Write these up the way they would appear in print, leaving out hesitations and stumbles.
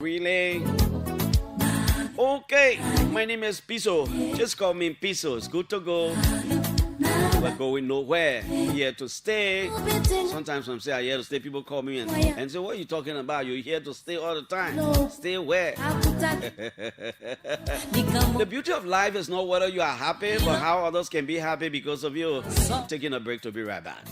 Really? Okay, my name is Piso. Just call me Piso. It's good to go. We're going nowhere. We're here to stay. Sometimes when I say I'm here to stay, people call me and say, what are you talking about? You're here to stay all the time. Stay where? The beauty of life is not whether you are happy, but how others can be happy because of you. I'm taking a break to be right back.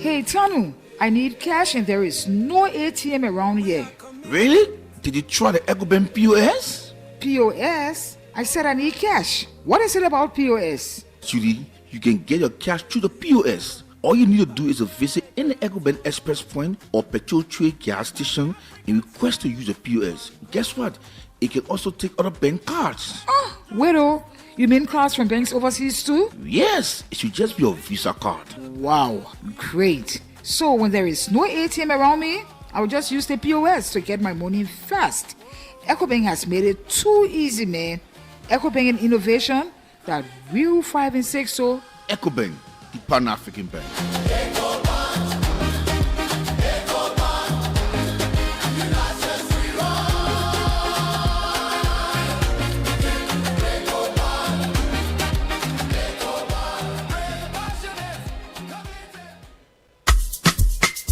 Hey Tanu, I need cash and there is no ATM around here. Really? Did you try the EcoBank POS? POS? I said I need cash. What is it about POS? Judy, you can get your cash through the POS. All you need to do is to visit any EcoBank Express point or petrol trade gas station and request to use the POS. Guess what? It can also take other bank cards. Oh, widow. You mean cards from banks overseas too? Yes, it should just be your Visa card. Wow, great. So when there is no ATM around me, I will just use the POS to get my money fast. EcoBank has made it too easy, man. EcoBank, an innovation that will 5 and 6 so. EcoBank, the Pan-African Bank.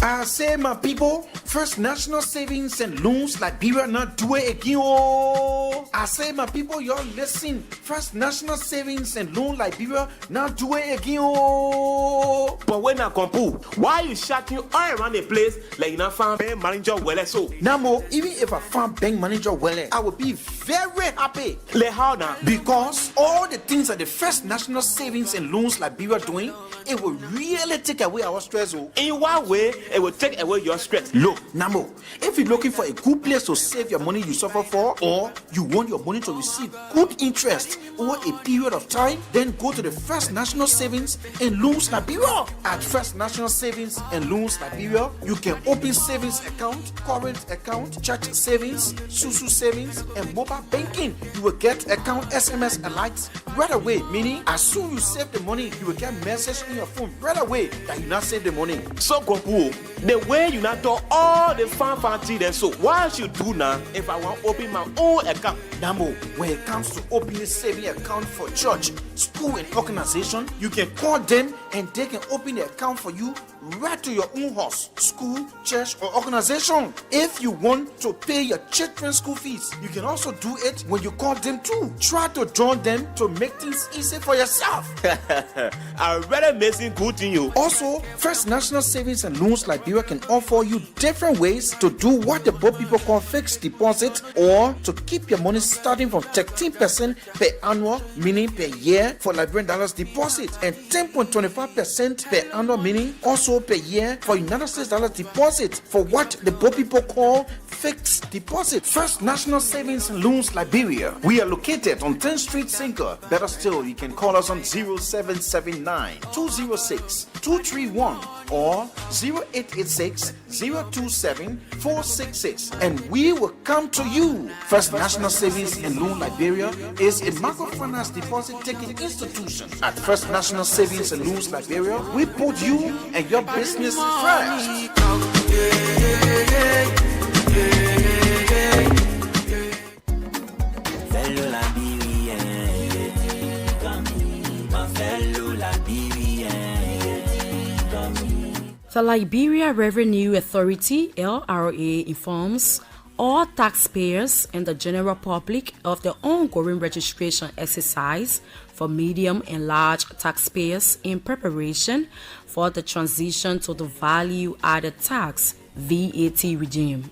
I say, my people, First National Savings and Loans Liberia not do it again. Oh, I say, my people, y'all listen. First National Savings and Loan Liberia not do it again. Oh, but when I compu, why you shouting all around the place like you not found bank manager well so? Namo, even if I found bank manager well, I would be very happy. Like how now? Because all the things that the First National Savings and Loans Liberia doing, it will really take away our stress. Oh. In what way it will take away your stress? Look, Namo, if you're looking for a good place to save your money you suffer for, or you want your money to receive good interest over a period of time, then go to the First National Savings and Loans Liberia. At First National Savings and Loans Liberia, you can open savings account, current account, church savings, Susu savings, and mobile banking. You will get account SMS alerts right away, meaning as soon as you save the money, you will get a message in your phone right away that you not save the money. So Kompu, the way you not do all the fancy then, so what should do now if I want to open my own account? Namo, when it comes to opening a saving account for church, school, and organization, you can call them and they can open the account for you right to your own house, school, church, or organization. If you want to pay your children's school fees, you can also do it when you call them too. Try to join them to make things easy for yourself. I already missing good to you. Also, First National Savings and Loans Liberia can offer you different ways to do what the poor people call fixed deposit, or to keep your money starting from 13% per annual, meaning per year for Liberian dollars deposit, and 10.25% per annual, meaning also per year for United States dollar deposit for what the poor people call fixed deposit. First National Savings and Loans Liberia. We are located on 10th Street Sinker. Better still, you can call us on 0779 206 231 or 0886 027 466, and we will come to you. First National Savings and Loan Liberia is a microfinance deposit taking institution. At First National Savings and Loans Liberia, we put you and your business first. The Liberia Revenue Authority, LRA, informs all taxpayers and the general public of the ongoing registration exercise for medium and large taxpayers in preparation for the transition to the value-added tax VAT regime.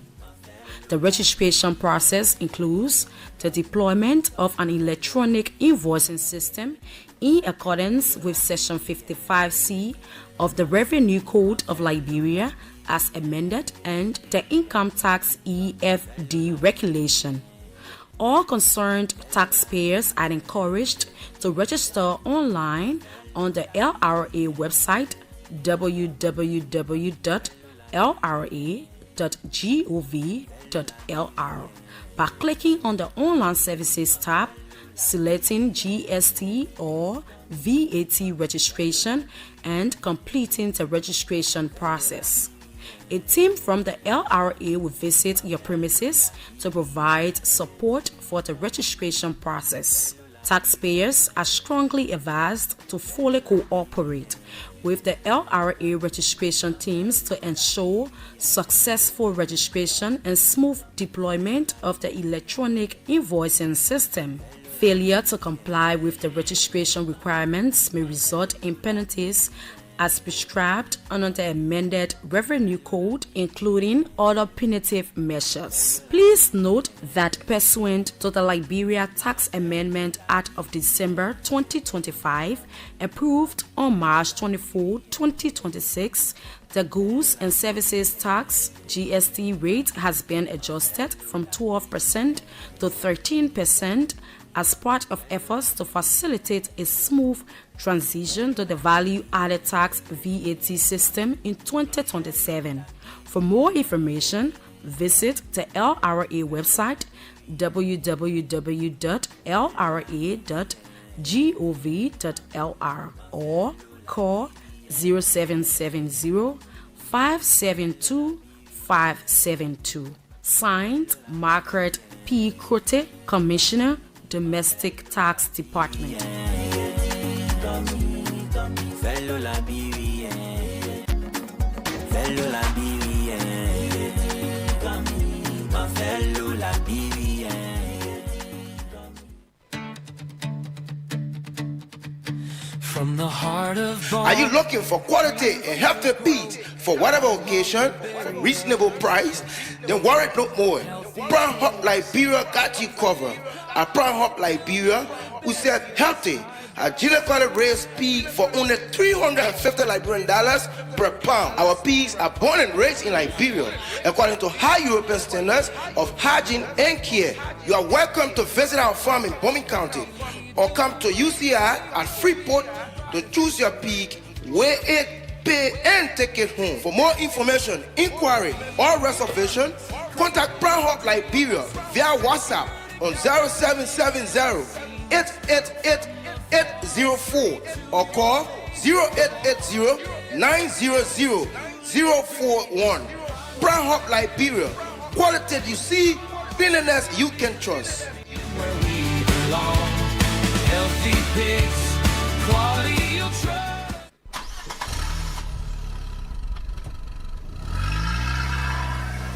The registration process includes the deployment of an electronic invoicing system in accordance with Section 55C of the Revenue Code of Liberia as amended and the Income Tax EFD regulation. All concerned taxpayers are encouraged to register online on the LRA website www.lra.gov.lr by clicking on the Online Services tab, selecting GST or VAT registration, and completing the registration process. A team from the LRA will visit your premises to provide support for the registration process. Taxpayers are strongly advised to fully cooperate with the LRA registration teams to ensure successful registration and smooth deployment of the electronic invoicing system. Failure to comply with the registration requirements may result in penalties as prescribed under the amended Revenue Code, including other punitive measures. Please note that pursuant to the Liberia Tax Amendment Act of December 2025, approved on March 24, 2026, the Goods and Services Tax (GST) rate has been adjusted from 12% to 13% as part of efforts to facilitate a smooth transition to the value-added tax VAT system in 2027. For more information, visit the LRA website www.lra.gov.lr or call 0770 572 572. Signed, Margaret P. Crote, Commissioner, Domestic Tax Department. From the heart of Are you looking for quality and healthy beats for whatever occasion for reasonable price? Then worry no more. Brown Hop Liberia got you covered. At Brown Hop Liberia, we sell healthy Agile quality raised pig for only $350 Liberian per pound. Our pigs are born and raised in Liberia according to high European standards of hygiene and care. You are welcome to visit our farm in Bombing County or come to UCI at Freeport to choose your pig, weigh it, pay and take it home. For more information, inquiry or reservation, contact Brown Hop Liberia via WhatsApp on 0770-888-804 or call 0880-900-041. Brown Hop Liberia, quality you see, cleanliness you can trust. where we belong. Healthy pigs, quality you'll trust.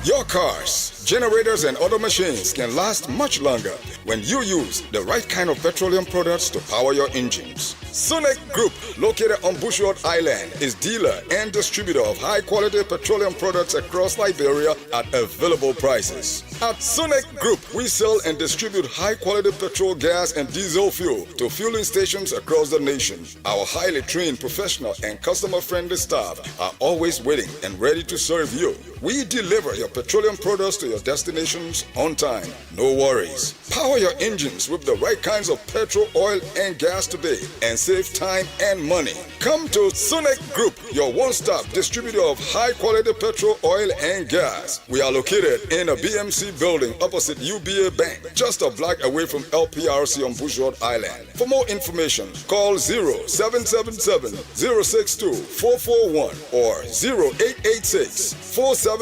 Your cars, generators, and other machines can last much longer when you use the right kind of petroleum products to power your engines. Sunek Group, located on Bushwood Island, is dealer and distributor of high-quality petroleum products across Liberia at available prices. At Sunek Group, we sell and distribute high-quality petrol, gas, and diesel fuel to fueling stations across the nation. Our highly trained, professional, and customer-friendly staff are always waiting and ready to serve you. We deliver your petroleum products to your destinations on time. No worries. Power your engines with the right kinds of petrol, oil, and gas today and save time and money. Come to Sunek Group, your one-stop distributor of high-quality petrol, oil, and gas. We are located in a BMC building opposite UBA Bank, just a block away from LPRC on Bushwood Island. For more information, call 0777-062-441 or 0886-473-164.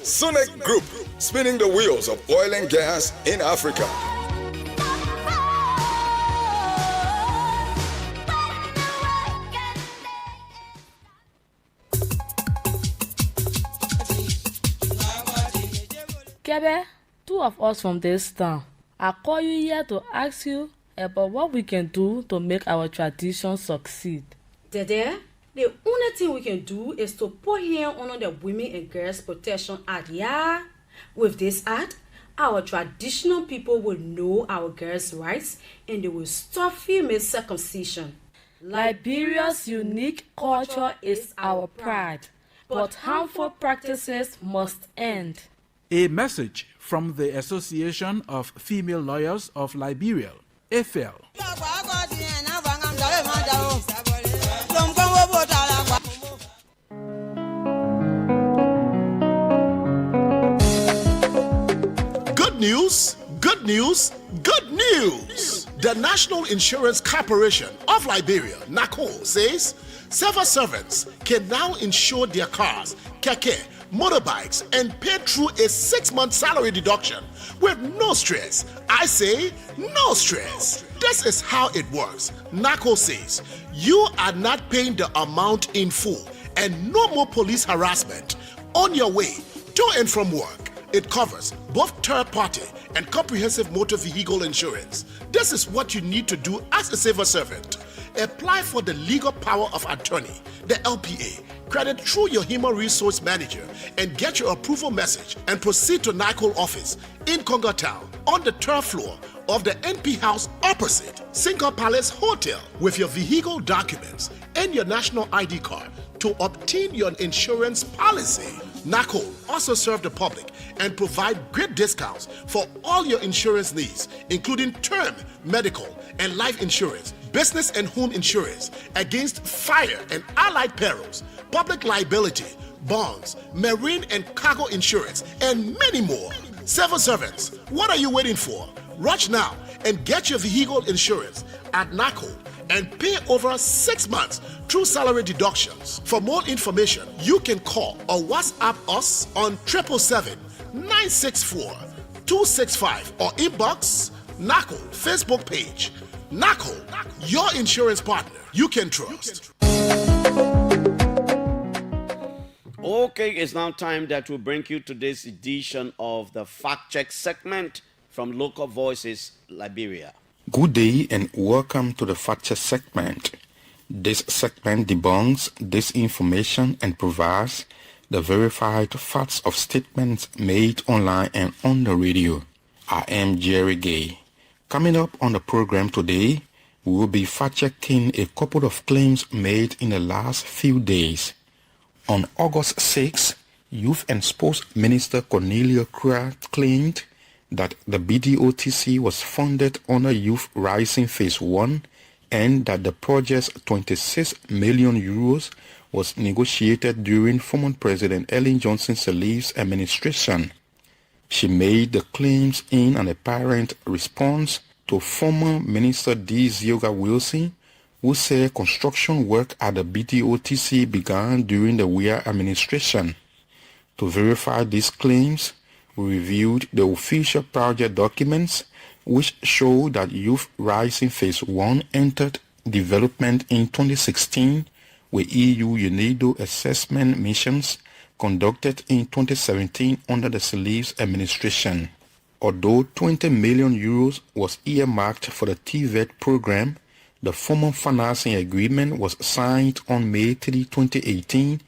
Sunek Group, spinning the wheels of oil and gas in Africa. Kebe, two of us from this town. I call you here to ask you about what we can do to make our tradition succeed. Dede, the only thing we can do is to put here under the Women and Girls Protection Act, yeah? With this act, our traditional people will know our girls' rights and they will stop female circumcision. Liberia's unique culture is our pride, but harmful practices must end. A message from the Association of Female Lawyers of Liberia, AFL. news, good news, good news. The National Insurance Corporation of Liberia, NACO, says civil servants can now insure their cars, keke, motorbikes, and pay through a 6-month salary deduction with no stress. I say no stress. This is how it works. NACO says you are not paying the amount in full and no more police harassment on your way to and from work. It covers both third-party and comprehensive motor vehicle insurance. This is what you need to do as a civil servant. Apply for the legal power of attorney, the LPA, credit through your human resource manager, and get your approval message and proceed to NICOL office in Congo Town on the 3rd floor of the NP House opposite Single Palace Hotel with your vehicle documents and your national ID card to obtain your insurance policy. NACO also serve the public and provide great discounts for all your insurance needs, including term, medical, and life insurance, business and home insurance against fire and allied perils, public liability, bonds, marine and cargo insurance, and many more. Civil servants, what are you waiting for? Rush now and get your vehicle insurance at NACO and pay over 6 months through salary deductions. For more information, you can call or WhatsApp us on 777-964-265 or inbox NACO Facebook page. NACO, your insurance partner you can trust. Okay, it's now time that we bring you today's edition of the Fact Check segment from Local Voices, Liberia. Good day and welcome to the Fact Check segment. This segment debunks disinformation and provides the verified facts of statements made online and on the radio. I am Jerry Gay. Coming up on the program today, we will be fact-checking a couple of claims made in the last few days. On August 6, Youth and Sports Minister Cornelia Krua claimed that the BDOTC was funded under Youth Rising Phase 1 and that the project's 26 million euros was negotiated during former President Ellen Johnson Sirleaf's administration. She made the claims in an apparent response to former Minister D. Zioga Wilson, who said construction work at the BDOTC began during the Weah administration. To verify these claims, we reviewed the official project documents which show that Youth Rising Phase 1 entered development in 2016 with EU UNIDO assessment missions conducted in 2017 under the Sirleaf's administration. Although 20 million euros was earmarked for the TVET program, the formal financing agreement was signed on May 3, 2018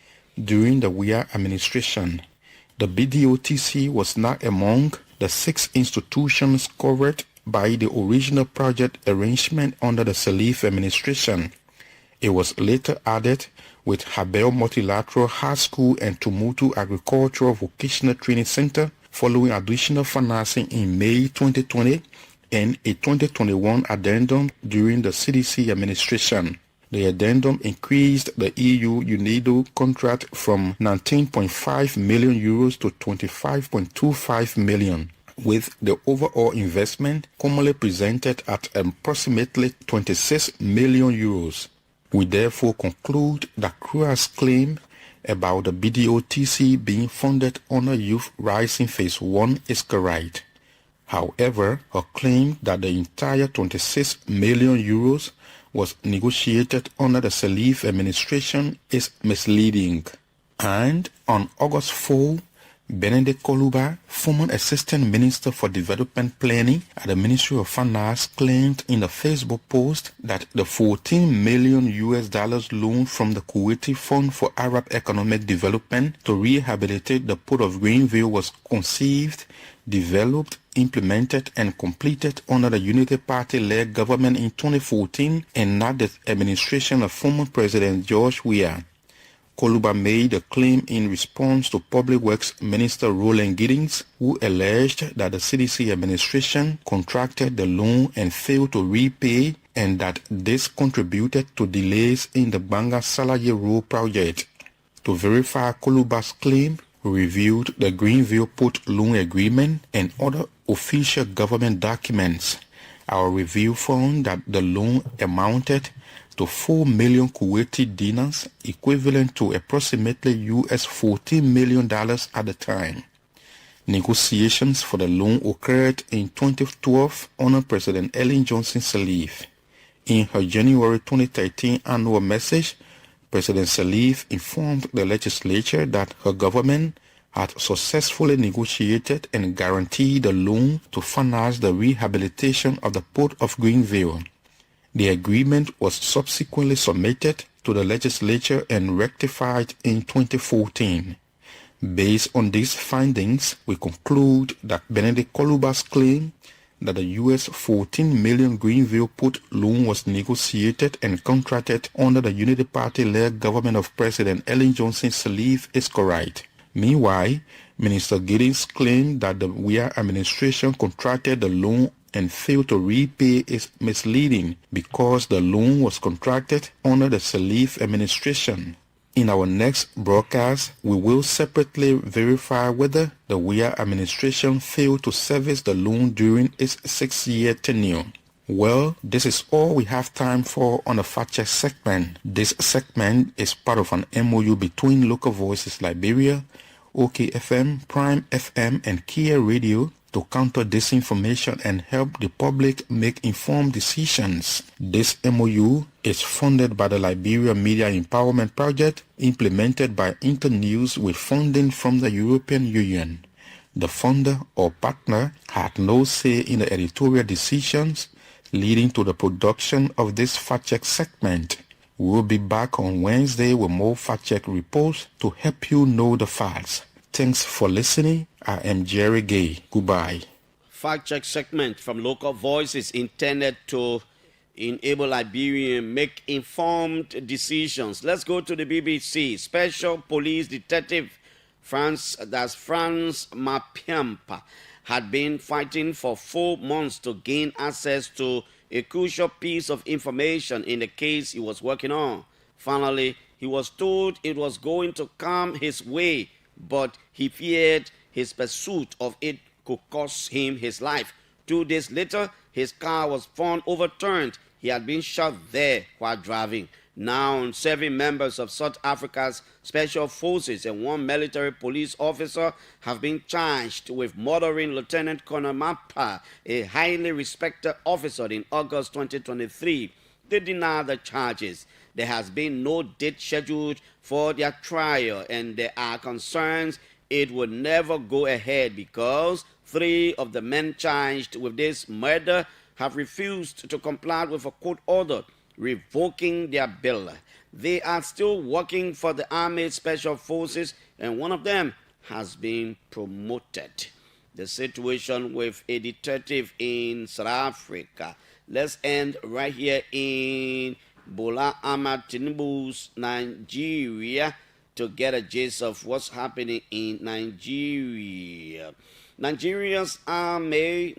during the Weah administration. The BDOTC was not among the 6 institutions covered by the original project arrangement under the Sirleaf administration. It was later added with Habel Multilateral High School and Tumutu Agricultural Vocational Training Center following additional financing in May 2020 and a 2021 addendum during the CDC administration. The addendum increased the EU UNIDO contract from 19.5 million euros to 25.25 million, with the overall investment commonly presented at approximately 26 million euros. We therefore conclude that Krua's claim about the BDOTC being funded under Youth Rising Phase 1 is correct. However, her claim that the entire 26 million euros was negotiated under the Sirleaf administration is misleading. And on August 4, Benedict Koluba, former Assistant Minister for Development Planning at the Ministry of Finance, claimed in a Facebook post that the $14 million loan from the Kuwaiti Fund for Arab Economic Development to rehabilitate the Port of Greenville was conceived, developed, implemented and completed under the Unity Party-led government in 2014 and not the administration of former President George Weah. Koluba made a claim in response to Public Works Minister Roland Giddings, who alleged that the CDC administration contracted the loan and failed to repay and that this contributed to delays in the Banga Salaye Road project. To verify Koluba's claim, we reviewed the Greenville Port Loan Agreement and other official government documents, our review found that the loan amounted to 4 million Kuwaiti dinars, equivalent to approximately US $14 million at the time. Negotiations for the loan occurred in 2012 under President Ellen Johnson Sirleaf. In her January 2013 annual message, President Sirleaf informed the legislature that her government had successfully negotiated and guaranteed the loan to finance the rehabilitation of the Port of Greenville. The agreement was subsequently submitted to the legislature and ratified in 2014. Based on these findings, we conclude that Benedict Koluba's claim that the US $14 million Greenville Port loan was negotiated and contracted under the Unity Party-led government of President Ellen Johnson Sirleaf is correct. Meanwhile, Minister Giddings claimed that the Weah administration contracted the loan and failed to repay is misleading because the loan was contracted under the Sirleaf administration. In our next broadcast, we will separately verify whether the Weah administration failed to service the loan during its 6-year tenure. Well, this is all we have time for on the Fact Check segment. This segment is part of an MOU between Local Voices Liberia, OKFM, Prime FM, and Kia Radio to counter disinformation and help the public make informed decisions. This MOU is funded by the Liberia Media Empowerment Project, implemented by Internews with funding from the European Union. The funder or partner had no say in the editorial decisions leading to the production of this Fact Check segment. We'll be back on Wednesday with more Fact Check reports to help you know the facts. Thanks for listening. I am Jerry Gay. Goodbye. Fact Check segment from Local Voice is intended to enable Liberians make informed decisions. Let's go to the BBC. Special Police Detective France Mapiampa had been fighting for 4 months to gain access to a crucial piece of information in the case he was working on. Finally, he was told it was going to come his way, but he feared his pursuit of it could cost him his life. 2 days later, his car was found overturned. He had been shot there while driving. Now, 7 members of South Africa's Special Forces and 1 military police officer have been charged with murdering Lieutenant Colonel Mapa, a highly respected officer, in August 2023. They deny the charges. There has been no date scheduled for their trial, and there are concerns it would never go ahead because 3 of the men charged with this murder have refused to comply with a court order revoking their bail. They are still working for the Army Special Forces, and one of them has been promoted. The situation with a detective in South Africa. Let's end right here in Bola Ahmed Tinubu's Nigeria to get a gist of what's happening in Nigeria. Nigeria's army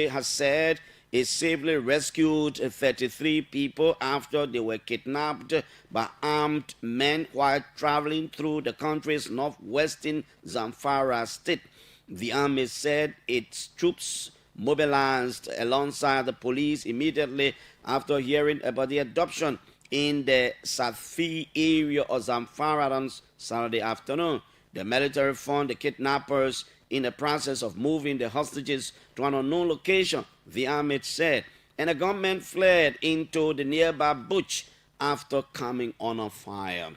has said it safely rescued 33 people after they were kidnapped by armed men while traveling through the country's northwestern Zamfara state. The army said its troops mobilized alongside the police immediately after hearing about the abduction in the Safi area of Zamfara on Saturday afternoon. The military found the kidnappers in the process of moving the hostages to an unknown location, the army said, and the gunmen fled into the nearby bush after coming under fire.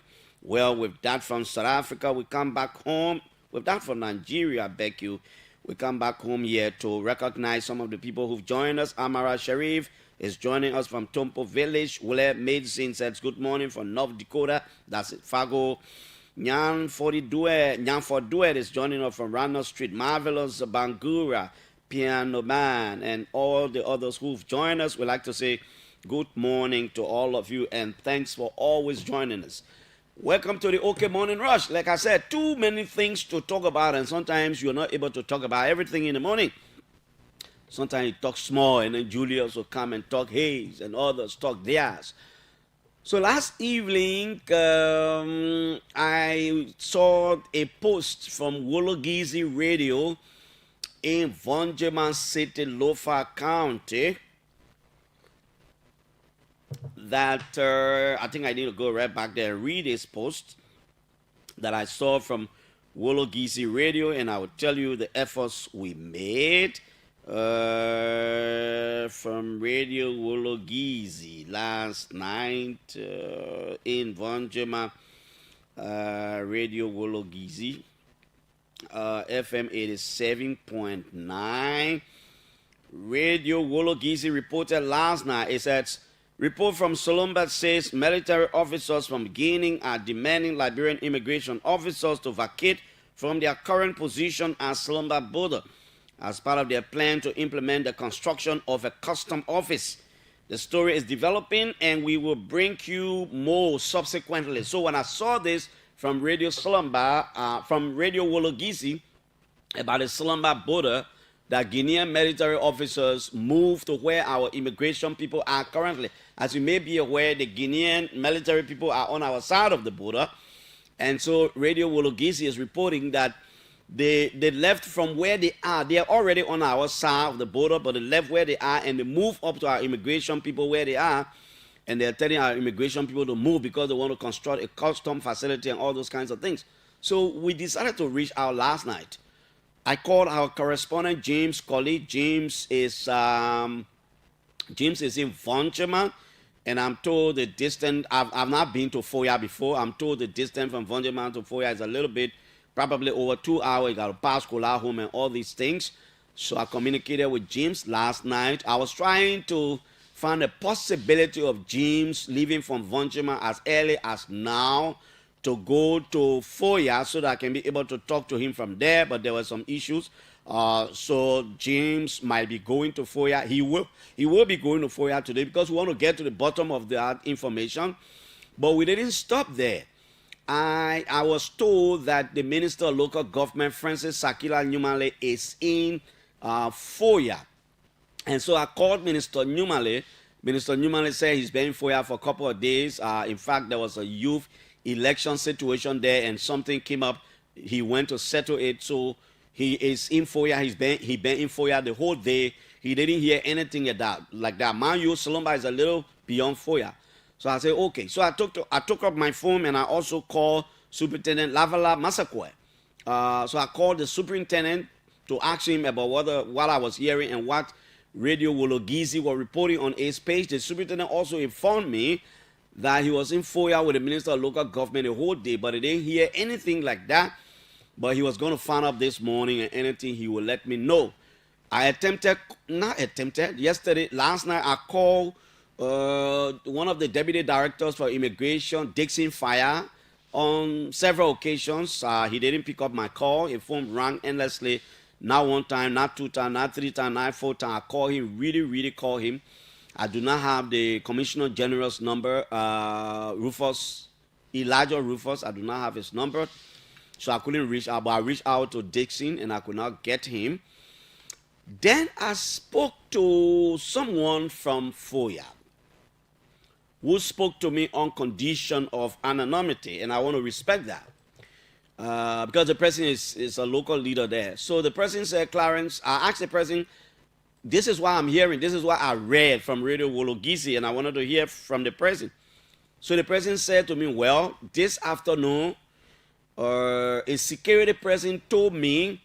Well, with that from South Africa, we come back home. With that from Nigeria, I beg you, we come back home here to recognize some of the people who've joined us. Amara Sharif is joining us from Tompo Village. Wule Medicine says good morning from North Dakota. That's it, Fago. Nyan Forduet is joining us from Rano Street. Marvelous Bangura, Piano Man, and all the others who've joined us. We'd like to say good morning to all of you, and thanks for always joining us. Welcome to the OK Morning Rush. Like I said, too many things to talk about, and sometimes you're not able to talk about everything in the morning. Sometimes you talk small, and then Julius will come and talk his, and others talk theirs. So last evening, I saw a post from Wologizi Radio in Vonjeman City, Lofa County, that I think I need to go right back there and read this post that I saw from Wologisi Radio, and I will tell you the efforts we made from Radio Wologisi last night in Vonjema, Radio Wologisi, FM 87.9. Radio Wologisi reported last night. It says, report from Solombat says military officers from Guinea are demanding Liberian immigration officers to vacate from their current position at Solombat border as part of their plan to implement the construction of a custom office. The story is developing and we will bring you more subsequently. So when I saw this from Radio Solombat, from Radio Wologisi about the Solombat border, that Guinean military officers moved to where our immigration people are currently. As you may be aware, the Guinean military people are on our side of the border. And so Radio Wologisi is reporting that they left from where they are. They are already on our side of the border, but they left where they are and they moved up to our immigration people where they are. And they're telling our immigration people to move because they want to construct a custom facility and all those kinds of things. So we decided to reach out last night. I called our correspondent James Colley. James is in Vonjema, and I'm told the distance. I've not been to Foya before. I'm told the distance from Vonjema to Foya is a little bit, probably over 2 hours. You got to pass Kola home and all these things. So I communicated with James last night. I was trying to find a possibility of James leaving from Vonjema as early as now to go to Foya so that I can be able to talk to him from there, but there were some issues. So James might be going to Foya. He will be going to Foya today because we want to get to the bottom of that information. But we didn't stop there. I was told that the Minister of Local Government, Francis Sakila Numale, is in Foya. And so I called Minister Numale. Minister Numale said he's been in Foya for a couple of days. In fact, there was a youth election situation there and something came up. He went to settle it. So he is in Foya. He been in Foya the whole day. He didn't hear anything like that. Mind you, Solomba is a little beyond Foya. So I said, okay. So I took up my phone and I also called Superintendent Lavala Masakwe. So I called the superintendent to ask him about what I was hearing and what Radio Wologisi were reporting on his page. The superintendent also informed me that he was in Foya with the Minister of Local Government the whole day, but he didn't hear anything like that. But he was going to find out this morning, and anything he will let me know. Last night I called one of the deputy directors for immigration, Dixon Fire, on several occasions. He didn't pick up my call. His phone rang endlessly. Not one time, not two times, not three times, not four times. I called him, really called him. I do not have the Commissioner General's number, Elijah Rufus. I do not have his number. So I couldn't reach out, but I reached out to Dixon and I could not get him. Then I spoke to someone from Foya who spoke to me on condition of anonymity, and I want to respect that. Because the president is a local leader there. So the president said, Clarence, I asked the president, this is what I'm hearing. This is what I read from Radio Wologisi, and I wanted to hear from the president. So the president said to me, well, this afternoon, a security person told me,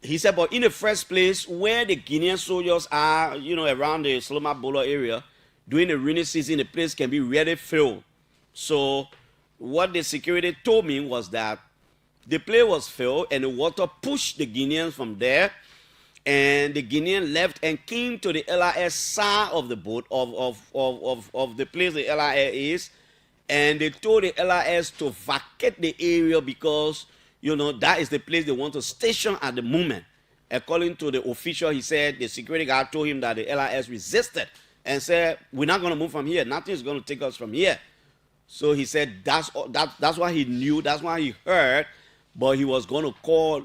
he said, but in the first place, where the Guinean soldiers are, around the Solomon Bolo area, during the rainy season, the place can be really filled. So what the security told me was that the place was filled and the water pushed the Guineans from there. And the Guinean left and came to the LIS side of the boat, of the place the LIS is. And they told the LIS to vacate the area because, that is the place they want to station at the moment. According to the official, he said the security guard told him that the LIS resisted and said, we're not going to move from here. Nothing is going to take us from here. So he said that's what he knew, that's what he heard. But he was going to call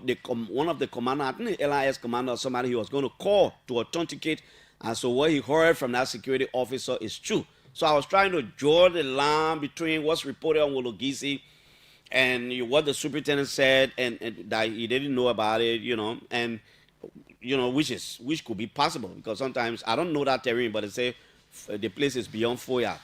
one of the commanders, I think the LIS commander or somebody, he was going to call to authenticate. And so what he heard from that security officer is true. So I was trying to draw the line between what's reported on Wologisi and what the superintendent said and that he didn't know about it, And which could be possible, because sometimes I don't know that terrain, but they say the place is beyond Foya.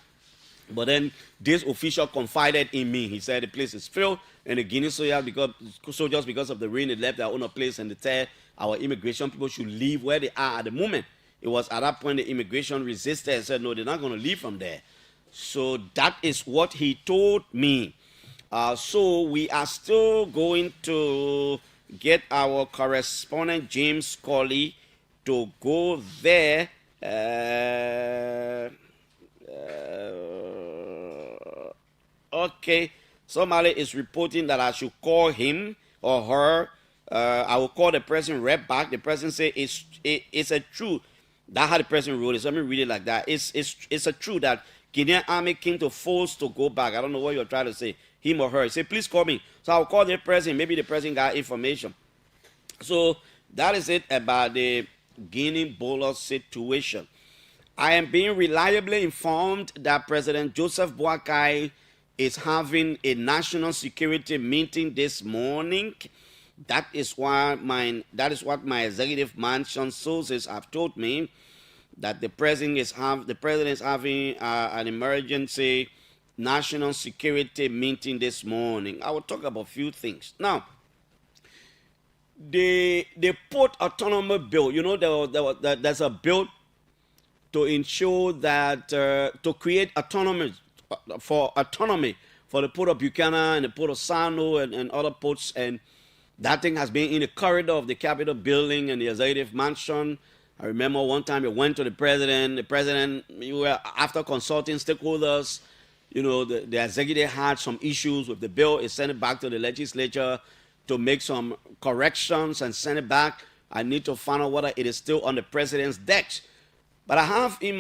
But then this official confided in me. He said the place is filled, and the Guinea soldiers, because of the rain, they left their own place, and they said our immigration people should leave where they are at the moment. It was at that point the immigration resisted and said, no, they're not going to leave from there. So that is what he told me. So we are still going to get our correspondent James Colley to go there. Okay, somebody is reporting that I should call him or her. I will call the person right back. The person say it's a truth. That's how the person wrote it. So let me read it like that. It's a truth that Guinean army came to force to go back. I don't know what you're trying to say. Him or her. Say, please call me. So I'll call the person. Maybe the person got information. So that is it about the Guinea Bola situation. I am being reliably informed that President Joseph Boakai is having a national security meeting this morning. That is what my executive mansion sources have told me, that the president is having an emergency national security meeting this morning. I will talk about a few things. Now, the port autonomy bill, there's a bill to ensure that to create autonomy for the port of Buchanan and the port of Sano and other ports, and that thing has been in the corridor of the Capitol building and the executive mansion. I remember one time we went to the president. The president, after consulting stakeholders, the executive had some issues with the bill. It sent it back to the legislature to make some corrections and send it back. I need to find out whether it is still on the president's desk. But I have in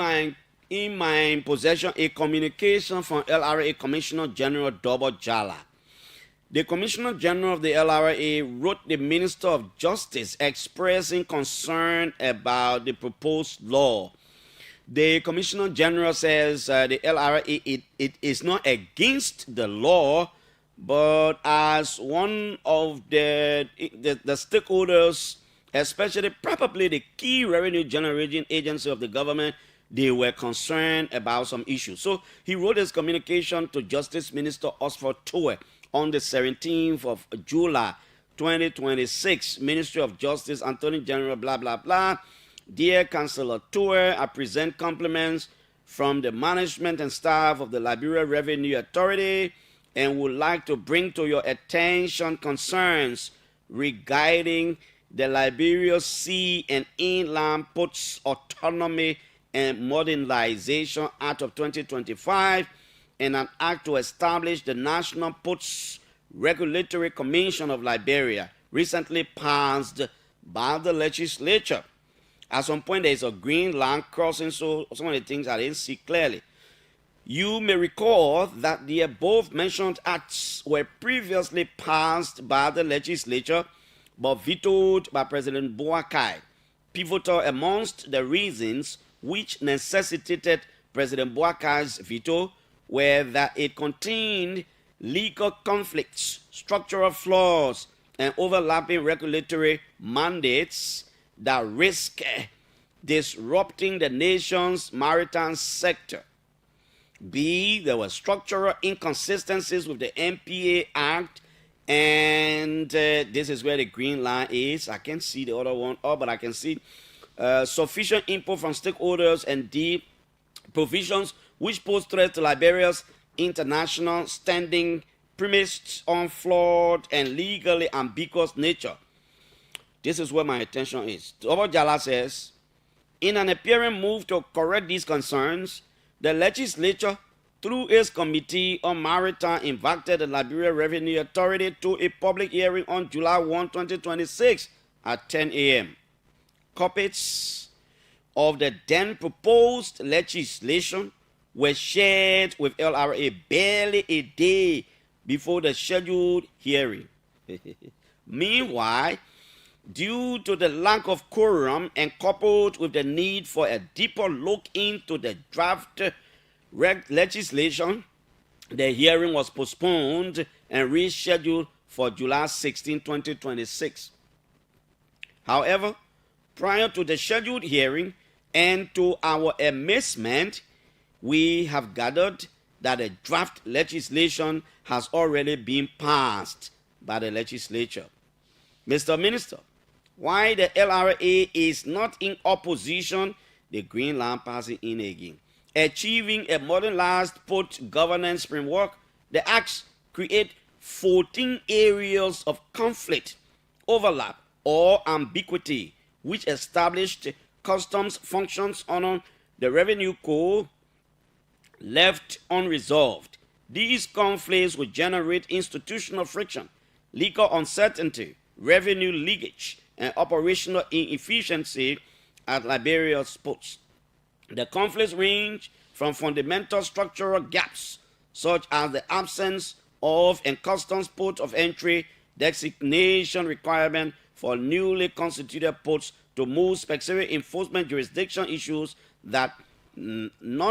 my possession a communication from LRA Commissioner General Dobo Jala. The Commissioner General of the LRA wrote the Minister of Justice expressing concern about the proposed law. The Commissioner General says the LRA it is not against the law, but as one of the stakeholders, especially probably the key revenue generating agency of the government, they were concerned about some issues. So he wrote his communication to Justice Minister Osford Towe on the 17th of July, 2026. Ministry of Justice, Attorney General, blah, blah, blah. Dear Councillor Towe, I present compliments from the management and staff of the Liberia Revenue Authority and would like to bring to your attention concerns regarding the Liberia Sea and Inland Ports Autonomy and Modernization Act of 2025 and an act to establish the National Ports Regulatory Commission of Liberia, recently passed by the legislature. At some point, there is a green line crossing, so some of the things I didn't see clearly. You may recall that the above-mentioned acts were previously passed by the legislature, but vetoed by President Boakai. Pivotal amongst the reasons which necessitated President Boakai's veto were that it contained legal conflicts, structural flaws, and overlapping regulatory mandates that risk disrupting the nation's maritime sector. B, there were structural inconsistencies with the MPA Act, and this is where the green line is. I can't see the other one, but I can see sufficient input from stakeholders, and D, provisions which pose threat to Liberia's international standing premised on flawed and legally ambiguous nature. This is where my attention is. Dobo Jala says, in an apparent move to correct these concerns, the legislature, through its Committee on Maritime, invited the Liberia Revenue Authority to a public hearing on July 1, 2026 at 10 a.m. Copies of the then proposed legislation were shared with LRA barely a day before the scheduled hearing. Meanwhile, due to the lack of quorum and coupled with the need for a deeper look into the draft legislation, the hearing was postponed and rescheduled for July 16, 2026. However, prior to the scheduled hearing, and to our amazement, we have gathered that a draft legislation has already been passed by the legislature. Mr. Minister, why the LRA is not in opposition, the Green Line passing in again. Achieving a modernized port governance framework, the acts create 14 areas of conflict, overlap, or ambiguity, which established customs functions on the revenue code left unresolved. These conflicts will generate institutional friction, legal uncertainty, revenue leakage, and operational inefficiency at Liberia's ports. The conflicts range from fundamental structural gaps, such as the absence of a customs port of entry designation requirement for newly constituted ports, to more specific enforcement jurisdiction issues that nonetheless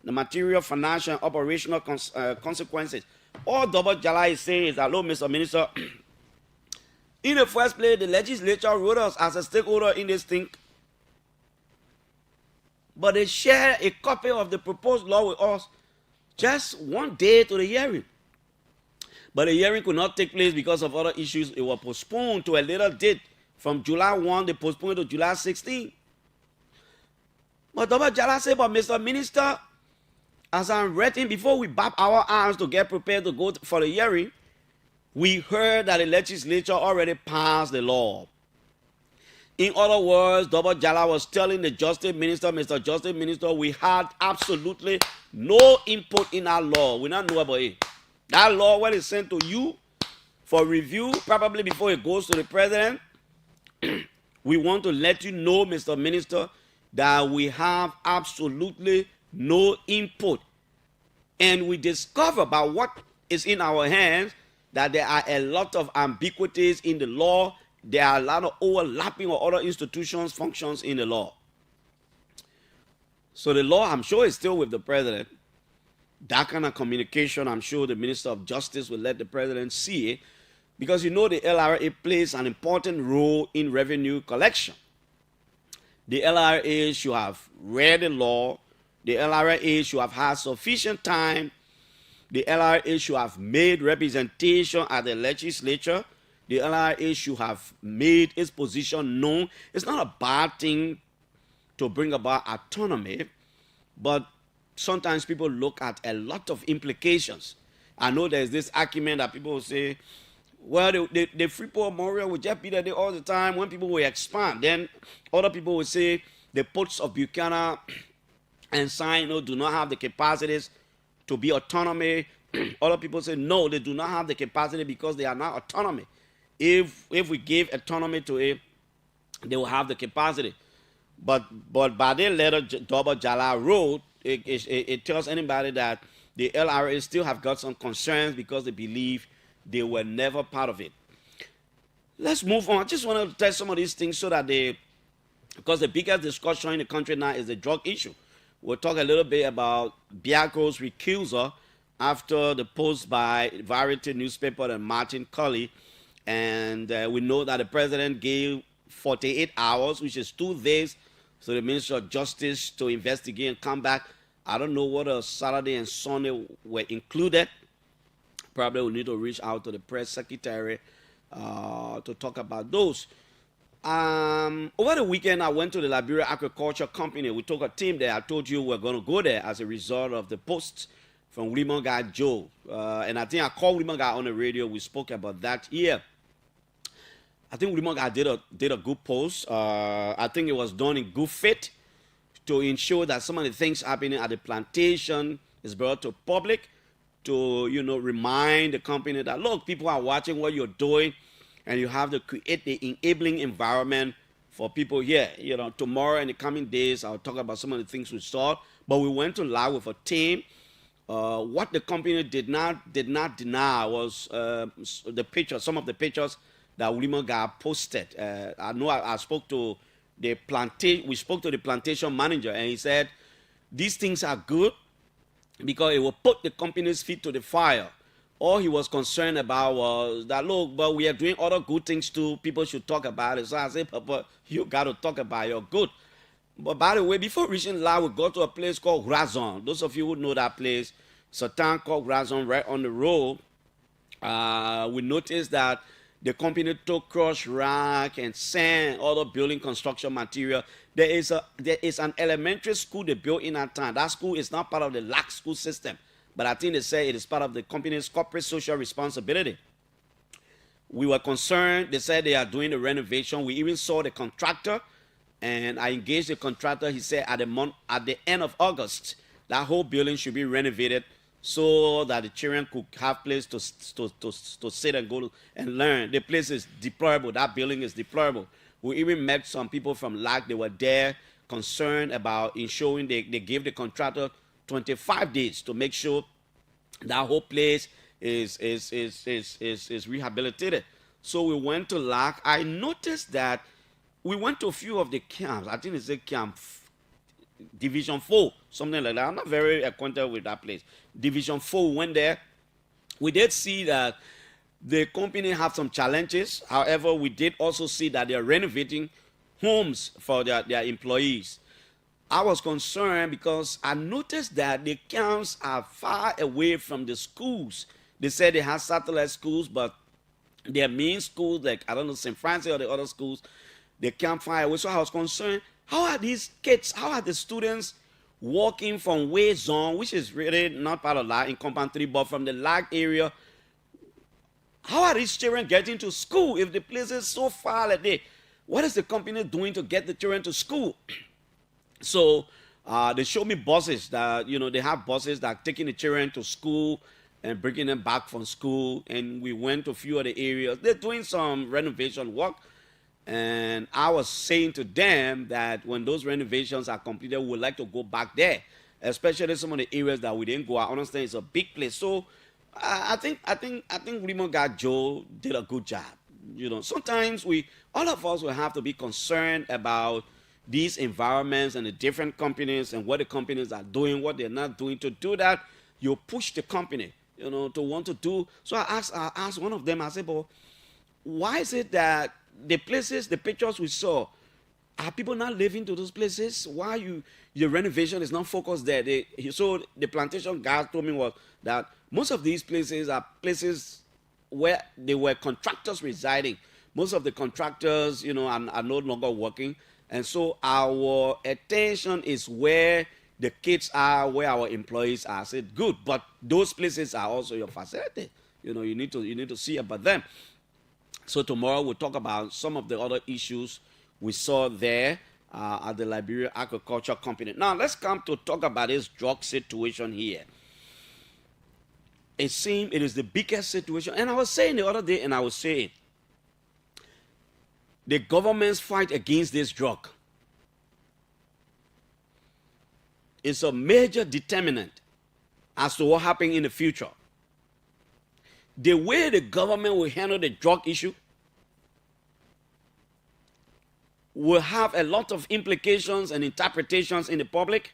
the material, financial, and operational consequences. All Double Jala is saying is that, look, Mr. Minister, in the first place, the legislature wrote us as a stakeholder in this thing, but they share a copy of the proposed law with us just one day to the hearing. But the hearing could not take place because of other issues. It was postponed to a later date. From July 1, they postponed it to July 16. But Double Jala said, but Mr. Minister, as I'm reading, before we bap our arms to get prepared to go for the hearing, we heard that the legislature already passed the law. In other words, Double Jala was telling the Justice Minister, Mr. Justice Minister, we had absolutely no input in our law. We don't know about it. That law, when it's sent to you for review, probably before it goes to the president, we want to let you know, Mr. Minister, that we have absolutely no input. And we discover by what is in our hands that there are a lot of ambiguities in the law. There are a lot of overlapping of other institutions' functions in the law. So the law, I'm sure, is still with the president. That kind of communication, I'm sure the Minister of Justice will let the president see it, because you know the LRA plays an important role in revenue collection. The LRA should have read the law. The LRA should have had sufficient time. The LRA should have made representation at the legislature. The LRA should have made its position known. It's not a bad thing to bring about autonomy, but sometimes people look at a lot of implications. I know there's this argument that people will say, well, the Freeport Memorial will just be there all the time when people will expand. Then other people will say the ports of Buchanan and Sino do not have the capacities to be autonomy. Other people say, no, they do not have the capacity because they are not autonomy. If we give autonomy to it, they will have the capacity. But by the letter Double Jala wrote, it tells anybody that the LRA still have got some concerns because they believe they were never part of it. Let's move on. I just want to tell some of these things so that because the biggest discussion in the country now is the drug issue. We'll talk a little bit about Biaco's recusal after the post by Variety newspaper and Martin Colley. And we know that the president gave 48 hours, which is 2 days, so the Minister of Justice to investigate and come back. I don't know whether Saturday and Sunday were included. Probably we need to reach out to the press secretary to talk about those. Over the weekend, I went to the Liberia Agriculture Company. We took a team there. I told you we're going to go there as a result of the posts from William Guy Joe. And I think I called William Guy on the radio. We spoke about that here. I think William Guy did a good post. I think it was done in good faith to ensure that some of the things happening at the plantation is brought to public, to remind the company that, look, people are watching what you're doing, and you have to create the enabling environment for people here. Tomorrow in the coming days, I'll talk about some of the things we saw. But we went to live with a team. What the company did not deny was the pictures, some of the pictures that William Guy posted. I know I spoke to the plantation. We spoke to the plantation manager, and he said these things are good because it will put the company's feet to the fire all he was concerned about was that, look, but we are doing other good things too. People should talk about it. So I said, Papa, you got to talk about your good. But by the way, before reaching La, we got to a place called Razon. Those of you who know that place, it's a town called Razon right on the road. We noticed that the company took crushed rock and sand, other building construction material. There is an elementary school they built in that town. That school is not part of the LAC school system, but I think they say it is part of the company's corporate social responsibility. We were concerned. They said they are doing the renovation. We even saw the contractor, and I engaged the contractor. He said at the end of August, that whole building should be renovated so that the children could have place to sit and go and learn. The place is deplorable. That building is deplorable. We even met some people from LAC. They were there concerned about ensuring they gave the contractor 25 days to make sure that whole place is rehabilitated. So we went to LAC. I noticed that we went to a few of the camps. I think it's a camp Division 4, something like that. I'm not very acquainted with that place. Division 4, we went there. We did see that the company have some challenges. However, we did also see that they're renovating homes for their employees. I was concerned because I noticed that the camps are far away from the schools. They said they have satellite schools, but their main schools, like, I don't know, St. Francis or the other schools, they can't far away. So I was concerned, how are these kids, how are the students walking from Way Zone, which is really not part of LAC in Compound 3, but from the LAC area? How are these children getting to school if the place is so far away? What is the company doing to get the children to school? So they showed me buses that, they have buses that are taking the children to school and bringing them back from school. And we went to a few of the areas. They're doing some renovation work. And I was saying to them that when those renovations are completed, we would like to go back there, especially some of the areas that we didn't go. I understand it's a big place. So I think Raymond God Joe did a good job. Sometimes all of us will have to be concerned about these environments and the different companies and what the companies are doing, what they're not doing. To do that, you push the company, to want to do. So I asked one of them, I said, but why is it that the places, the pictures we saw, are people not living to those places? Why your renovation is not focused there? So the plantation guy told me was that most of these places are places where they were contractors residing. Most of the contractors, are no longer working. And so our attention is where the kids are, where our employees are. I said, good, but those places are also your facility. You need to see about them. So tomorrow we'll talk about some of the other issues we saw there at the Liberia Agriculture Company. Now let's come to talk about this drug situation here. It seems it is the biggest situation, and I was saying the other day, and I will say it. The government's fight against this drug is a major determinant as to what happens in the future. The way the government will handle the drug issue will have a lot of implications and interpretations in the public.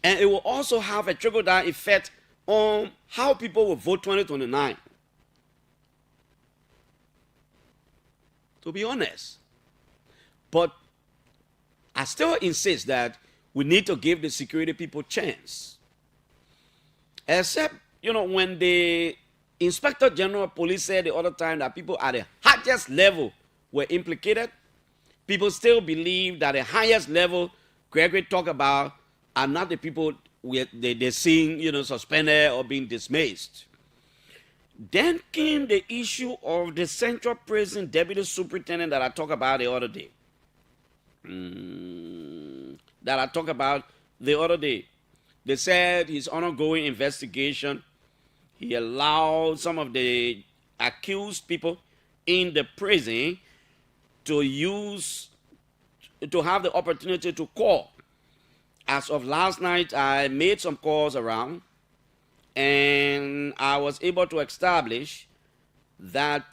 And it will also have a trickle-down effect on how people will vote 2029. To be honest. But I still insist that we need to give the security people a chance. Except, when the Inspector General of Police said the other time that people at the highest level were implicated, people still believe that the highest level Gregory talked about are not the people they're seeing, suspended or being dismissed. Then came the issue of the Central Prison Deputy Superintendent that I talked about the other day. They said his ongoing investigation, he allowed some of the accused people in the prison to have the opportunity to call. As of last night, I made some calls around, and I was able to establish that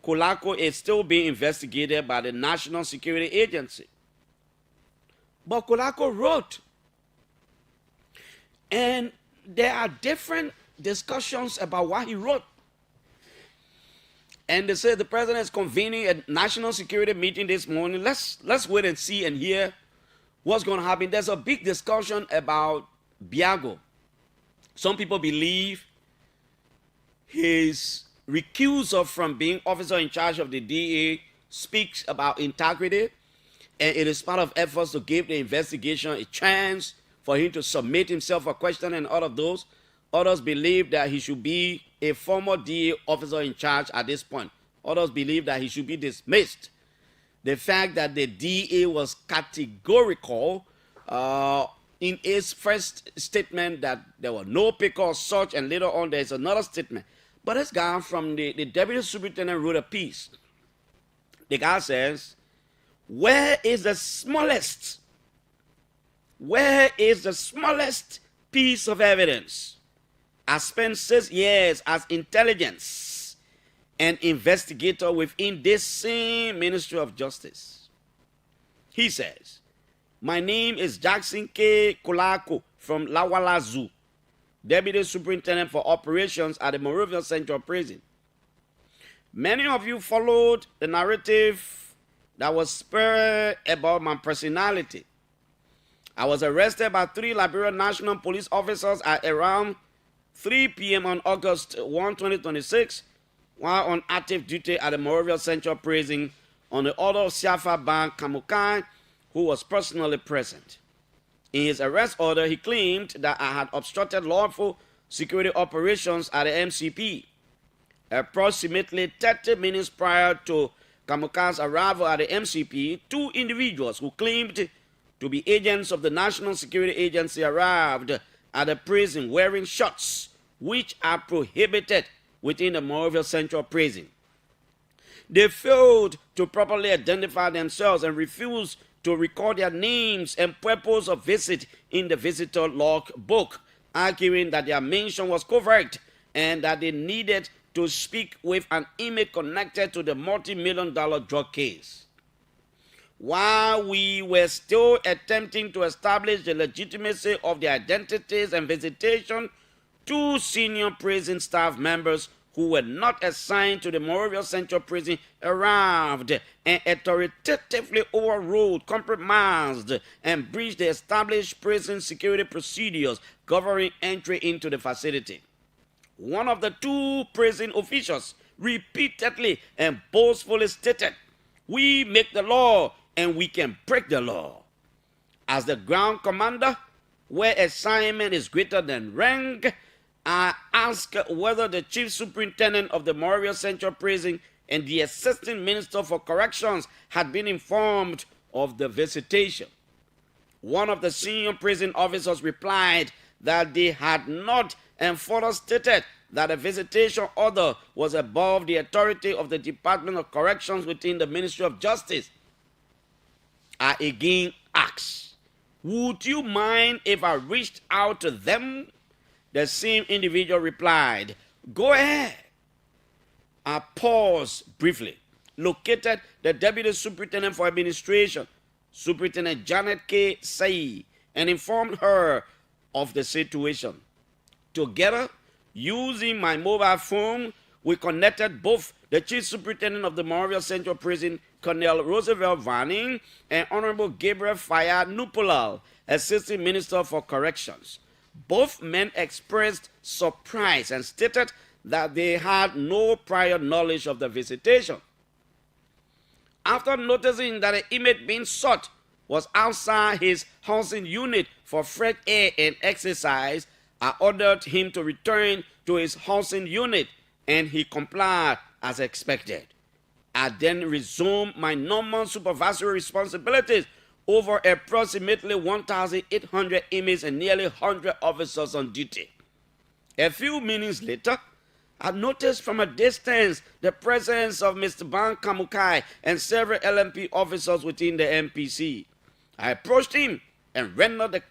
Kulako is still being investigated by the National Security Agency. But Kulako wrote, and there are different discussions about what he wrote. And they say the president is convening a national security meeting this morning. Let's wait and see and hear what's going to happen. There's a big discussion about Biago. Some people believe his recusal from being officer in charge of the DA speaks about integrity, and it is part of efforts to give the investigation a chance for him to submit himself for questioning and all of those. Others believe that he should be a former DA officer in charge at this point. Others believe that he should be dismissed. The fact that the DA was categorical in his first statement that there were no picker or such, and later on there's another statement. But this guy from the deputy superintendent wrote a piece. The guy says, where is the smallest piece of evidence? I spent 6 years as intelligence and investigator within this same Ministry of Justice. He says, my name is Jackson K. Kulako from Lawala Zoo, Deputy Superintendent for Operations at the Monrovia Central Prison. Many of you followed the narrative that was spread about my personality. I was arrested by 3 Liberia National Police officers at around 3 p.m. on August 1, 2026, while on active duty at the Monrovia Central Prison on the order of Siafa Ban Kamukai, who was personally present. In his arrest order, he claimed that I had obstructed lawful security operations at the MCP. Approximately 30 minutes prior to Kamukai's arrival at the MCP, 2 individuals who claimed to be agents of the National Security Agency arrived at the prison wearing shorts, which are prohibited within the Monrovia Central Prison. They failed to properly identify themselves and refused to record their names and purpose of visit in the visitor log book, arguing that their mention was covert and that they needed to speak with an inmate connected to the multi-million-dollar drug case. While we were still attempting to establish the legitimacy of their identities and visitation, 2 senior prison staff members who were not assigned to the Monrovia Central Prison arrived and authoritatively overruled, compromised, and breached the established prison security procedures governing entry into the facility. One of the 2 prison officials repeatedly and boastfully stated, "We make the law and we can break the law." As the ground commander, where assignment is greater than rank, I asked whether the chief superintendent of the Monrovia Central Prison and the assistant minister for corrections had been informed of the visitation. One of the senior prison officers replied that they had not, and further stated that the visitation order was above the authority of the Department of Corrections within the Ministry of Justice. I again asked, would you mind if I reached out to them? The same individual replied, go ahead. I paused briefly, located the Deputy Superintendent for Administration, Superintendent Janet K. Sayi, and informed her of the situation. Together, using my mobile phone, we connected both the Chief Superintendent of the Monrovia Central Prison, Colonel Roosevelt Vanning, and Honorable Gabriel Fayad Nupulal, Assistant Minister for Corrections. Both men expressed surprise and stated that they had no prior knowledge of the visitation. After noticing that the inmate being sought was outside his housing unit for fresh air and exercise, I ordered him to return to his housing unit, and he complied as expected. I then resumed my normal supervisory responsibilities over approximately 1,800 inmates and nearly 100 officers on duty. A few minutes later, I noticed from a distance the presence of Mr. Ban Kamukai and several LMP officers within the MPC. I approached him and rendered the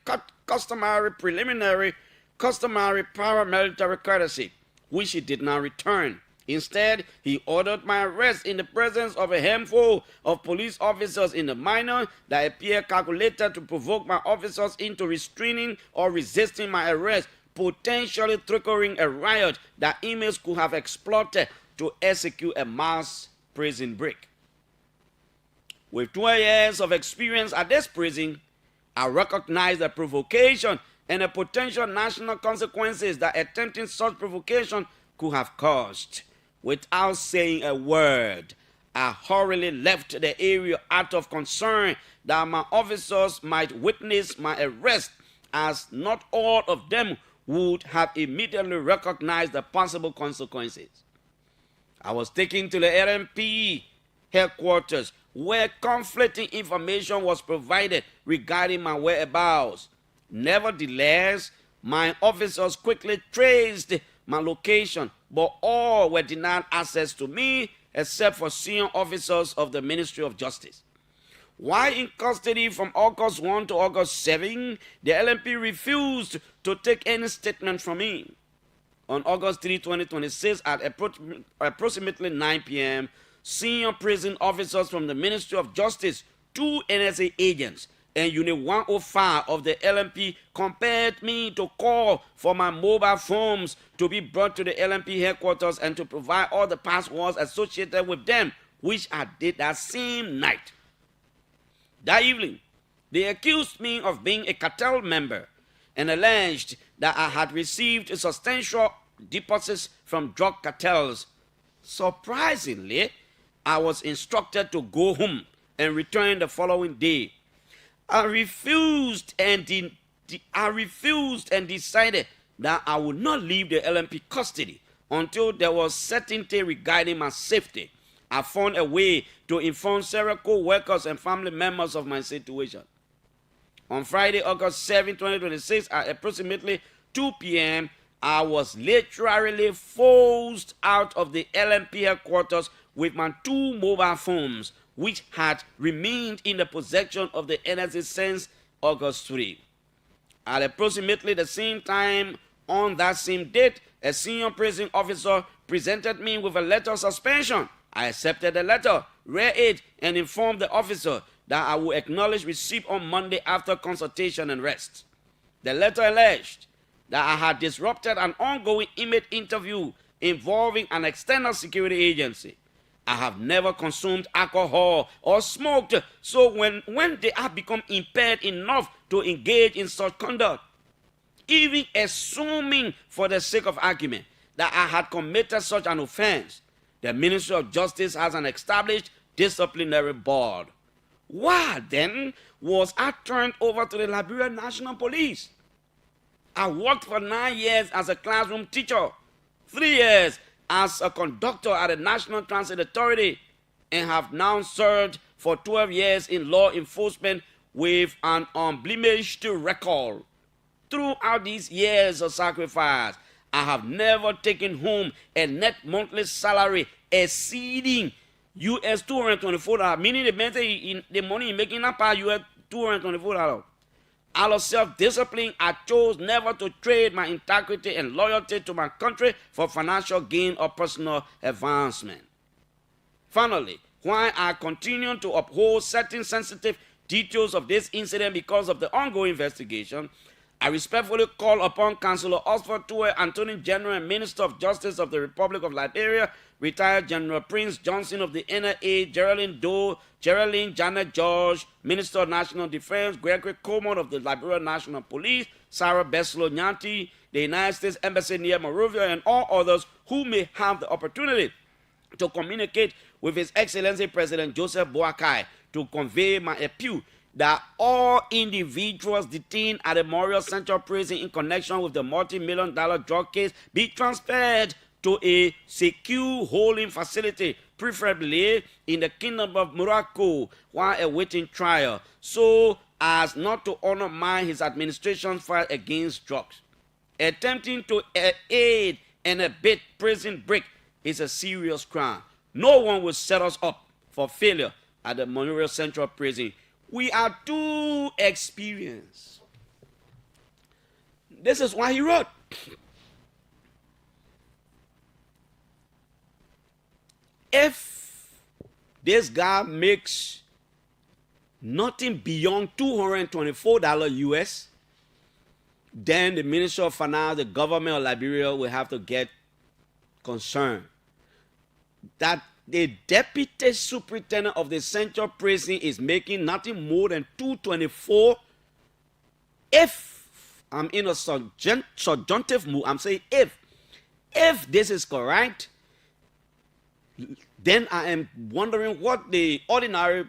customary paramilitary courtesy, which he did not return. Instead, he ordered my arrest in the presence of a handful of police officers in a manner that appeared calculated to provoke my officers into restraining or resisting my arrest, potentially triggering a riot that inmates could have exploited to execute a mass prison break. With 12 years of experience at this prison, I recognize the provocation and the potential national consequences that attempting such provocation could have caused. Without saying a word, I hurriedly left the area out of concern that my officers might witness my arrest, as not all of them would have immediately recognized the possible consequences. I was taken to the LMP headquarters, where conflicting information was provided regarding my whereabouts. Nevertheless, my officers quickly traced my location, but all were denied access to me except for senior officers of the Ministry of Justice. While in custody from August 1 to August 7, the LMP refused to take any statement from me. On August 3, 2026, at approximately 9 p.m., senior prison officers from the Ministry of Justice, 2 NSA agents, and Unit 105 of the LMP compelled me to call for my mobile phones to be brought to the LMP headquarters and to provide all the passwords associated with them, which I did that same night. That evening, they accused me of being a cartel member and alleged that I had received substantial deposits from drug cartels. Surprisingly, I was instructed to go home and return the following day. I refused and decided that I would not leave the LMP custody until there was certainty regarding my safety. I found a way to inform several co-workers and family members of my situation. On Friday, August 7, 2026, at approximately 2 p.m., I was literally forced out of the LMP headquarters with my 2 mobile phones, which had remained in the possession of the NSA since August 3. At approximately the same time, on that same date, a senior prison officer presented me with a letter of suspension. I accepted the letter, read it, and informed the officer that I would acknowledge receipt on Monday after consultation and rest. The letter alleged that I had disrupted an ongoing inmate interview involving an external security agency. I have never consumed alcohol or smoked, so when they have become impaired enough to engage in such conduct, even assuming for the sake of argument that I had committed such an offense, the Ministry of Justice has an established disciplinary board. Why then was I turned over to the Liberia National Police? I worked for 9 years as a classroom teacher, 3 years as a conductor at the National Transit Authority, and have now served for 12 years in law enforcement with an unblemished record. Throughout these years of sacrifice, I have never taken home a net monthly salary exceeding US $224, meaning the money you're making up are US $224. Out of self-discipline, I chose never to trade my integrity and loyalty to my country for financial gain or personal advancement. Finally, while I continue to uphold certain sensitive details of this incident because of the ongoing investigation, I respectfully call upon Councillor Oxford Tuwe, Attorney General and Minister of Justice of the Republic of Liberia, retired General Prince Johnson of the NRA, Geraldine Doe, Geraldine Janet George, Minister of National Defense, Gregory Coleman of the Liberia National Police, Sarah Beslo Nyanti, the United States Embassy near Monrovia, and all others who may have the opportunity to communicate with His Excellency President Joseph Boakai to convey my appeal that all individuals detained at the Memorial Central Prison in connection with the multi-million-dollar drug case be transferred to a secure holding facility, preferably in the Kingdom of Morocco, while awaiting trial, so as not to undermine his administration's fight against drugs. Attempting to aid and abet prison break is a serious crime. No one will set us up for failure at the Memorial Central Prison. We are too experienced. This is why he wrote. If this guy makes nothing beyond $224 US, then the Ministry of Finance, the government of Liberia will have to get concerned that the deputy superintendent of the central prison is making nothing more than $224. If I'm in a subjunctive mood, I'm saying if this is correct, then I am wondering what the ordinary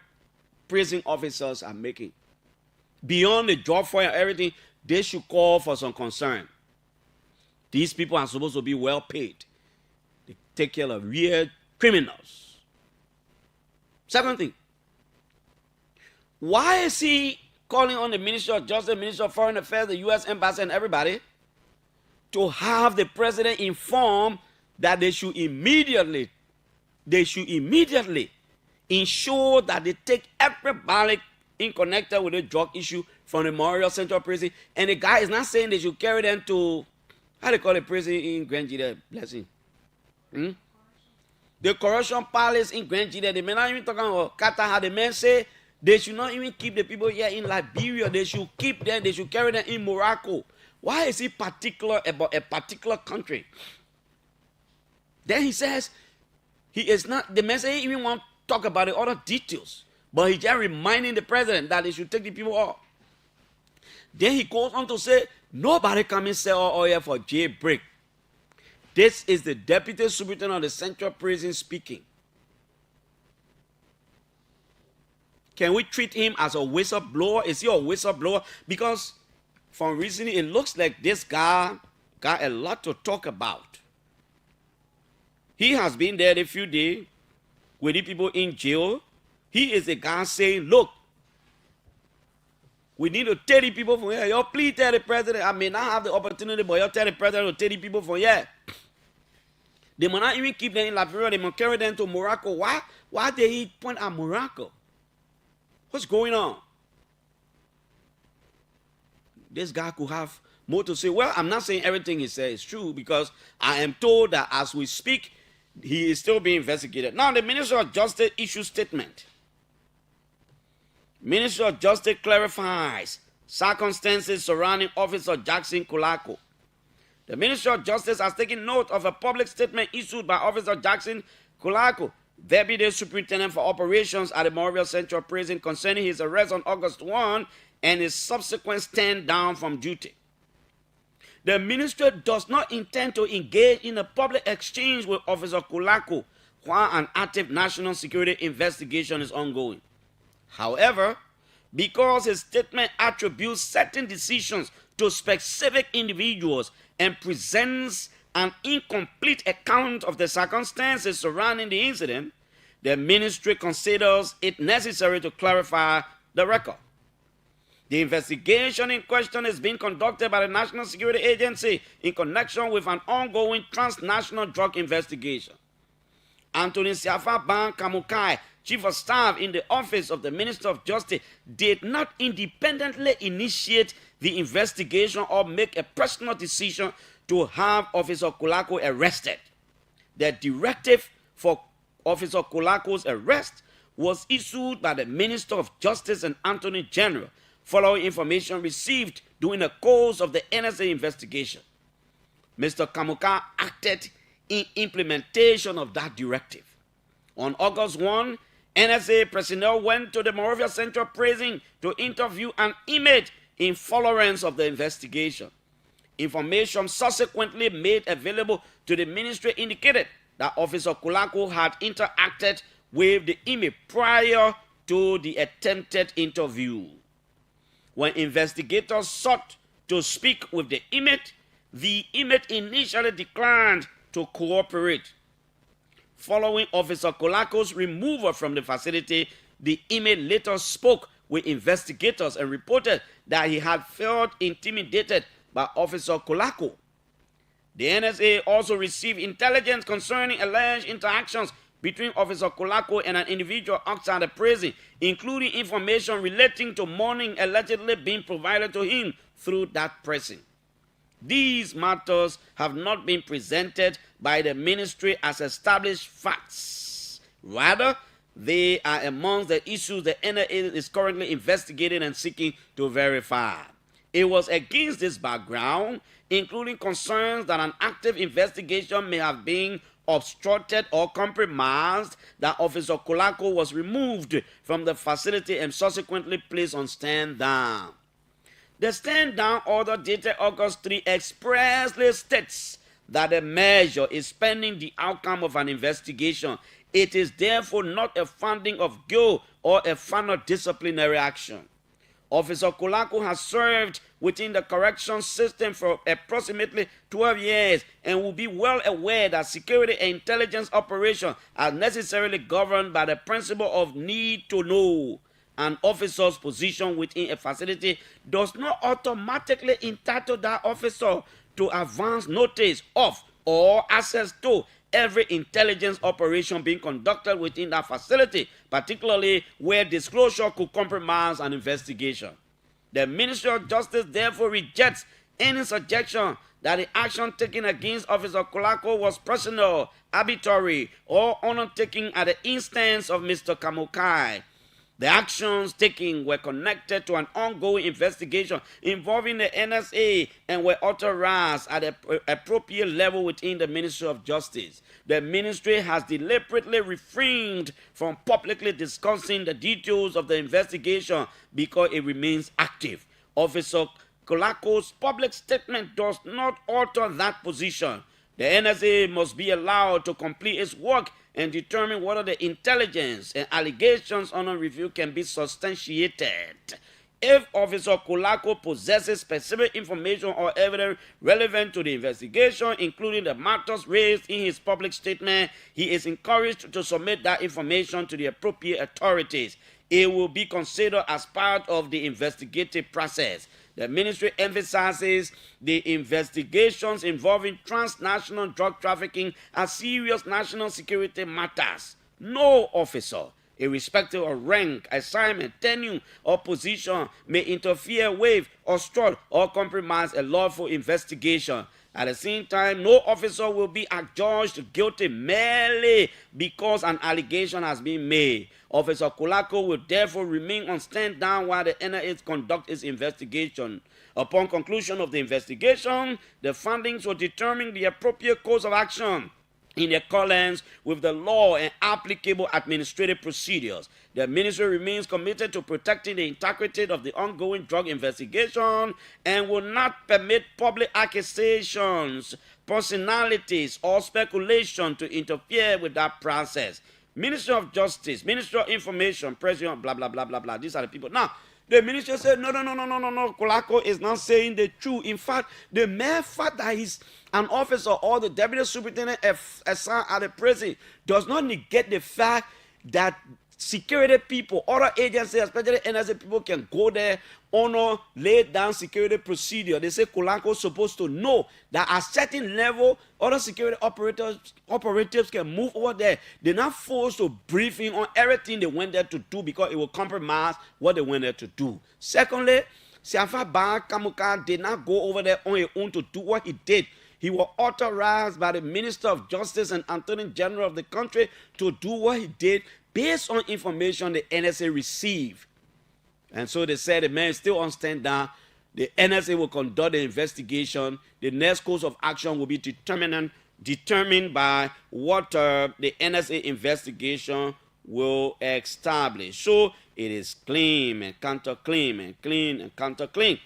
prison officers are making. Beyond the job for and everything, they should call for some concern. These people are supposed to be well paid. They take care of real criminals. Second thing, why is he calling on the Ministry of Justice, Ministry of Foreign Affairs, the U.S. Embassy, and everybody to have the president informed that they should immediately ensure that they take everybody in connected with the drug issue from the Memorial Central Prison? And the guy is not saying they should carry them to, how they call the prison in Grand Jide, blessing? The Corruption Palace in Grand Jide. They may not even talk about Qatar. The men say they should not even keep the people here in Liberia. They should keep them, they should carry them in Morocco. Why is he particular about a particular country? Then he says, he is not, the man say he even want to talk about the other details, but he just reminding the president that they should take the people off. Then he goes on to say, nobody come and sell oil for jailbreak. This is the deputy superintendent of the central prison speaking. Can we treat him as a whistleblower? Is he a whistleblower? Because from reasoning, it looks like this guy got a lot to talk about. He has been there a few days with the people in jail. He is the guy saying, look, we need to take the people from here. Y'all please tell the president. I may not have the opportunity, but y'all tell the president to take the people from here. They might not even keep them in Liberia. They might carry them to Morocco. Why did he point at Morocco? What's going on? This guy could have more to say. Well, I'm not saying everything he says is true, because I am told that as we speak, he is still being investigated. Now, the Minister of Justice issues statement. Minister of Justice clarifies circumstances surrounding Officer Jackson Kulako. The Minister of Justice has taken note of a public statement issued by Officer Jackson Kulako, Deputy Superintendent for Operations at the Memorial Central Prison, concerning his arrest on August 1 and his subsequent stand down from duty. The ministry does not intend to engage in a public exchange with Officer Kulako while an active national security investigation is ongoing. However, because his statement attributes certain decisions to specific individuals and presents an incomplete account of the circumstances surrounding the incident, the ministry considers it necessary to clarify the record. The investigation in question is being conducted by the National Security Agency in connection with an ongoing transnational drug investigation. Anthony Siafa Ban Kamukai, Chief of Staff in the Office of the Minister of Justice, did not independently initiate the investigation or make a personal decision to have Officer Kulako arrested. The directive for Officer Kulako's arrest was issued by the Minister of Justice and Attorney General, following information received during the course of the NSA investigation. Mr. Kamuka acted in implementation of that directive. On August 1, NSA personnel went to the Monrovia Central Prison to interview an inmate in furtherance of the investigation. Information subsequently made available to the ministry indicated that Officer Kulako had interacted with the inmate prior to the attempted interview. When investigators sought to speak with the inmate initially declined to cooperate. Following Officer Kulako's removal from the facility, the inmate later spoke with investigators and reported that he had felt intimidated by Officer Kulako. The NSA also received intelligence concerning alleged interactions between Officer Kulako and an individual outside the prison, including information relating to money allegedly being provided to him through that prison. These matters have not been presented by the ministry as established facts. Rather, they are among the issues the NSA is currently investigating and seeking to verify. It was against this background, including concerns that an active investigation may have been obstructed or compromised, that Officer Kolako was removed from the facility and subsequently placed on stand down. The stand down order dated August 3 expressly states that the measure is pending the outcome of an investigation. It is therefore not a finding of guilt or a final disciplinary action. Officer Kolako has served within the correction system for approximately 12 years and will be well aware that security and intelligence operations are necessarily governed by the principle of need to know. An officer's position within a facility does not automatically entitle that officer to advance notice of or access to every intelligence operation being conducted within that facility, particularly where disclosure could compromise an investigation. The Ministry of Justice therefore rejects any suggestion that the action taken against Officer Kolako was personal, arbitrary, or undertaken at the instance of Mr. Kamukai. The actions taken were connected to an ongoing investigation involving the NSA and were authorized at an appropriate level within the Ministry of Justice. The ministry has deliberately refrained from publicly discussing the details of the investigation because it remains active. Officer Kolako's public statement does not alter that position. The NSA must be allowed to complete its work and determine whether the intelligence and allegations under review can be substantiated. If Officer Kolako possesses specific information or evidence relevant to the investigation, including the matters raised in his public statement, he is encouraged to submit that information to the appropriate authorities. It will be considered as part of the investigative process. The ministry emphasizes the investigations involving transnational drug trafficking as serious national security matters. No officer, irrespective of rank, assignment, tenure, or position, may interfere with, obstruct, or compromise a lawful investigation. At the same time, no officer will be adjudged guilty merely because an allegation has been made. Officer Kolako will therefore remain on stand down while the NIA conducts its investigation. Upon conclusion of the investigation, the findings will determine the appropriate course of action in accordance with the law and applicable administrative procedures. The ministry remains committed to protecting the integrity of the ongoing drug investigation and will not permit public accusations, personalities, or speculation to interfere with that process. Ministry of Justice, Ministry of Information, President, blah, blah, blah, blah, blah. These are the people. Now, the minister said, no. Kolako is not saying the truth. In fact, the mere fact that he's an officer or the deputy superintendent assigned at the prison does not negate the fact that security people, other agencies, especially NSA people, can go there, honor, lay down security procedure. They say Kolako is supposed to know that at certain level, other security operatives can move over there. They're not forced to brief him on everything they went there to do because it will compromise what they went there to do. Secondly, Siafa Ba Kamuka did not go over there on his own to do what he did. He was authorized by the Minister of Justice and Attorney General of the country to do what he did based on information the NSA received. And so they said the man is still on stand down. The NSA will conduct the investigation. The next course of action will be determined by what the NSA investigation will establish. So it is claim and counterclaim and claim and counterclaim.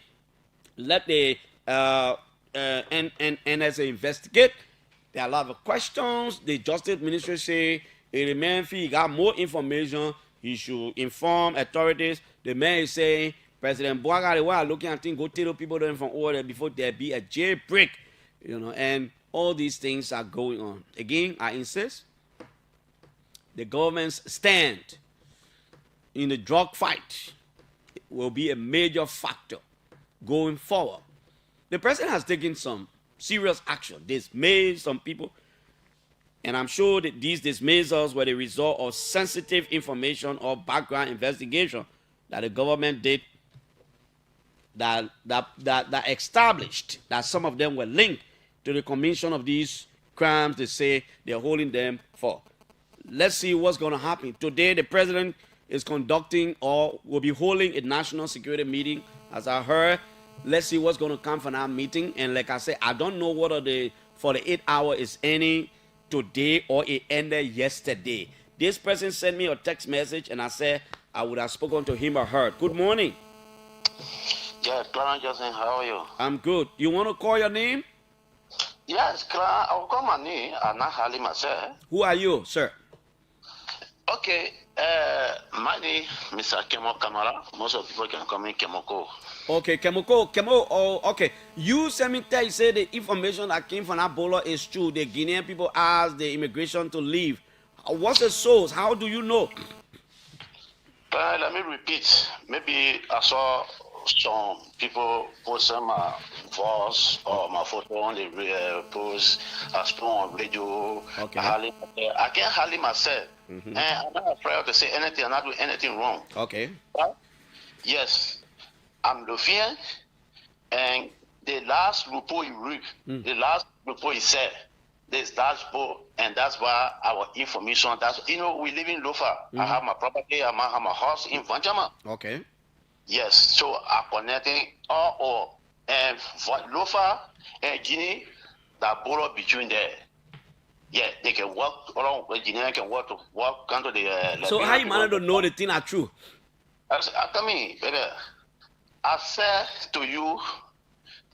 Let the NSA investigate. There are a lot of questions. The Justice Ministry say the man, if he got more information, he should inform authorities. The man is saying, President Boaga, the way I'm looking at things, go tell people them from order before there be a jailbreak, and all these things are going on. Again, I insist, the government's stand in the drug fight will be a major factor going forward. The president has taken some serious action, dismayed some people, and I'm sure that these dismissals were the result of sensitive information or background investigation that the government did that established that some of them were linked to the commission of these crimes they say they're holding them for. Let's see what's going to happen. Today, the president is conducting or will be holding a national security meeting, as I heard, let's see what's going to come from our meeting. And like I said, I don't know whether the 48 hour is ending today or it ended yesterday. This person sent me a text message and I said I would have spoken to him or her. Good morning. Yeah, Clarence Johnson, how are you? I'm good. You want to call your name? Yes, Clarence, I'll call my name. I'm not Halim myself. Who are you, sir? Okay, my name is Mr. Kemo Kamara. Most of people can call me Kemoko. Okay, Kemo, oh, okay. You sent me text, say the information that came from Ebola is true. The Guinean people asked the immigration to leave. What's the source? How do you know? Let me repeat. Maybe I saw some people post my voice or my photo on the post. I spoke on radio. Okay. I can't hardly myself. And I'm not afraid to say anything. I'm not doing anything wrong. Okay. But, yes, I'm Lufian. And the last report you read, the last report he said, this last report, and that's why our information, that's, we live in Lofa. I have my property, I have my house in Vanjama. Okay. Yes, so I'm connecting all and Lofa and Guinea, that border between there. Yeah, they can walk around. Guinea can walk onto the. So how you manage to know the thing are true? After me, baby, I said to you,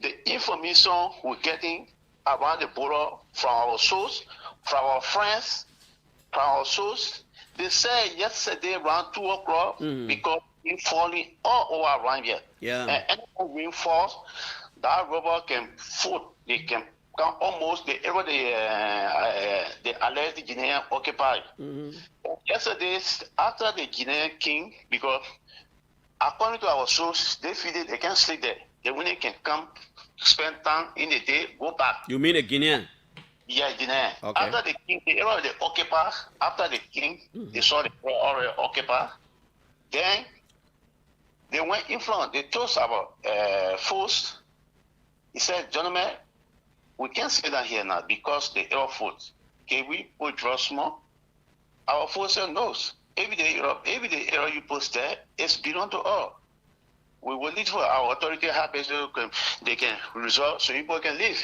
the information we're getting around the border from our source, from our friends, from our source. They said yesterday around 2 o'clock because rain falling all over around here. Yeah. And anytime rain falls, that rubber can foot. They can come almost the area the alert the Guinean occupied. Yesterday, after the Guinean king, because according to our source, they feel they can't sleep there. The women can come, spend time in the day, go back. You mean a Guinean? Yeah, Guinea. Okay. After the king, the area they occupy, after the king, they saw the area occupy. Then they went in front. They told our force. He said, "Gentlemen, we can't stay down here now because the air force. Can we withdraw small?" Our force said, "No. Every day area you post there, it's belong to all. We will need for our authority happy so they can resolve so people can live."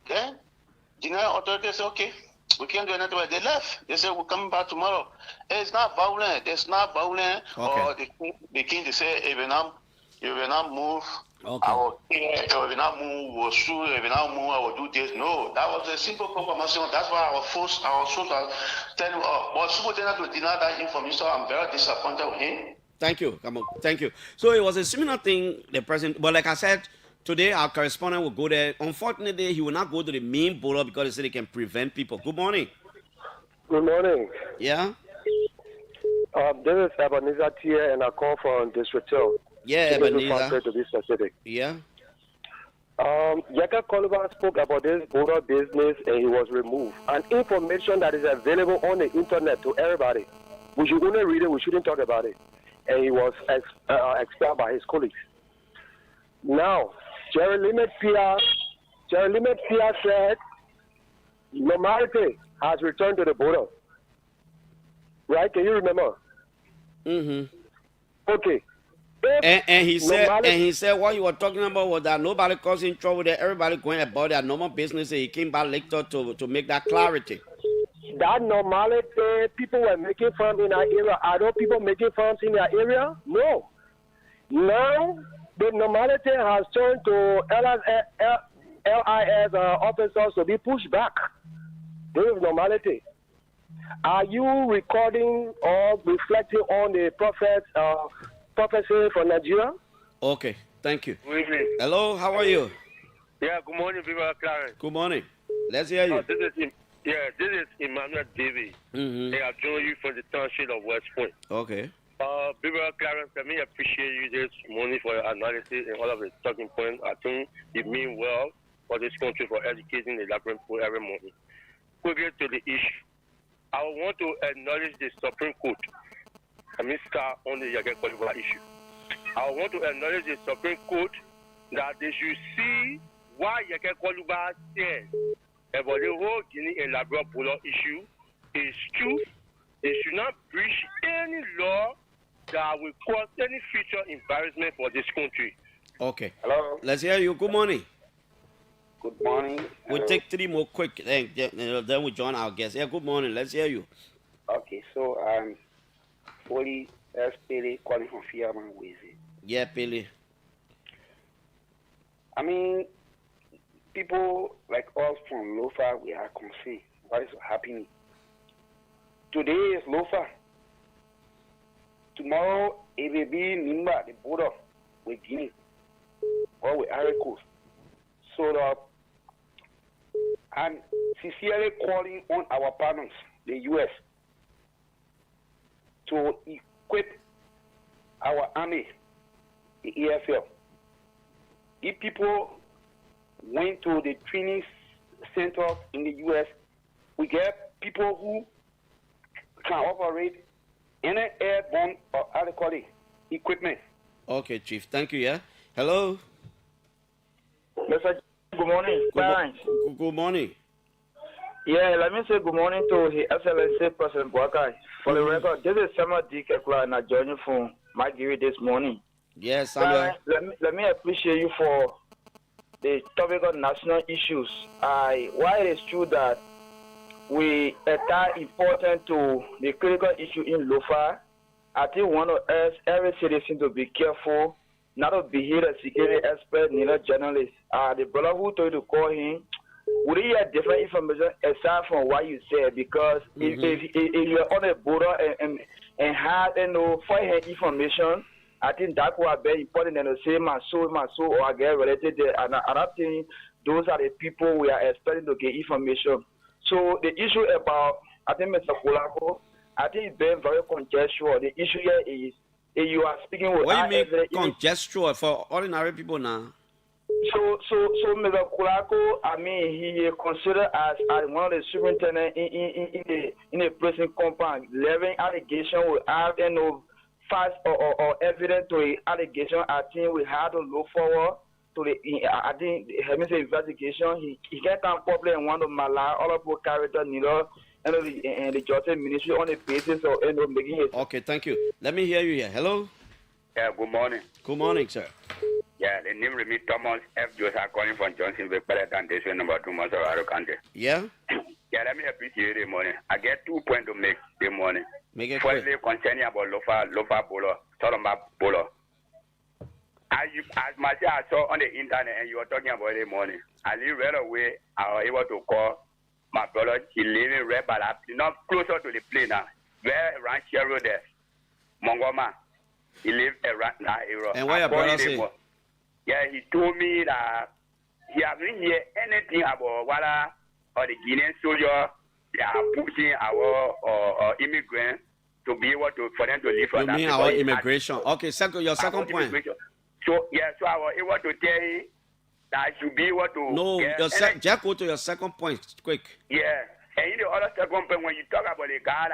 Then Guinean authorities said, "Okay, we can't do anything." They left. They said, "We're coming back tomorrow." It's not violent. It's not violent. Okay. Or the king, they say, if you will not move, Okay. I will care. If you will not move, we will sue. If you will not move, I will do this. No, that was a simple confirmation. That's why our source are telling us. But Subodena to deny that information. I'm very disappointed with him. Thank you. Come on. Thank you. So it was a similar thing, the president. But like I said, today our correspondent will go there. Unfortunately, he will not go to the main border because he said he can prevent people. Good morning. Good morning. Yeah? This is Ebenezer here, and I call from District 2. Yeah, Ebenezer. To be specific. Yeah? Yaka Koluba spoke about this border business, and he was removed. And information that is available on the internet to everybody. We should only read it, we shouldn't talk about it. And he was expelled by his colleagues. Now, Jerry Limit Pierre said normality has returned to the border. Right? Can you remember? Okay. And he said what you were talking about was that nobody causing trouble there, everybody going about their normal business, and he came back later to make that clarity. That normality, people were making farms in our area. Are those people making farms in our area? No. Now, the normality has turned to LIS officers to be pushed back. This is normality. Are you recording or reflecting on the prophecy for Nigeria? Okay, thank you. Good evening. Hello, how are you? Yeah, good morning, people. Clarence. Good morning. Let's hear you. This is Emmanuel Davis. They are joining you from the township of West Point. Okay. People, Clarence, let me appreciate you this morning for your analysis and all of the talking points. I think you mean well for this country for educating the Labrador people every morning. Quickly to the issue. I want to acknowledge the Supreme Court. Start on the Yaka Koluba issue. I want to acknowledge the Supreme Court that they should see why Yaka Koluba said about the whole Guinea and Labrador border issue is true. They should not breach any law that will cause any future embarrassment for this country. Okay. Hello. Let's hear you. Good morning. Good morning. We'll Hello. take 3 more quick, then we join our guests. Yeah, good morning. Let's hear you. Okay, so I'm fully SPD calling from Fiaman Wheezy. Yeah, Billy. I mean, people like us from Lofa, we are concerned. What is happening? Today is Lofa. Tomorrow it will be Nimba, the border with Guinea or with Ivory Coast. So I'm sincerely calling on our partners, the U.S., to equip our army, the EFL. If people went to the training center in the U.S., we get people who can operate any airborne or adequate equipment. Okay, Chief. Thank you, yeah. Hello. Mr. Good morning, Clarence. Good morning. Yeah, let me say good morning to His Excellency President Boakai. For the record, this is Samuel D. Kekla and I join you from my Giri this morning. Yes, Samuel. Let me appreciate you for the topic of national issues. While it is true that we attach important to the critical issue in Lofa, I think one of us, every citizen, to be careful not to behave as security expert, neither journalist. The brother who told you to call him, would he have different information aside from what you said? Because if you're on a border and have first-hand information, I think that would be important than to say my soul, or I get related there. And I don't think those are the people we are expecting to get information. So the issue about, I think, Mr. Kulako, I think it's been very conjectural. The issue here is if you are speaking with... What do you mean conjectural for ordinary people now? So Mr. Kulako, I mean, he is considered as one of the superintendents in a prison compound. 11 allegations will have facts or evidence to the allegation. I think we have to look forward to the, I think, having the investigation. He get down public and one of my life, all of our character, and the justice ministry on the basis of making it. Okay, thank you. Let me hear you here. Hello? Yeah, good morning. Good morning, sir. Yeah, the name remains Thomas F. Joseph calling from Johnson, better than this number 2 months of our country. Yeah? Yeah, let me appreciate the morning. I get 2 points to make the morning. Make it Firstly, concerning about Lofa Bolo, talking about Bolo. As much as I saw on the internet and you were talking about it morning, I live right away. I was able to call my brother. He lives in Red Bala, not closer to the plane now. Where around Shero there, Mongoma. He lives around that area. And what your brother say? Yeah, he told me that he hasn't heard anything about whether or the Guinean soldier they are pushing our immigrants to be able to for them to live You mean our immigration? Okay, your second point. So I was able to tell him that I should be able to. No, just go to your second point, quick. Yeah, and in the other second point, when you talk about the guy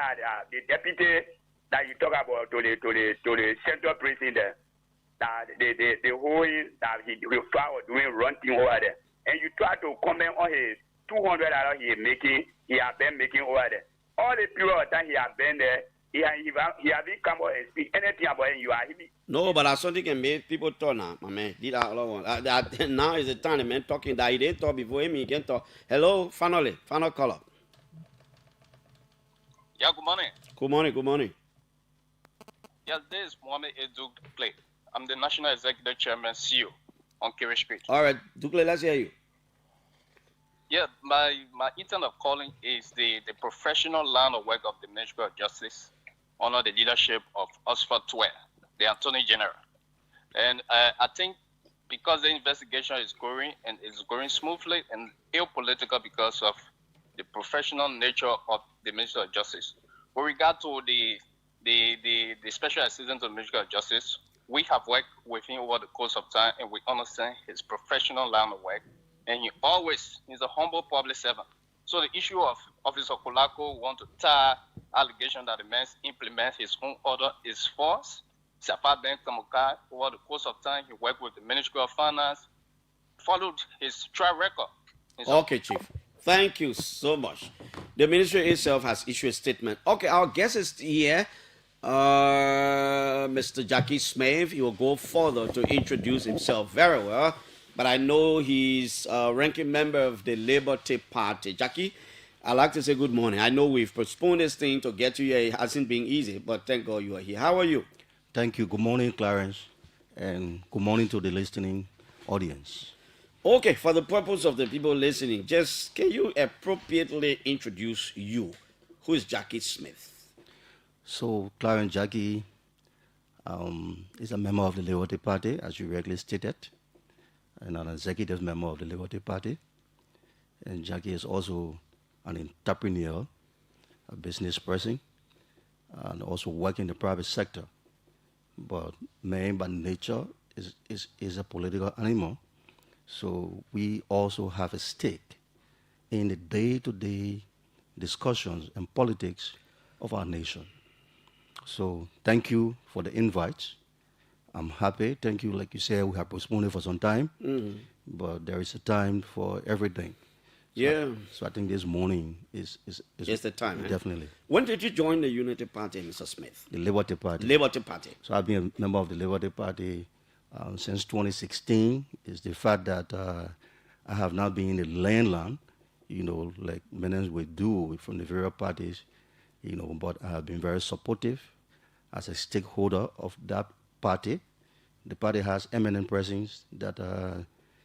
the deputy that you talk about to the central prison there, that the whole that he was doing run thing over there, and you try to comment on his $200 he has been making over there. All the period of time he has been there, he hasn't come out and speak anything about it. You are no, but that's something can make people talk now, my man. Did that all one. Now is the time the man talking that he didn't talk before him. He can talk. Hello, final caller. Yeah, good morning. Good morning. Good morning. Yeah, this is Mohamed Edu Dukley. I'm the National Executive Chairman, CEO, on Kiri Street. All right, Dukley, let's hear you. Yeah, my intent of calling is the professional line of work of the Ministry of Justice under the leadership of Oxford Tware, the Attorney General. And I think because the investigation is going and is going smoothly and apolitical because of the professional nature of the Ministry of Justice. With regard to the Special Assistant to the Ministry of Justice, we have worked with him over the course of time and we understand his professional line of work. And he's a humble public servant. So the issue of Officer Kulako want to tie allegation that the man implements his own order is false. Sapa Ben Kamukai, over the course of time, he worked with the Ministry of Finance, followed his track record. Okay, Chief. Thank you so much. The ministry itself has issued a statement. Okay, our guest is here. Mr. Jackie Smith. He will go further to introduce himself very well. But I know he's a ranking member of the Liberty Party. Jackie, I'd like to say good morning. I know we've postponed this thing to get you here. It hasn't been easy, but thank God you are here. How are you? Thank you. Good morning, Clarence, and good morning to the listening audience. Okay, for the purpose of the people listening, just can you appropriately introduce you? Who is Jackie Smith? So, Clarence Jackie is a member of the Liberty Party, as you rightly stated, and an executive member of the Liberty Party. And Jackie is also an entrepreneur, a business person, and also work in the private sector. But man by nature is a political animal. So we also have a stake in the day-to-day discussions and politics of our nation. So thank you for the invite. I'm happy. Thank you. Like you said, we have postponed it for some time, but there is a time for everything. So Yeah. so I think this morning is It's the time. Definitely. When did you join the Unity Party, Mr. Smith? The Liberty Party. Liberty Party. So I've been a member of the Liberty Party since 2016. Is the fact that I have not been in the landline, like many will do from the various parties, but I have been very supportive as a stakeholder of that party. The party has eminent presence that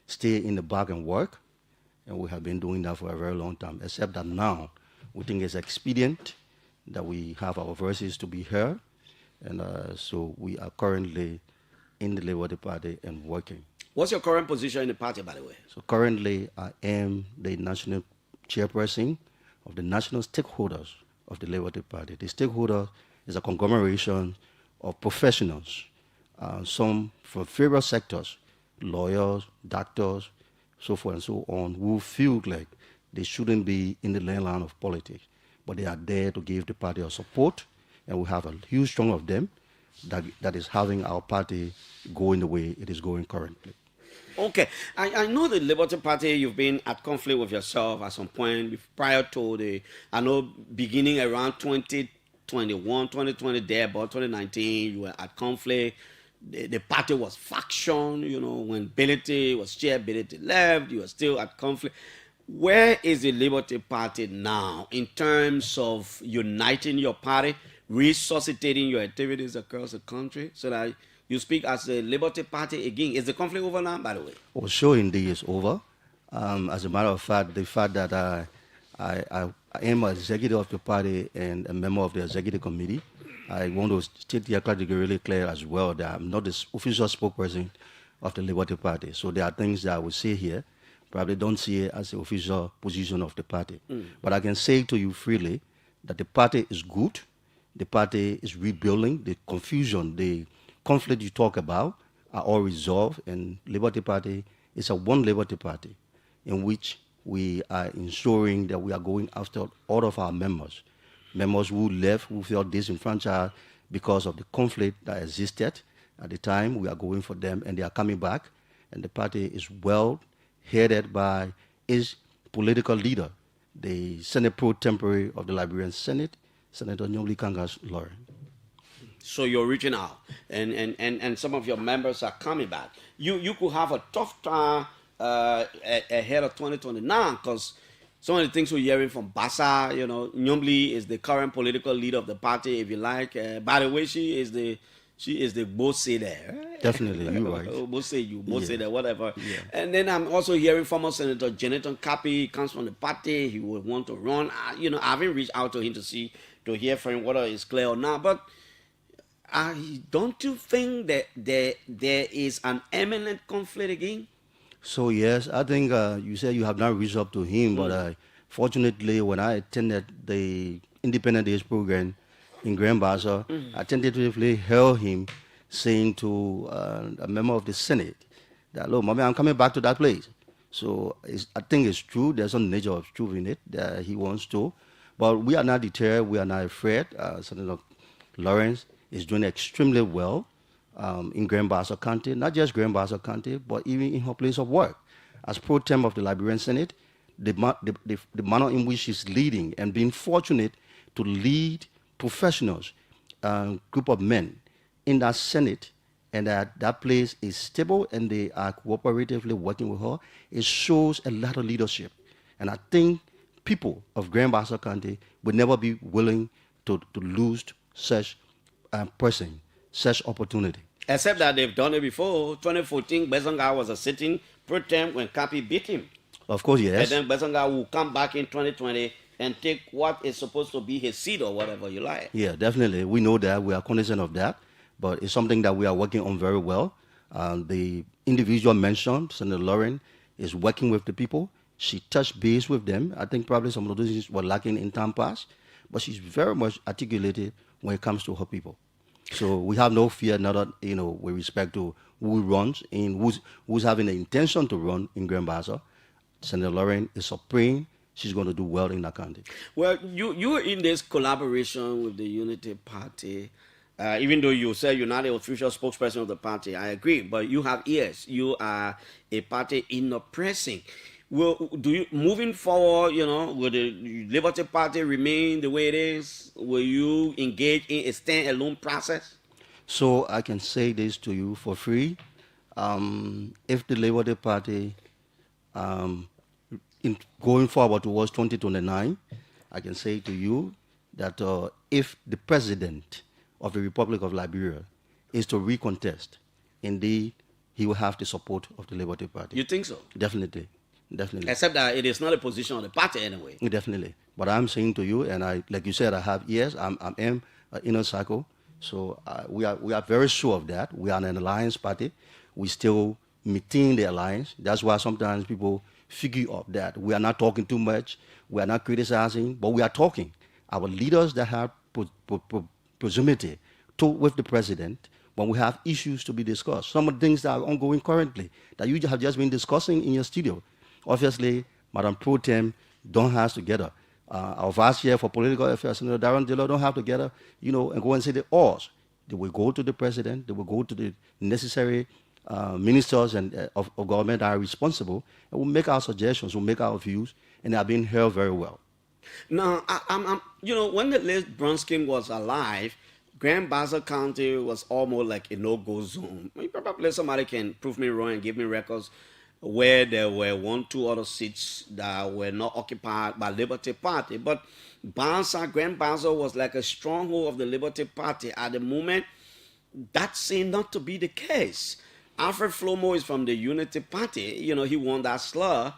stay in the back and work, and we have been doing that for a very long time, except that now we think it's expedient that we have our voices to be heard, and so we are currently in the Liberty Party and working. What's your current position in the party, by the way? So currently I am the national chairperson of the national stakeholders of the Liberty Party. The stakeholder is a conglomeration of professionals, some from various sectors, lawyers, doctors, so forth and so on, who feel like they shouldn't be in the landline of politics, but they are there to give the party a support, and we have a huge strong of them that is having our party going the way it is going currently. Okay, I know the Liberty Party, you've been at conflict with yourself at some point prior to beginning around 2021, 2020 there, but 2019, you were at conflict. The party was faction, when Bility was chair, Bility left, you were still at conflict. Where is the Liberty Party now in terms of uniting your party, resuscitating your activities across the country so that you speak as the Liberty Party again? Is the conflict over now, by the way? Oh, sure, indeed, it's over. As a matter of fact, the fact that I am an executive of the party and a member of the executive committee, I want to state here really clear as well that I'm not the official spokesperson of the Liberty Party. So there are things that I will say here, probably don't see it as the official position of the party. But I can say to you freely that the party is good. The party is rebuilding. The confusion, the conflict you talk about are all resolved, and Liberty Party is a one Liberty Party in which we are ensuring that we are going after all of our members who left, who felt disenfranchised because of the conflict that existed at the time. We are going for them, and they are coming back, and the party is well headed by its political leader, the Senate Pro Tempore of the Liberian Senate, Senator Nyomli Kangas Lauren. So you're reaching out, and some of your members are coming back. You could have a tough time ahead of 2029 because some of the things we're hearing from Bassa, Nyomli is the current political leader of the party, if you like. By the way, she is the boss there. Right? Definitely, you're right. Both say that, whatever. Yeah. And then I'm also hearing former Senator Jonathan Kapi comes from the party. He would want to run. I haven't reached out to him to hear from him whether it's clear or not. But don't you think that there is an imminent conflict again? So yes, I think you said you have not reached up to him, but fortunately, when I attended the Independent Days program in Grand Bassa, I tentatively heard him saying to a member of the Senate that, "Look, mommy, I'm coming back to that place." So I think it's true. There's some nature of truth in it that he wants to, but we are not deterred. We are not afraid. Senator Lawrence is doing extremely well in Grand Bassa County, not just Grand Bassa County, but even in her place of work. As pro tem of the Liberian Senate, the manner in which she's leading and being fortunate to lead professionals, group of men in that Senate and that place is stable and they are cooperatively working with her, it shows a lot of leadership. And I think people of Grand Bassa County would never be willing to lose such person, such opportunity. Except that they've done it before. 2014, Besanga was a sitting pro tem when Kapi beat him. Of course, yes. And then Besanga will come back in 2020 and take what is supposed to be his seat or whatever you like. Yeah, definitely. We know that. We are cognizant of that. But it's something that we are working on very well. The individual mentioned, Senator Lauren, is working with the people. She touched base with them. I think probably some of those things were lacking in time past. But she's very much articulated when it comes to her people. So we have no fear, not that, with respect to who runs and who's having the intention to run in Grand Bassa. Senator Lauren is supreme. She's going to do well in that county. Well, you're in this collaboration with the Unity Party. Even though you say you're not the official spokesperson of the party, I agree. But you have ears. You are a party in the pressing. Will do you moving forward? Will the Liberty Party remain the way it is? Will you engage in a stand-alone process? So I can say this to you for free. If the Liberty Party, in going forward towards 2029, I can say to you that if the president of the Republic of Liberia is to recontest, indeed, he will have the support of the Liberty Party. You think so? Definitely. Except that it is not a position of the party anyway. Definitely. But I'm saying to you, and like you said, I have ears. I'm in inner circle. So we are very sure of that. We are an alliance party. We still maintain the alliance. That's why sometimes people figure out that we are not talking too much. We are not criticizing, but we are talking. Our leaders that have proximity with the president, when we have issues to be discussed, some of the things that are ongoing currently that you have just been discussing in your studio. Obviously, Madam Pro Tem don't have together. Our vice chair for political affairs, Senator Darren Dillon, don't have together, and go and say the odds. They will go to the president. They will go to the necessary ministers and of government that are responsible, and we'll make our suggestions, we'll make our views, and they are being heard very well. Now, I'm when the late Bronskin was alive, Grand Bassa County was almost like a no-go zone. Probably somebody can prove me wrong and give me records where there were 1-2 other seats that were not occupied by Liberty Party. But Grand Bassa was like a stronghold of the Liberty Party. At the moment, that seemed not to be the case. Alfred Flomo is from the Unity Party. He won that slur.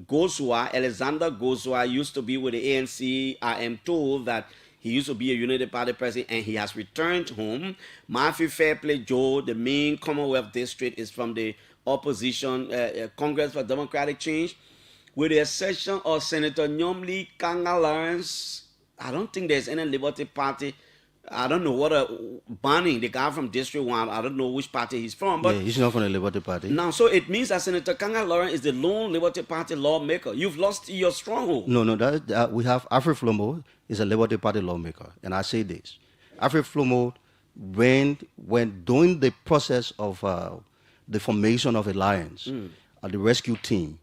Gosua, Alexander Gosua used to be with the ANC. I am told that he used to be a Unity Party president and he has returned home. Matthew Fairplay Joe, the main Commonwealth district, is from the opposition, Congress for Democratic Change. With the exception of Senator Nyomli Clarence, I don't think there's any Liberty Party. I don't know what Barney, the guy from District 1, I don't know which party he's from. But yeah, he's not from the Liberty Party. Now, so it means that Senator Kanga Lauren is the lone Liberty Party lawmaker. You've lost your stronghold. No, we have Alfred Flomo is a Liberty Party lawmaker. And I say this. Alfred Flomo, when during the process of the formation of Alliance, the rescue team,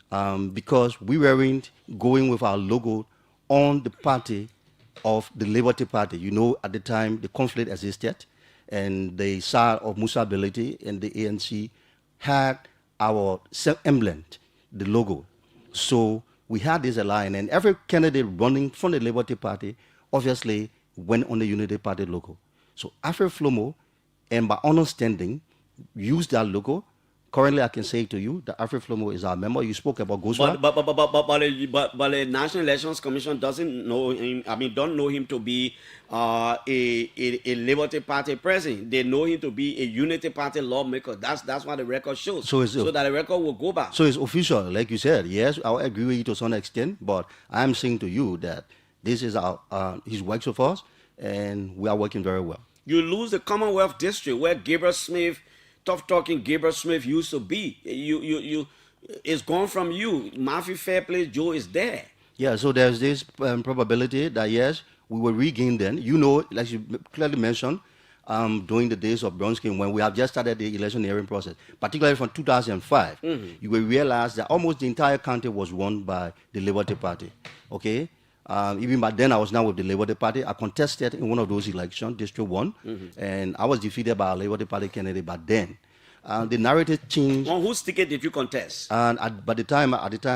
because we weren't going with our logo on the party of the Liberty Party. At the time, the conflict existed, and the side of Musa Ability and the ANC had our emblem, the logo. So we had this alliance, and every candidate running from the Liberty Party obviously went on the Unity Party logo. So Alfred Flomo, and by understanding, used that logo. Currently, I can say to you that Alfred Flomo is our member. You spoke about Goswa. But the National Elections Commission doesn't know him. Don't know him to be a Liberty Party president. They know him to be a Unity Party lawmaker. That's what the record shows. So that the record will go back. So it's official, like you said. Yes, I agree with you to some extent. But I'm saying to you that this is his works with us, and we are working very well. You lose the Commonwealth District where Gabriel Smith, tough talking Gabriel Smith used to be. It's gone from you. Matthew Fairplay Joe is there. Yeah, so there's this probability that yes, we will regain then. Like you clearly mentioned, during the days of Bronskin, when we have just started the electioneering process, particularly from 2005, you will realize that almost the entire county was won by the Liberty Party. Okay, Even back then, I was now with the Labour Party. I contested in one of those elections, District 1, and I was defeated by a Labour Party candidate back then. The narrative changed. On whose ticket did you contest? And at the time,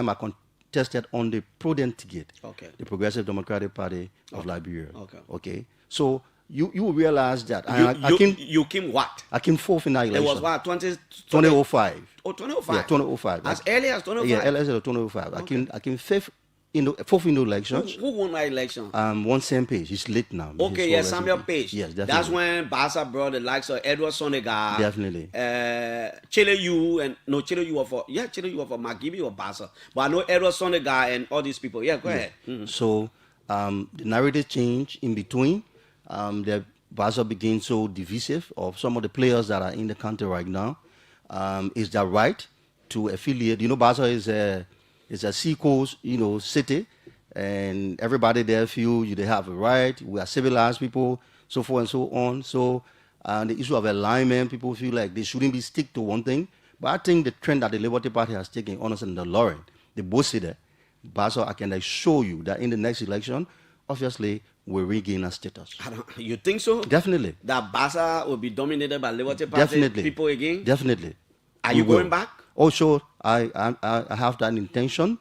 I contested on the Prudent ticket, Okay. the Progressive Democratic Party of Liberia. Okay. Okay. So you will realize that You came what? I came fourth in that election. It was what, 2005. Oh, 2005? Yeah, 2005. As early as 2005? Yeah, early as 2005. I came fourth in the election. Who won that election? One Sam Page. He's late now. Okay, yeah, Samuel Page. Yes, definitely. That's when Basa brought the likes of Edward Sonega. Definitely. Chile U and no Chile U were for Magibi or Basa. But I know Edward Sonega and all these people. Yeah, go ahead. Mhm. So the narrative changed in between. The Basa became so divisive of some of the players that are in the country right now. Is that right to affiliate? You know, Basa is a seacoast, city, and everybody there feel they have a right. We are civilized people, so forth and so on. So the issue of alignment, people feel like they shouldn't be stick to one thing. But I think the trend that the Liberty Party has taken, honestly, and the Lauren, they both say that. Basa, I can assure you that in the next election, obviously, we'll regain our status. You think so? Definitely. That Basa will be dominated by Liberty Party people again? Definitely. Are you going back? Oh, sure. I have that intention.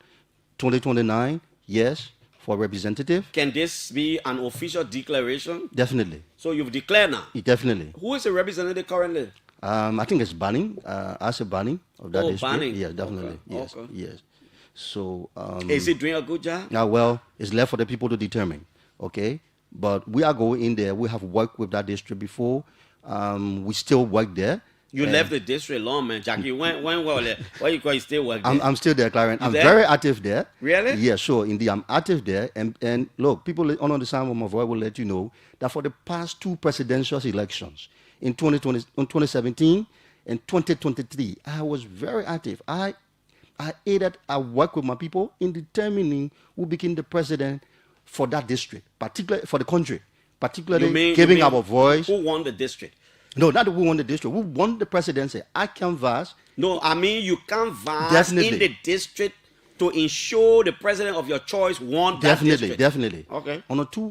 2029, yes, for representative. Can this be an official declaration? Definitely. So you've declared now? Definitely. Who is the representative currently? I think it's Banning. As a Banning of that district. Banning. Yeah, definitely. Okay. Yes. Okay. Yes. So. Is he doing a good job? Well, it's left for the people to determine. Okay. But we are going in there. We have worked with that district before. We still work there. You left the district long, man, Jackie. When why you call you still work there? I'm still there, Clarence. I'm there? very active there. Really? Yeah, sure. Indeed, I'm active there. And look, people on the sound of my voice will let you know that for the past two presidential elections, in 2017 and 2023, I was very active. I worked with my people in determining who became the president for that district, particularly for the country, particularly giving our voice. Who won the district? No, not who won the district. Who won the presidency? I canvassed. No, I mean you canvass Definitely. in the district to ensure the president of your choice won that district. Definitely. Okay.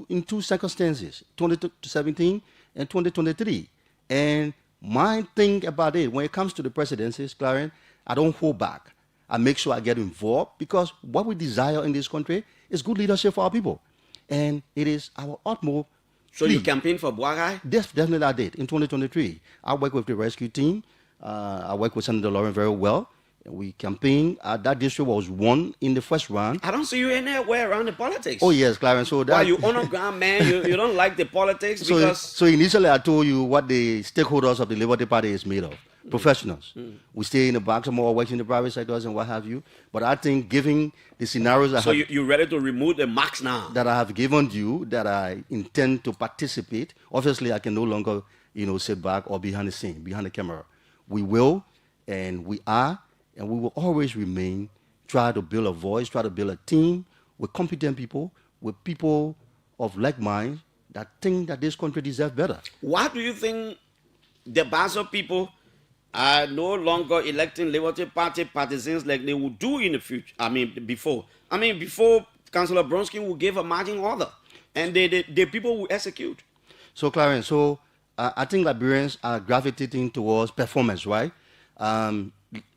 In two circumstances, 2017 and 2023. And my thing about it, when it comes to the presidencies, Clarence, I don't hold back. I make sure I get involved because what we desire in this country is good leadership for our people. And it is our utmost. So you campaigned for Bwagai? Definitely I did. In 2023, I worked with the rescue team. I worked with Senator Lauren very well. We campaigned. That district was won in the first round. I don't see you anywhere around the politics. Oh, yes, Clarence. So that, why you on the ground, man? You don't like the politics because... So initially I told you what the stakeholders of the Liberty Party is made of. Professionals. We stay in the back, some more work in the private sectors and what have you. But I think given the scenarios So you're ready to remove the marks now? That I have given you, that I intend to participate. Obviously, I can no longer, sit back or behind the scene, behind the camera. We will, and we are, and we will always remain, try to build a voice, try to build a team with competent people, with people of like minds that think that this country deserves better. Why do you think the Basel people are no longer electing Liberty Party partisans like they would do in the future? Before Councillor Bronsky will give a marching order, and the people will execute. So, Clarence, I think Liberians are gravitating towards performance, right?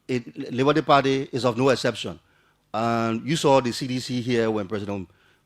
Liberty Party is of no exception. You saw the CDC here when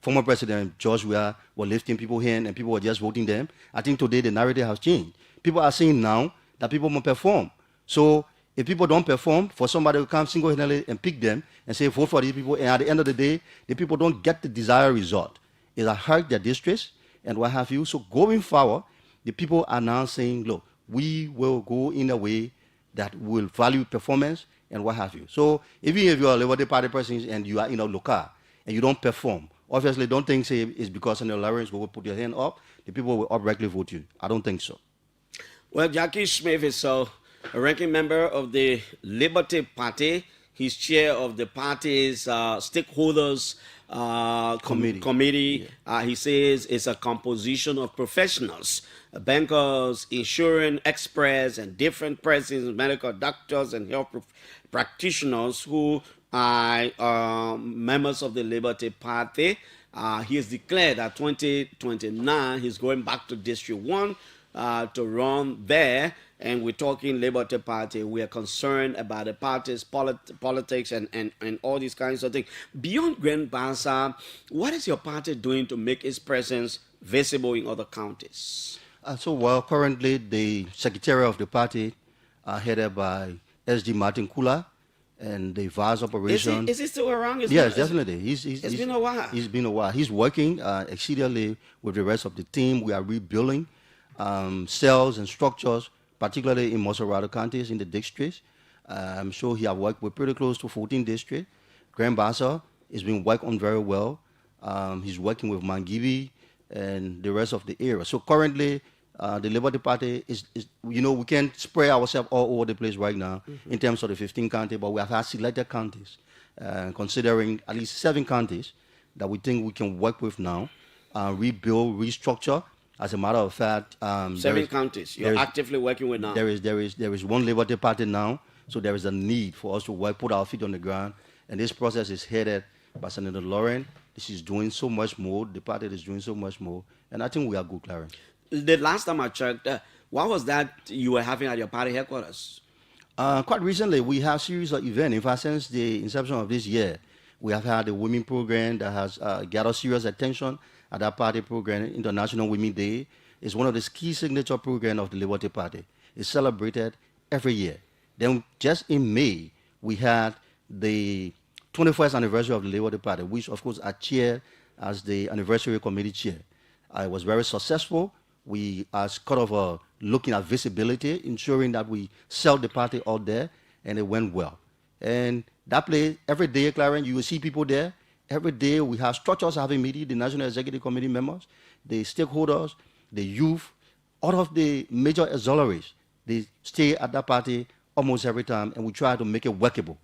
former President George Weah were lifting people's hand and people were just voting them. I think today the narrative has changed. People are saying now that people must perform. So if people don't perform, for somebody to come single-handedly and pick them and say, vote for these people, and at the end of the day, the people don't get the desired result. It'll hurt their districts and what have you. So going forward, the people are now saying, look, we will go in a way that will value performance and what have you. So even if you're a Liberty Party person and you are in a local and you don't perform, obviously don't think say it's because Senator Lawrence will put your hand up, the people will outrightly vote you. I don't think so. Well, Jackie Smith is a ranking member of the Liberty Party. He's chair of the party's stakeholders committee. Yeah. He says it's a composition of professionals, bankers, insurance experts, and different persons, medical doctors, and health practitioners who are members of the Liberty Party. He has declared that 2029 he's going back to District 1 to run there. And we're talking Liberty Party. We are concerned about the party's politics and all these kinds of things. Beyond Grand Bassa, what is your party doing to make its presence visible in other counties? Currently the secretary of the party headed by S.D. Martin Kula, and the vice operation. Is he still around? Yes, definitely. It's been a while. He's been a while. He's working exceedingly with the rest of the team. We are rebuilding cells and structures, particularly in Moserado counties in the districts. I'm sure he has worked with pretty close to 14 districts. Grand Bassa has been worked on very well. He's working with Mangibi and the rest of the area. So currently, the Liberty Party is, we can't spread ourselves all over the place right now in terms of the 15 counties, but we have had selected counties, considering at least 7 counties that we think we can work with now, rebuild, restructure. As a matter of fact, 7 counties you're actively working with now. There is one Liberty Party now, so there is a need for us to work, put our feet on the ground, and this process is headed by Senator Lauren. This is doing so much more. The party is doing so much more, and I think we are good, Clarence. The last time I checked, what was that you were having at your party headquarters? Quite recently, we have a series of events. In fact, since the inception of this year, we have had a women program that has gathered serious attention at that party program. International Women Day is one of the key signature programs of the Liberty Party. It's celebrated every year. Then just in May, we had the 21st anniversary of the Liberty Party, which of course I chaired as the anniversary committee chair. I was very successful. We are kind of looking at visibility, ensuring that we sell the party out there, and it went well. And that place, every day, Clarence, you will see people there. Every day we have structures having meetings, the National Executive Committee members, the stakeholders, the youth, all of the major auxiliaries. They stay at that party almost every time, and we try to make it workable.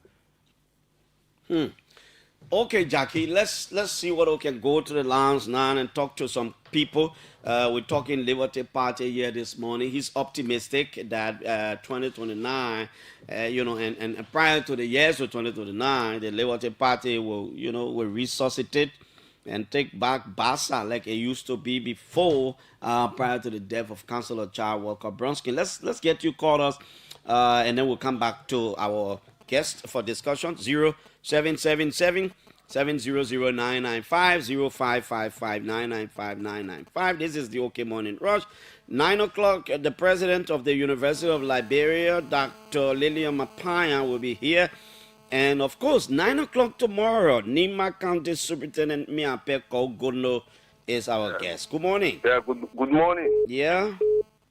Okay, Jackie, let's see what we can go to the lounge now and talk to some people. We're talking Liberty Party here this morning. He's optimistic that 2029, and prior to the years of 2029, the Liberty Party will resuscitate and take back Bassa like it used to be before, prior to the death of Councillor Charles Walker Bronsky. Let's get you called us, and then we'll come back to our guest for discussion. 0777 700-995 0555-995-995. This is the OK Morning Rush. 9 o'clock, the president of the University of Liberia, Dr. Lillian Mapaya, will be here. And of course, 9 o'clock tomorrow, Nima County Superintendent Miapeko Gono is our guest. Good morning. Yeah, good morning. Yeah.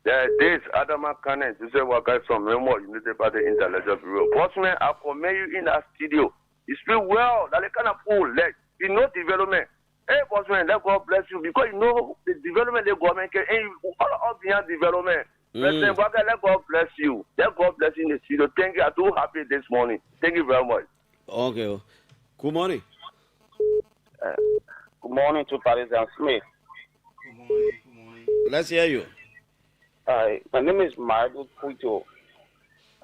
Yeah, this Adama Kane, this is what guys from Memo Unity Party Intellectual Bureau. Postman, I commend you in that studio. You speak well, that kind of fool, like, you know development. Hey, Postman, let God bless you, because you know the development the government can, and all of behind development. President Waka, let God bless you. Let God bless you in the studio. Thank you. I'm too happy this morning. Thank you very much. Okay. Good morning. Good morning to President Smith. Good morning. Let's hear you. My name is Michael Puito,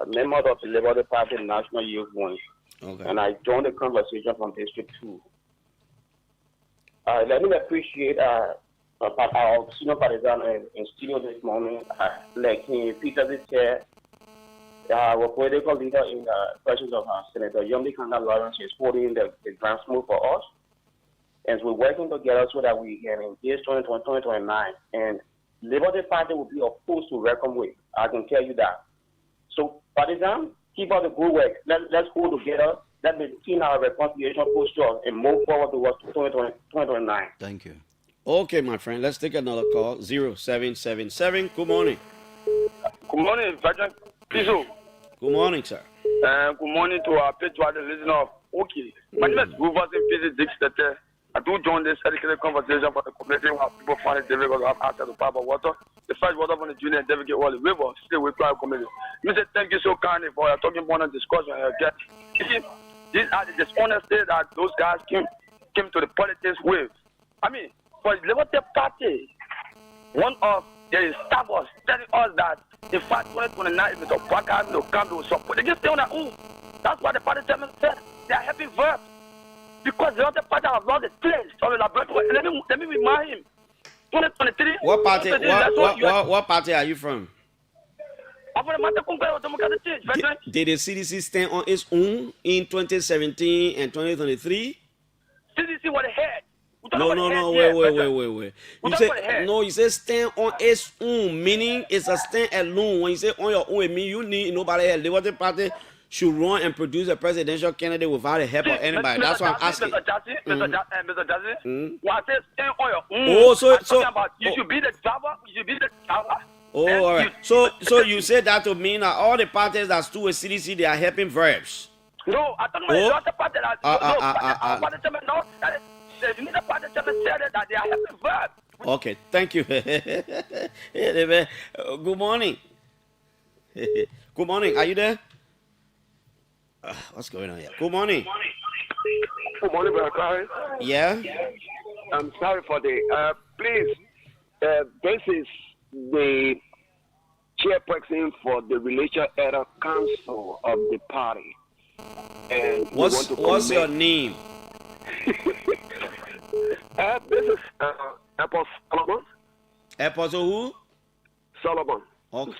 a member of the Liberty Party National Youth Wing. Okay. And I joined the conversation from District 2. Let me appreciate our senior partisan in studio this morning, like Peter this year, our political leader in the presence of Senator Yomdi Kanda Lawrence is putting the grand smooth for us. And we're working together so that we can engage 2029. And Liberty Party will be a force to reckon with. I can tell you that. So, partisan, keep up the good work. Let's hold together. Let's maintain our reconciliation posture and move forward towards 2029. Thank you. Okay, my friend. Let's take another call. 0777. Good morning. Good morning, President Piso. Good morning, sir. Good morning to our patriotic listener. Okay. My name is Rufus in Physics Dixon. I do join this educated conversation for the community where people find it difficult to have access to proper water. The fresh water from the junior and difficult water river still with private community. Mr. Thank you so kindly for your talking point and discussion. These are the dishonest days that those guys came to the politics with. I mean, for the Liberty Party, one of the staff was telling us that in fact 2029 if it's a Baka, no come to support. They just say that, that's what the party chairman said. They are happy verbs. because the other party have lost the place of the laboratory. Let me remind him. 2023. What party? What party are you from? Did the CDC stand on its own in 2017 and 2023? CDC was the head. No, wait. You say stand on its own, meaning it's a stand alone. When you say on your own, it means you need nobody else. The Liberty Party should run and produce a presidential candidate without the help of anybody. That's what I'm asking. Mr. Jassy, when I say stand on your own, Oh, so talking about you should be the driver. You should be the driver. Oh, all right. So you said that to mean that all the parties that stood with CDC, they are helping verbs. No, I don't know the party that you need a party that they are helping verbs. Okay, thank you. Good morning. Good morning. Are you there? What's going on here? Good morning. Good morning, Brother Clarence. Yeah? I'm sorry for the... please, this is the chairperson for the Religious Elder Council of the party. And what's your name? This is Apostle Solomon. Apostle who? Solomon. Okay.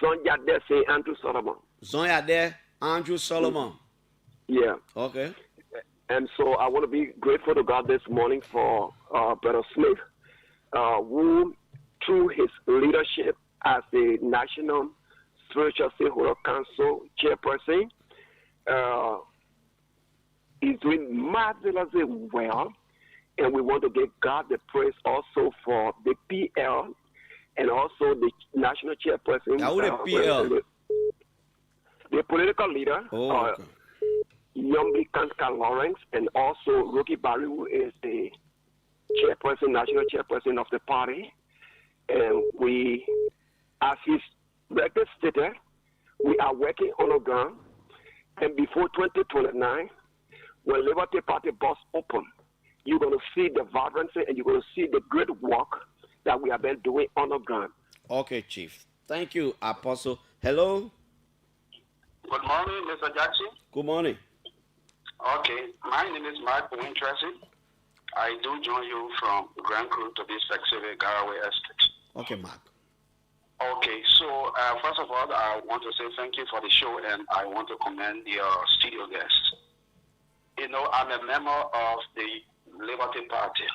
Zonjade say Andrew Solomon. Zonjade Andrew Solomon. Yeah. Okay. And so I want to be grateful to God this morning for Brother Smith, who through his leadership as the National Spiritual Stakeholder Council chairperson, is doing marvelously well. And we want to give God the praise also for the PL and also the national chairperson. Now, the PL? The political leader, Yombi Kanka Lawrence, and also Rocky Barry, who is the chairperson, national chairperson of the party. And we, as his record stated, we are working on the ground. And before 2029, when Liberty Party bus open, you're going to see the vibrancy and you're going to see the great work that we have been doing on the ground. Okay, Chief. Thank you, Apostle. Hello? Good morning, Mr. Jackson. Good morning. Okay, my name is Mark Wintracy. I do join you from Grand Crew to this Flexible Garaway Estate. Okay, Mark. Okay, so first of all, I want to say thank you for the show and I want to commend your studio guests. You know, I'm a member of the Liberty Party.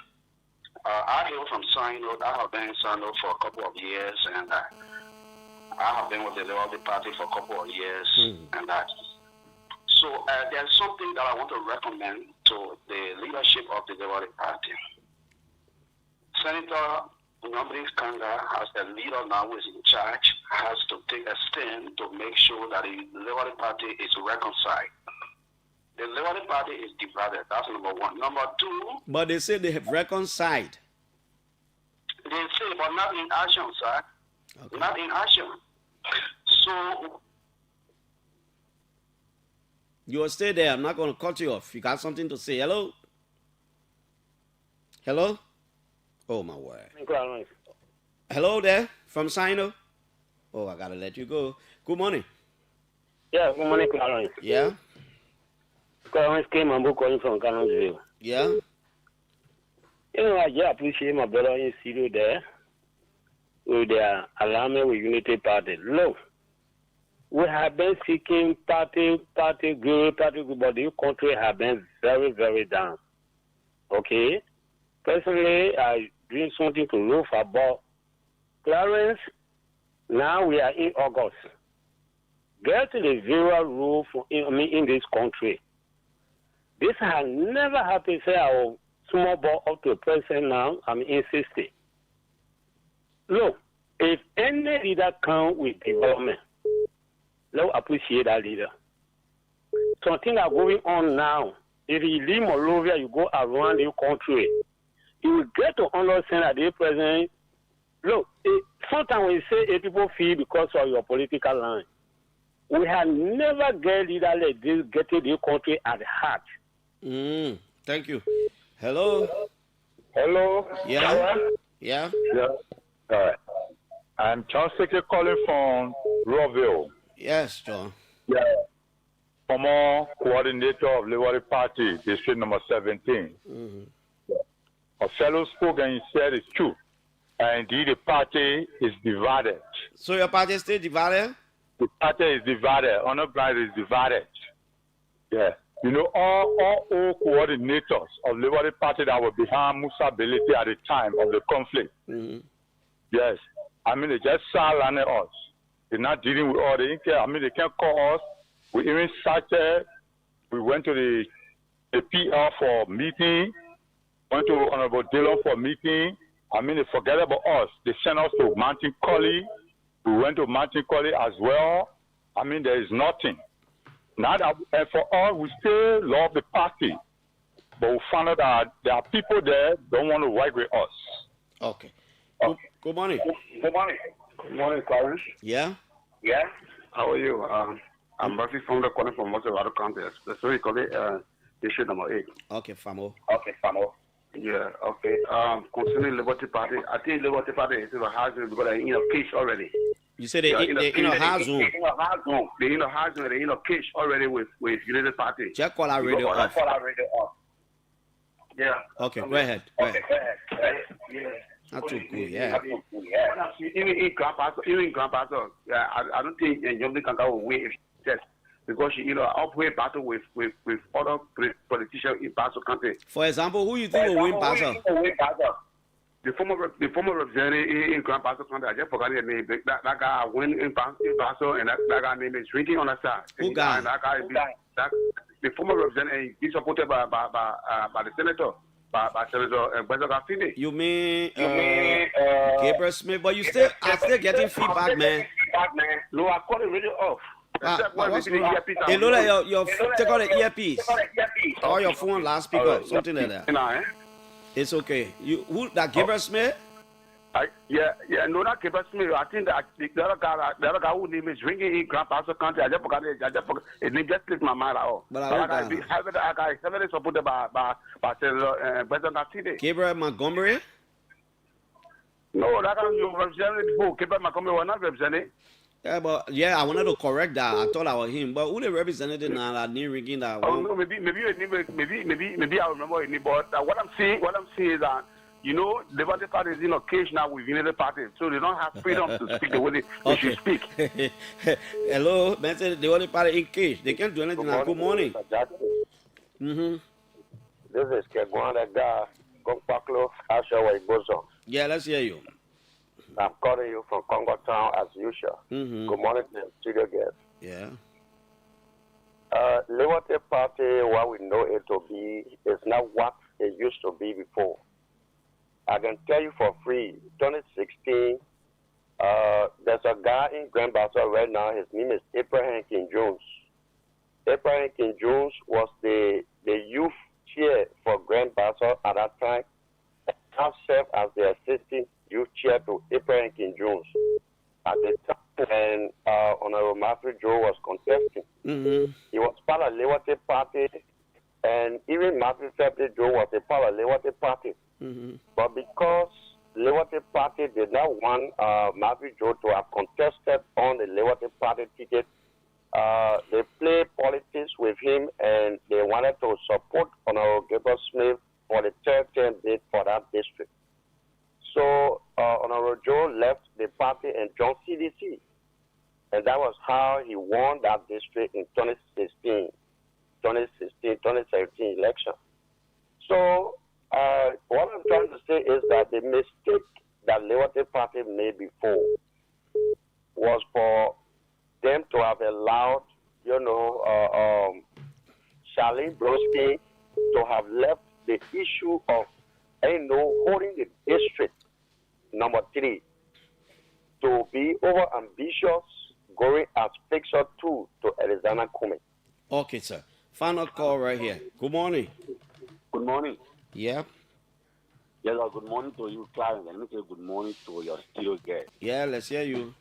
I hail from Sino. I have been in Sino for a couple of years, and I have been with the Liberty Party for a couple of years. And so there's something that I want to recommend to the leadership of the Liberty Party. Senator Nyambri Kanga, as the leader now who is in charge, has to take a stand to make sure that the Liberty Party is reconciled. The Liberty Party is divided. That's number one. Number two. But they say they have reconciled. They say, but not in action, sir. Okay. Not in action. So. You will stay there. I'm not going to cut you off. You got something to say. Hello? Hello? Oh, my word. Hello there from Sino? Oh, I got to let you go. Good morning. Yeah, good morning, Clarence. Yeah? Clarence came and calling from Cannonsville. Yeah? You know, I just appreciate my brother in studio there with their alignment with Unity Party. Look, we have been seeking party, but the country has been very, very down. Okay? Personally, I doing something to look for, but Clarence, now we are in August. Get the zero rule in this country. This has never happened. Say our small ball up to a person now, I'm insisting. Look, if any leader come with development, let's appreciate that leader. Something are going on now. If you leave Moldova, you go around the country, you will get to understand that the president. Look, sometimes when you say people feel because of your political line, we have never get leader like this getting the country at heart. Thank you. Hello? Hello? Yeah? Yeah? Yeah. All right. I'm John Sickle calling from Roville. Yes, John. Yeah. former coordinator of Liberty Party, district number 17. A fellow spoke and he said it's true. And indeed, the party is divided. So your party is still divided? The party is divided. Underground is divided. Yeah. You know, all old coordinators of Liberty Party that were behind Musa Belete at the time of the conflict. Yes. I mean, they just silenced us. They're not dealing with all the care. I mean, they can't call us. We even started. We went to the PR for meeting. Went to Honorable Dillon for meeting. I mean, they forget about us. They sent us to Mountain Colley. We went to Mountain Colley as well. I mean, there is nothing. Now that, and for us, we still love the party. But we found out that there are people there don't want to work with us. Okay. Good morning. Good morning. Good morning, Clarence. Yeah? Yeah? How are you? I'm Murphy from the corner from Mosavado County. That's what you call it, issue number 8. Okay, Famo. Okay, Famo. Yeah, okay. Concerning Liberty Party, I think Liberty Party is in a hard zone because they're in a case already. You say they're in a hard zone? They're in a hard zone. They're in a hard zone. They're in a case already with United Party. Check call our radio off. Yeah. Okay, go ahead. Go ahead. Yeah. Not too good, yeah. Even in Grand Pastor, yeah, I don't think Yomdi Kanka will win if she says, because she, upway battle with other politicians in Paso County. For example, who you think will win Paso? The former representative in Grand Paso County, I just forgot his name. That guy win in Paso, and that guy name is drinking on the side. Who guy? The former representative is supported by the senator. By Senator Bezogafini. You mean Gabriel Smith? But I'm still getting feedback, man. No, I call it really off. It look like your take out the earpiece or your phone loudspeaker, something like that. It's okay. Who that Gabriel Smith? No, not Gabriel Smith. I think that the other guy whose name is ringing in Grand Paso County. I just forgot his name just slipped my mind out. But I guy is heavily supported by Senator Bezogafini. Gabriel Montgomery? No, that guy you represented before. Gabriel Montgomery was not represented. Yeah, but I wanted to correct that. I thought I was him, but who the representative now that name ringing that one? Oh no, maybe I remember it. But what I'm saying is that Liberty Party is in a cage now with United Party, so they don't have freedom to speak the way they should speak. Hello, man said the only party in cage. They can't do anything now. Good morning. This is Kegwana Ga Gongpaklo Ashawa Bozo. Yeah, let's hear you. I'm calling you from Congo Town as usual. Good morning to the studio guest. Yeah. Liberty Party, what we know it to be, is not what it used to be before. I can tell you for free, 2016, there's a guy in Grand Bassa right now, his name is Abraham King Jones. Abraham King Jones was the youth chair for Grand Bassa at that time, and have served as the assistant youth chair to Abraham King Jones. At the time when Honorable Matthew Joe was contesting, he was part of Liberty Party, and even Matthew Joe was a part of Liberty Party. But because Liberty Party did not want Matthew Joe to have contested on the Liberty Party ticket, they played politics with him and they wanted to support Honorable Gabriel Smith for the third term bid for that district. So Honorable Joe left the party and joined CDC. And that was how he won that district in 2017 election. So what I'm trying to say is that the mistake that Liberty Party made before was for them to have allowed, Charlene Brodsky to have left the issue of, holding the district number 3 to be over ambitious, going as fixer 2 to Alexander Kume. Okay, sir. Final call right here. Good morning. Good morning. Yeah. Yes, good morning to you, Clarence. Let me say good morning to your studio guest. Yeah, let's hear you.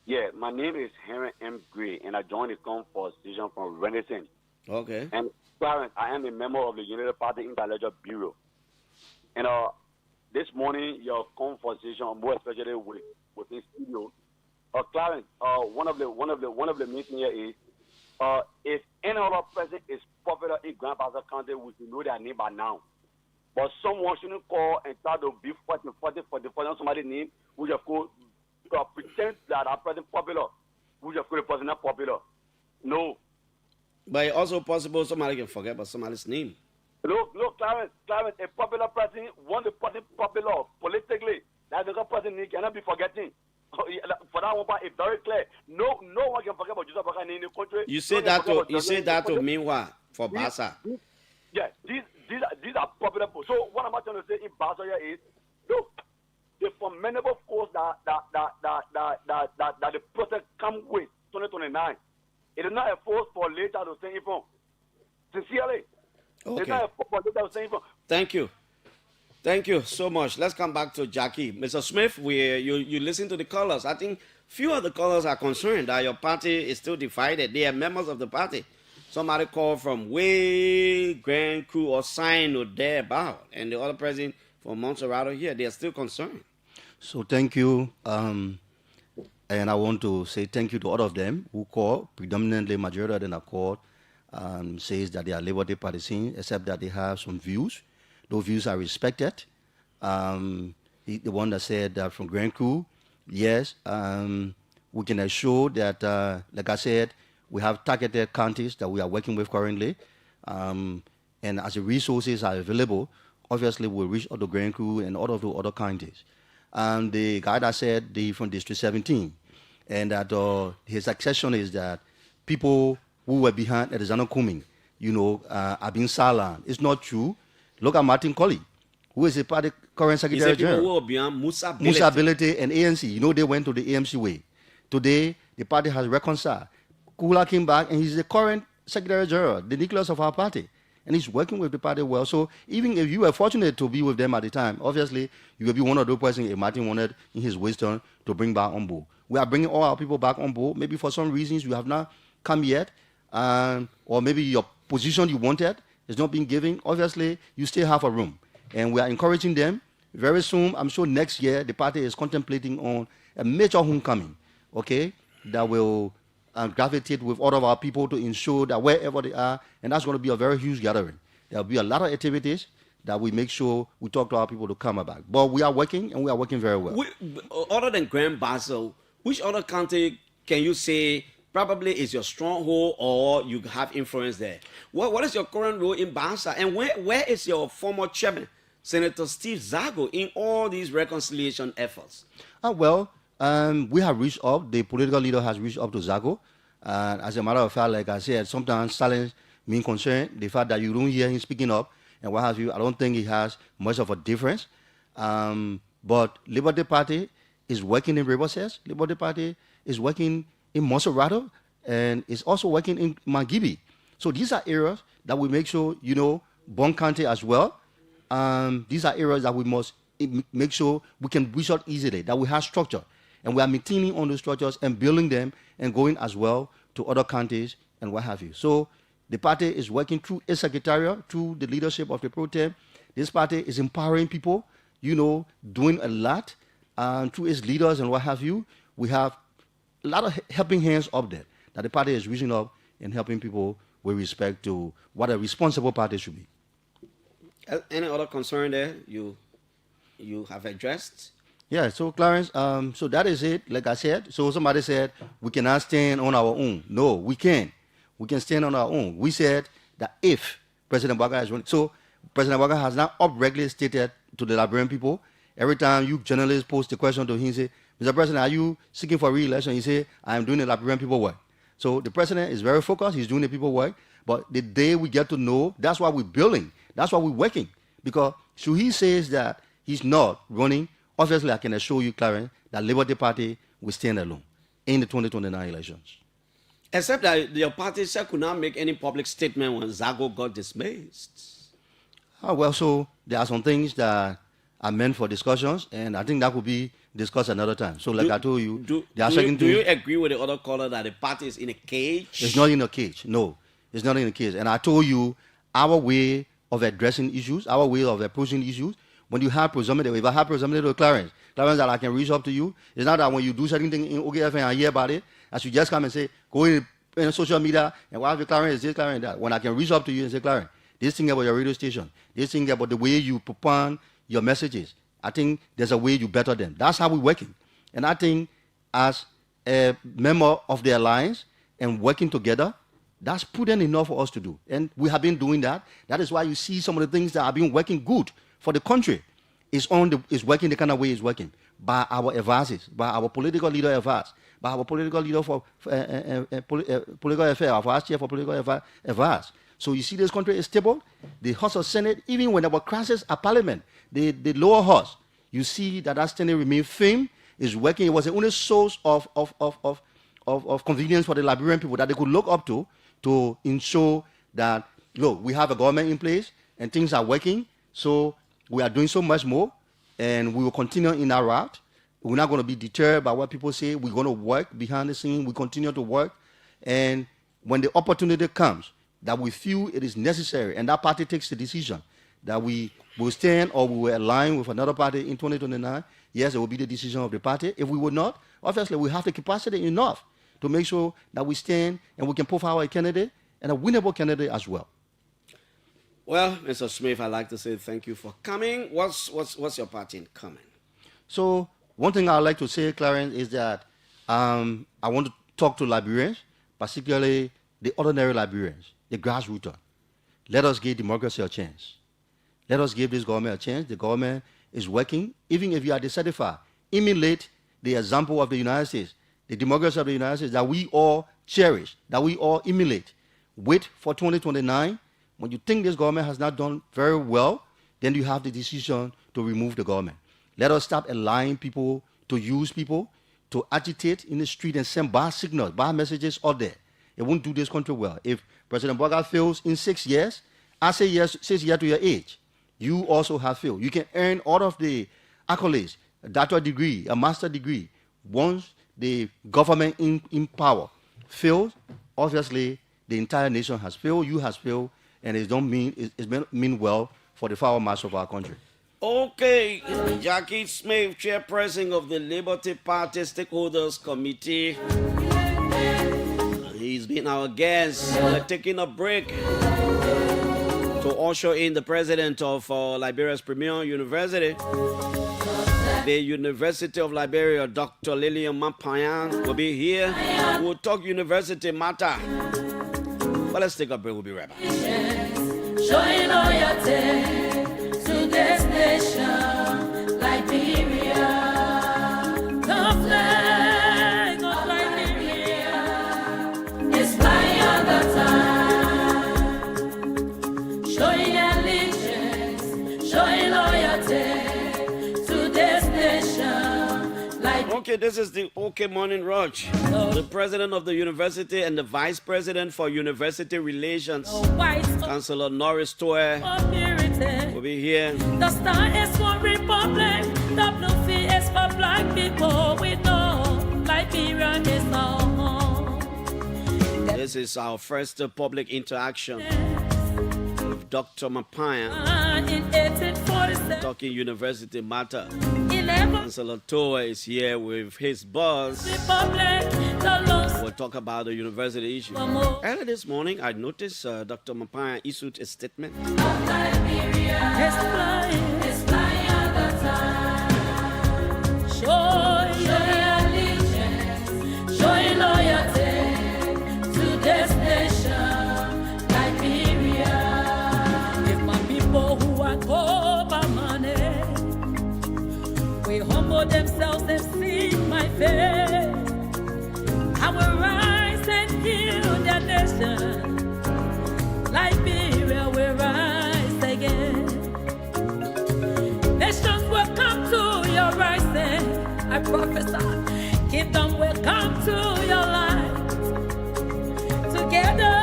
Yeah, my name is Henry M. Gray, and I joined the conversation from Renison. Okay. And Clarence, I am a member of the United Party Intellectual Bureau. And this morning, your conversation, more especially with the studio, Clarence, one of the main things here is if any other person is popular in Grand Bassa County, we should know their name by now. But someone shouldn't call and try to be 40 somebody's name, we just go pretend that our person popular. We just call the person not popular. No. But it's also possible somebody can forget about somebody's name. Look, Clarence, a popular person, one the person popular politically, that the person cannot be forgetting. For that one part, it's very clear. No one can forget about Joseph Baka in the country. You say that to mean what for Bassa? These are popular people. So what I'm trying to say in Bassa here is, look, the formidable force that the process come with 2029. It is not a force for later to say info. Sincerely. Okay. It's not a force for later to say info. Thank you so much. Let's come back to Jackie. Mr. Smith, you listen to the callers. I think few of the callers are concerned that your party is still divided. They are members of the party. Somebody called from way Grand Crew or Sign or thereabout, and the other president from Montserrat here, they are still concerned. So thank you. And I want to say thank you to all of them who called. Predominantly, majority of them are called, says that they are Labour Day partisans, except that they have some views. Those views are respected. The one that said that from Grand Crew, yes, we can assure that, like I said, we have targeted counties that we are working with currently. And as the resources are available, obviously we'll reach out to Grand Crew and all of the other counties. The guy that said from District 17, and that his accession is that people who were behind Arizona coming, are being silent. It's not true. Look at Martin Colley, who is a party current Secretary General. People who are beyond Musa Ability and ANC. They went to the AMC way. Today, the party has reconciled. Kula came back, and he's the current Secretary General, the nucleus of our party. And he's working with the party well. So even if you were fortunate to be with them at the time, obviously, you will be one of those persons if Martin wanted, in his wisdom, to bring back on board. We are bringing all our people back on board. Maybe for some reasons you have not come yet, or maybe your position you wanted is not being given. Obviously, you still have a room. And we are encouraging them. Very soon, I'm sure next year, the party is contemplating on a major homecoming, okay, that will gravitate with all of our people to ensure that wherever they are, and that's going to be a very huge gathering. There will be a lot of activities that we make sure we talk to our people to come back. But we are working, and we are working very well. Other than Grand Bassa, which other county can you say probably is your stronghold or you have influence there? What is your current role in Bassa? And where is your former chairman, Senator Steve Zago, in all these reconciliation efforts? We have reached up. The political leader has reached up to Zago. As a matter of fact, like I said, sometimes silence means concern. The fact that you don't hear him speaking up and what have you, I don't think it has much of a difference. But Liberty Party is working in Riverside. Liberty Party is working in Montserrat, and it's also working in Mangibi. So these are areas that we make sure, Bon County as well. These are areas that we must make sure we can reach out easily, that we have structure. And we are maintaining on those structures and building them and going as well to other counties and what have you. So the party is working through its secretariat, through the leadership of the pro tem. This party is empowering people, doing a lot through its leaders and what have you. We have a lot of helping hands up there that the party is reaching up and helping people with respect to what a responsible party should be. Any other concern there you have addressed? Yeah, so Clarence, so that is it. Like I said, so somebody said we cannot stand on our own. No, we can. We can stand on our own. We said that if President Baka is running, so President Baka has now up-regularly stated to the Liberian people, every time you journalists post a question to him, he say, Mr. President, are you seeking for re-election? He say, I am doing the Liberian people work. So the president is very focused. He's doing the people work. But the day we get to know, that's why we're building. That's why we're working. Because should he says that he's not running, obviously I can assure you, Clarence, that Liberty Party will stand alone in the 2029 elections. Except that your party could not make any public statement when Zago got dismissed. So there are some things that are meant for discussions, and I think that could be discussed another time. So like I told you, do you agree with the other caller that the party is in a cage? It's not in a cage. No, it's not in a cage. And I told you our way of addressing issues, our way of approaching issues, when you have presumptive, if I have presumptive Clarence that I can reach up to you, it's not that when you do certain thing in OGF and I hear about it, I should just come and say, go in social media and what have you, Clarence, this, Clarence, that. When I can reach up to you and say, Clarence, this thing about your radio station, this thing about the way you propagate your messages, I think there's a way you better them. That's how we're working. And I think as a member of the alliance and working together, that's prudent enough for us to do. And we have been doing that. That is why you see some of the things that have been working good for the country is working the kind of way it's working. By our advisors, by our political leader advice, by our political leader for political affairs, our vice chair for political advice. So you see this country is stable. The House of Senate, even when there were crashes at Parliament, the lower house, you see that Senate remains firm, is working. It was the only source of convenience for the Liberian people that they could look up to ensure that, we have a government in place and things are working. So we are doing so much more, and we will continue in our route. We're not going to be deterred by what people say. We're going to work behind the scene. We continue to work. And when the opportunity comes that we feel it is necessary, and that party takes the decision that we will stand or we will align with another party in 2029, yes, it will be the decision of the party. If we would not, obviously we have the capacity enough to make sure that we stand and we can profile a candidate and a winnable candidate as well. Well, Mr. Smith, I'd like to say thank you for coming. What's your party in common? So one thing I'd like to say, Clarence, is that I want to talk to Liberians, particularly the ordinary Liberians, the grassroots. Let us give democracy a chance. Let us give this government a chance. The government is working. Even if you are dissatisfied, emulate the example of the United States, the democracy of the United States that we all cherish, that we all emulate. Wait for 2029. When you think this government has not done very well, then you have the decision to remove the government. Let us stop allowing people to use people to agitate in the street and send bad signals, bad messages out there. It won't do this country well. If President Boga fails in 6 years, I say yes, 6 years to your age. You also have failed. You can earn all of the accolades, a doctorate degree, a master's degree. Once the government in power fails, obviously the entire nation has failed, you has failed, and it don't mean well for the power mass of our country. Okay, Jackie Smith, chairperson of the Liberty Party Stakeholders Committee. He's been our guest. We're taking a break to usher in the president of Liberia's premier university, the University of Liberia, Dr. Lillian Mapayan, will be here. We'll talk university matter. But let's take a break. We'll be right back. Showing loyalty to this nation, Liberia. The flag of Liberia is flying all the time. Showing allegiance, showing loyalty to this nation, Liberia. Okay, this is the OK Morning Rush. The president of the university and the vice president for university relations, Councillor Norris Toy, will be here. The star is for Republic, the blue fee is for black people. We know Liberia is our home. This is our first public interaction with Dr. Mapayan, In 1847, talking university matter. 11 Councillor Toy is here with his boss. Republic, the laws. We'll talk about the university issue. Early this morning, I noticed Dr. Mapayan issued a statement. It's flying all the time. Showing allegiance, showing loyalty to this nation, Liberia. If my people who are called by money, we humble themselves and seek my face, I will rise and heal their nation. Liberia will rise again. Nations will come to your rising. I prophesy. Kingdom will come to your light. Together,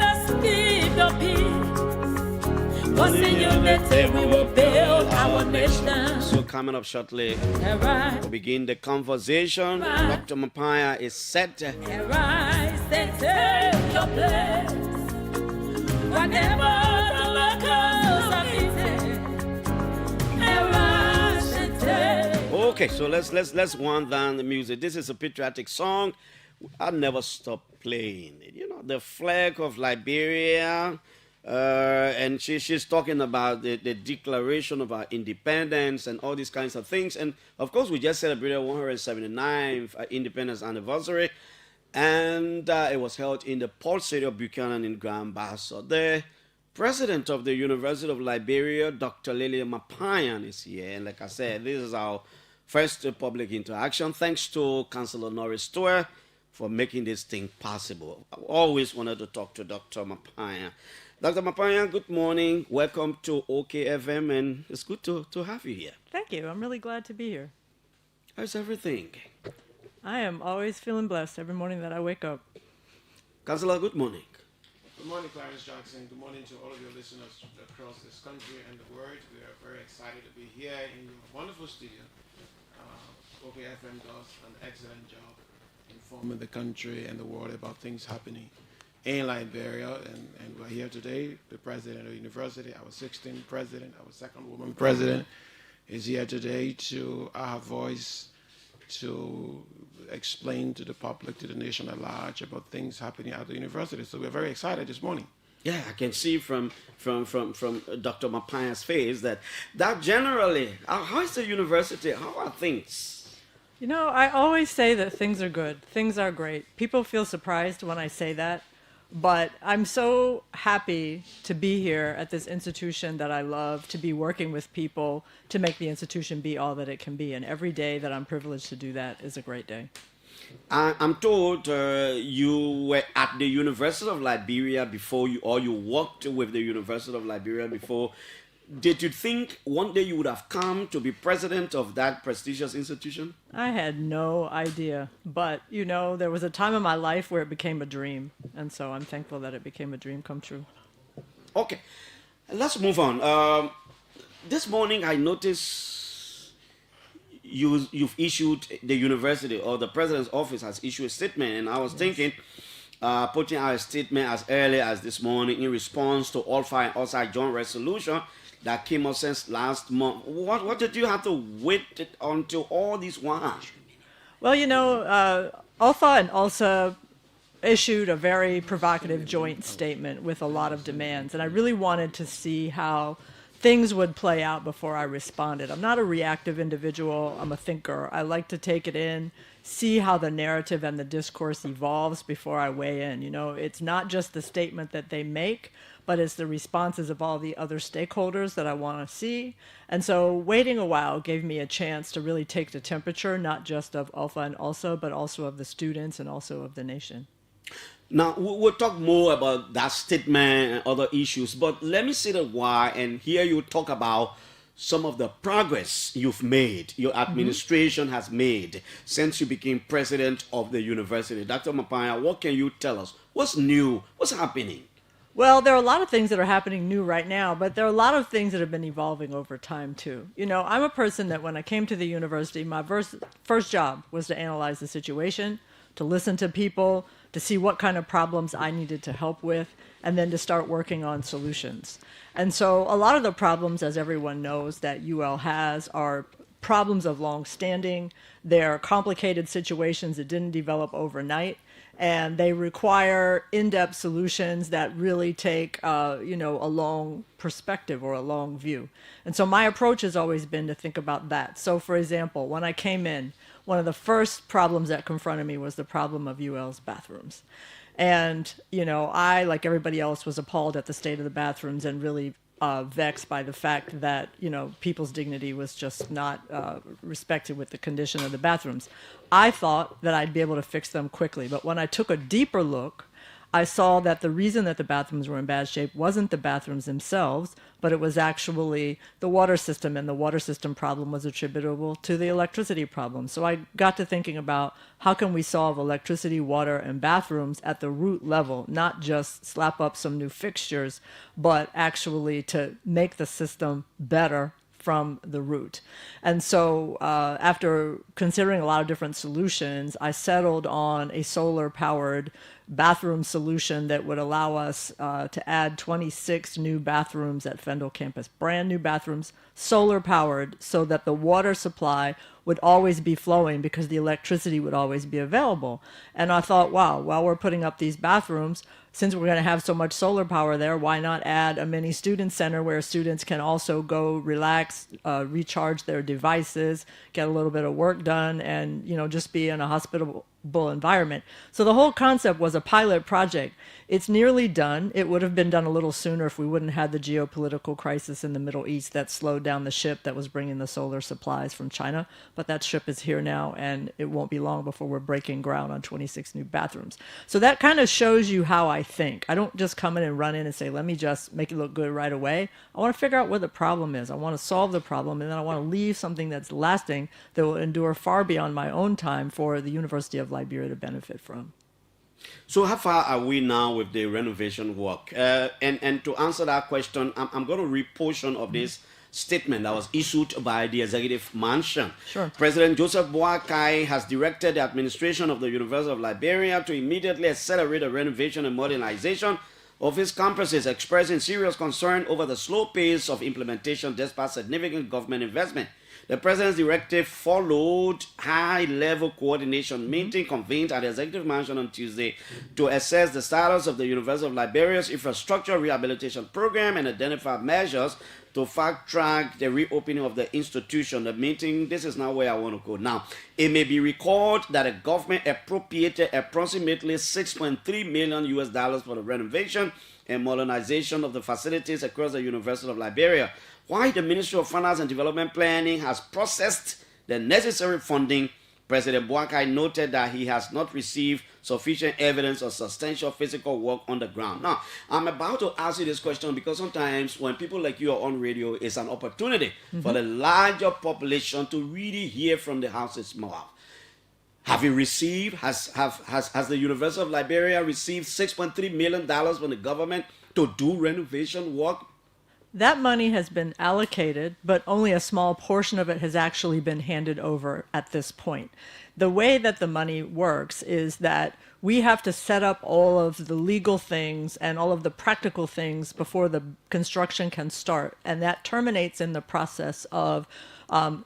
let's keep the peace. Because in unity we will build our nation. So coming up shortly, we'll begin the conversation. Dr. Mapayan is set. Rise and take your place. Whatever the locals are eating, rise and take. Okay, so let's wind down the music. This is a patriotic song. I never stop playing it. You know, the flag of Liberia, and she's talking about the declaration of our independence and all these kinds of things. And of course, we just celebrated 179th independence anniversary, and it was held in the Port City of Buchanan in Grand-Bassa. The president of the University of Liberia, Dr. Lillian Mapayan, is here. And like I said, this is our first public interaction. Thanks to Councillor Norris Stewart for making this thing possible. I always wanted to talk to Dr. Mapayan. Dr. Mapayan, good morning. Welcome to OKFM, and it's good to have you here. Thank you. I'm really glad to be here. How's everything? I am always feeling blessed every morning that I wake up. Councillor, good morning. Good morning, Clarence Jackson. Good morning to all of your listeners across this country and the world. We are very excited to be here in your wonderful studio. OKFM does an excellent job informing the country and the world about things happening in Liberia. And we're here today. The president of the university, our 16th president, our second woman president, is here today to our voice to explain to the public, to the nation at large about things happening at the university. So we're very excited this morning. Yeah, I can see from Dr. Mapayan's face that generally, how is the university? How are things? You know, I always say that things are good. Things are great. People feel surprised when I say that. But I'm so happy to be here at this institution that I love, to be working with people, to make the institution be all that it can be. And every day that I'm privileged to do that is a great day. I'm told you were at the University of Liberia before you worked with the University of Liberia before. Did you think one day you would have come to be president of that prestigious institution? I had no idea. But, you know, there was a time in my life where it became a dream. And so I'm thankful that it became a dream come true. Okay, let's move on. This morning I noticed you've issued, the university or the president's office has issued a statement. And I was thinking, putting out a statement as early as this morning in response to Alpha and Outside joint resolution that came out since last month. What did you have to wait until all this while? Well, you know, Alpha and ALSA issued a very provocative joint statement with a lot of demands, and I really wanted to see how things would play out before I responded. I'm not a reactive individual. I'm a thinker. I like to take it in, see how the narrative and the discourse evolves before I weigh in. You know, it's not just the statement that they make, but it's the responses of all the other stakeholders that I want to see. And so waiting a while gave me a chance to really take the temperature, not just of Alpha and ALSA, but also of the students and also of the nation. Now, we'll talk more about that statement and other issues, but let me say that why and hear you talk about some of the progress you've made, your administration has made since you became president of the university. Dr. Mapayan, what can you tell us? What's new? What's happening? Well, there are a lot of things that are happening new right now, but there are a lot of things that have been evolving over time, too. You know, I'm a person that when I came to the university, my first job was to analyze the situation, to listen to people, to see what kind of problems I needed to help with, and then to start working on solutions. And so a lot of the problems, as everyone knows, that UL has are problems of long standing. They're complicated situations that didn't develop overnight. And they require in-depth solutions that really take, you know, a long perspective or a long view. And so my approach has always been to think about that. So, for example, when I came in, one of the first problems that confronted me was the problem of UL's bathrooms. And, you know, I, like everybody else, was appalled at the state of the bathrooms and really vexed by the fact that, you know, people's dignity was just not respected with the condition of the bathrooms. I thought that I'd be able to fix them quickly, but when I took a deeper look, I saw that the reason that the bathrooms were in bad shape wasn't the bathrooms themselves, but it was actually the water system, and the water system problem was attributable to the electricity problem. So I got to thinking about how can we solve electricity, water, and bathrooms at the root level, not just slap up some new fixtures, but actually to make the system better from the root. And so after considering a lot of different solutions, I settled on a solar-powered bathroom solution that would allow us to add 26 new bathrooms at Fendel campus, brand new bathrooms, solar powered, so that the water supply would always be flowing because the electricity would always be available. And I thought, wow, while we're putting up these bathrooms, since we're going to have so much solar power there, why not add a mini student center where students can also go relax, recharge their devices, get a little bit of work done, and, you know, just be in a hospitable environment. So the whole concept was a pilot project. It's nearly done. It would have been done a little sooner if we wouldn't have had the geopolitical crisis in the Middle East that slowed down the ship that was bringing the solar supplies from China. But that ship is here now, and it won't be long before we're breaking ground on 26 new bathrooms. So that kind of shows you how I think. I don't just come in and run in and say, let me just make it look good right away. I want to figure out what the problem is. I want to solve the problem, and then I want to leave something that's lasting that will endure far beyond my own time for the University of Liberia to benefit from. So how far are we now with the renovation work? And to answer that question, I'm going to read portion of this statement that was issued by the Executive Mansion. Sure. President Joseph Boakai has directed the administration of the University of Liberia to immediately accelerate the renovation and modernization of its campuses, expressing serious concern over the slow pace of implementation despite significant government investment. The president's directive followed high-level coordination meeting convened at the Executive Mansion on Tuesday to assess the status of the University of Liberia's infrastructure rehabilitation program and identify measures to fast-track the reopening of the institution. The meeting, this is now where I want to go now. It may be recalled that the government appropriated approximately $6.3 million for the renovation and modernization of the facilities across the University of Liberia. Why the Ministry of Finance and Development Planning has processed the necessary funding, President Boakai noted that he has not received sufficient evidence of substantial physical work on the ground. Now, I'm about to ask you this question because sometimes when people like you are on radio, it's an opportunity for the larger population to really hear from the house's mouth. Have you received, has the University of Liberia received $6.3 million from the government to do renovation work? That money has been allocated, but only a small portion of it has actually been handed over at this point. The way that the money works is that we have to set up all of the legal things and all of the practical things before the construction can start. And that terminates in the process of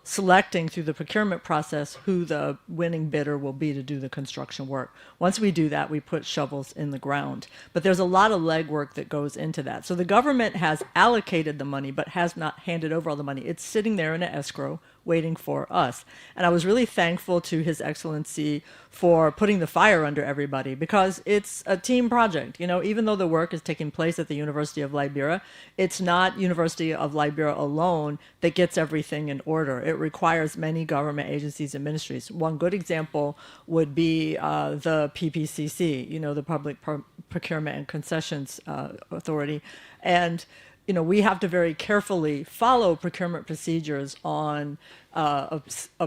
selecting through the procurement process who the winning bidder will be to do the construction work. Once we do that, we put shovels in the ground. But there's a lot of legwork that goes into that. So the government has allocated the money, but has not handed over all the money. It's sitting there in an escrow waiting for us. And I was really thankful to His Excellency for putting the fire under everybody because it's a team project. You know, even though the work is taking place at the University of Liberia, it's not University of Liberia alone that gets everything in order. It requires many government agencies and ministries. One good example would be the PPCC, you know, the Public Procurement and Concessions Authority. And you know, we have to very carefully follow procurement procedures on a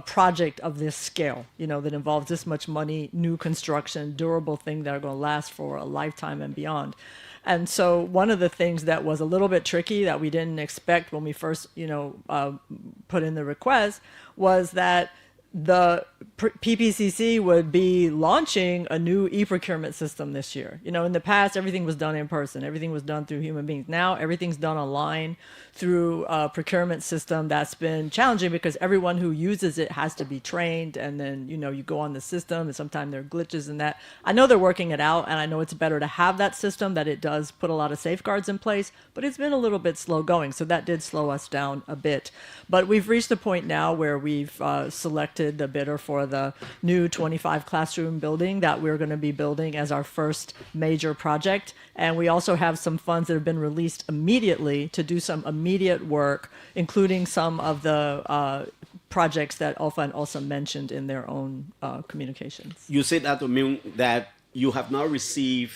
project of this scale, you know, that involves this much money, new construction, durable thing that are going to last for a lifetime and beyond. And so one of the things that was a little bit tricky that we didn't expect when we first, you know, put in the request was that the PPCC would be launching a new e-procurement system this year. You know, in the past, everything was done in person. Everything was done through human beings. Now, everything's done online through a procurement system that's been challenging because everyone who uses it has to be trained. And then, you know, you go on the system and sometimes there are glitches in that. I know they're working it out, and I know it's better to have that system, that it does put a lot of safeguards in place, but it's been a little bit slow going. So that did slow us down a bit. But we've reached a point now where we've selected the bidder for the new 25 classroom building that we're going to be building as our first major project. And we also have some funds that have been released immediately to do some immediate work, including some of the projects that Alpha and Ulsa mentioned in their own communications. You said that to me that you have now received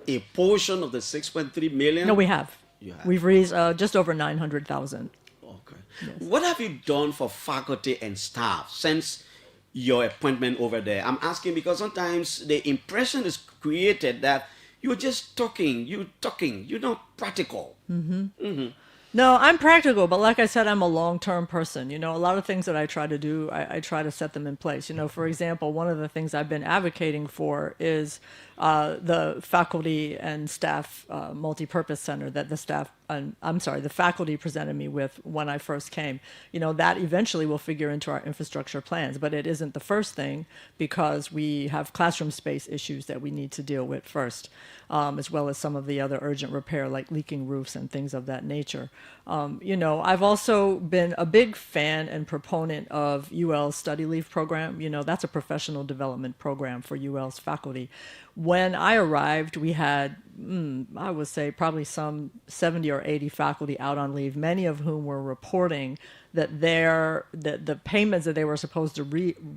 a portion of the 6.3 million? No, we have. We've raised just over 900,000. Yes. What have you done for faculty and staff since your appointment over there? I'm asking because sometimes the impression is created that you're just talking, you're not practical. No, I'm practical, but like I said, I'm a long-term person. You know, a lot of things that I try to do, I try to set them in place. You know, for example, one of the things I've been advocating for is the faculty and staff multi-purpose center that the faculty presented me with when I first came. You know, that eventually will figure into our infrastructure plans, but it isn't the first thing because we have classroom space issues that we need to deal with first, as well as some of the other urgent repair like leaking roofs and things of that nature. You know, I've also been a big fan and proponent of UL's study leave program. You know, that's a professional development program for UL's faculty. When I arrived, we had, I would say, probably some 70 or 80 faculty out on leave, many of whom were reporting that the payments that they were supposed to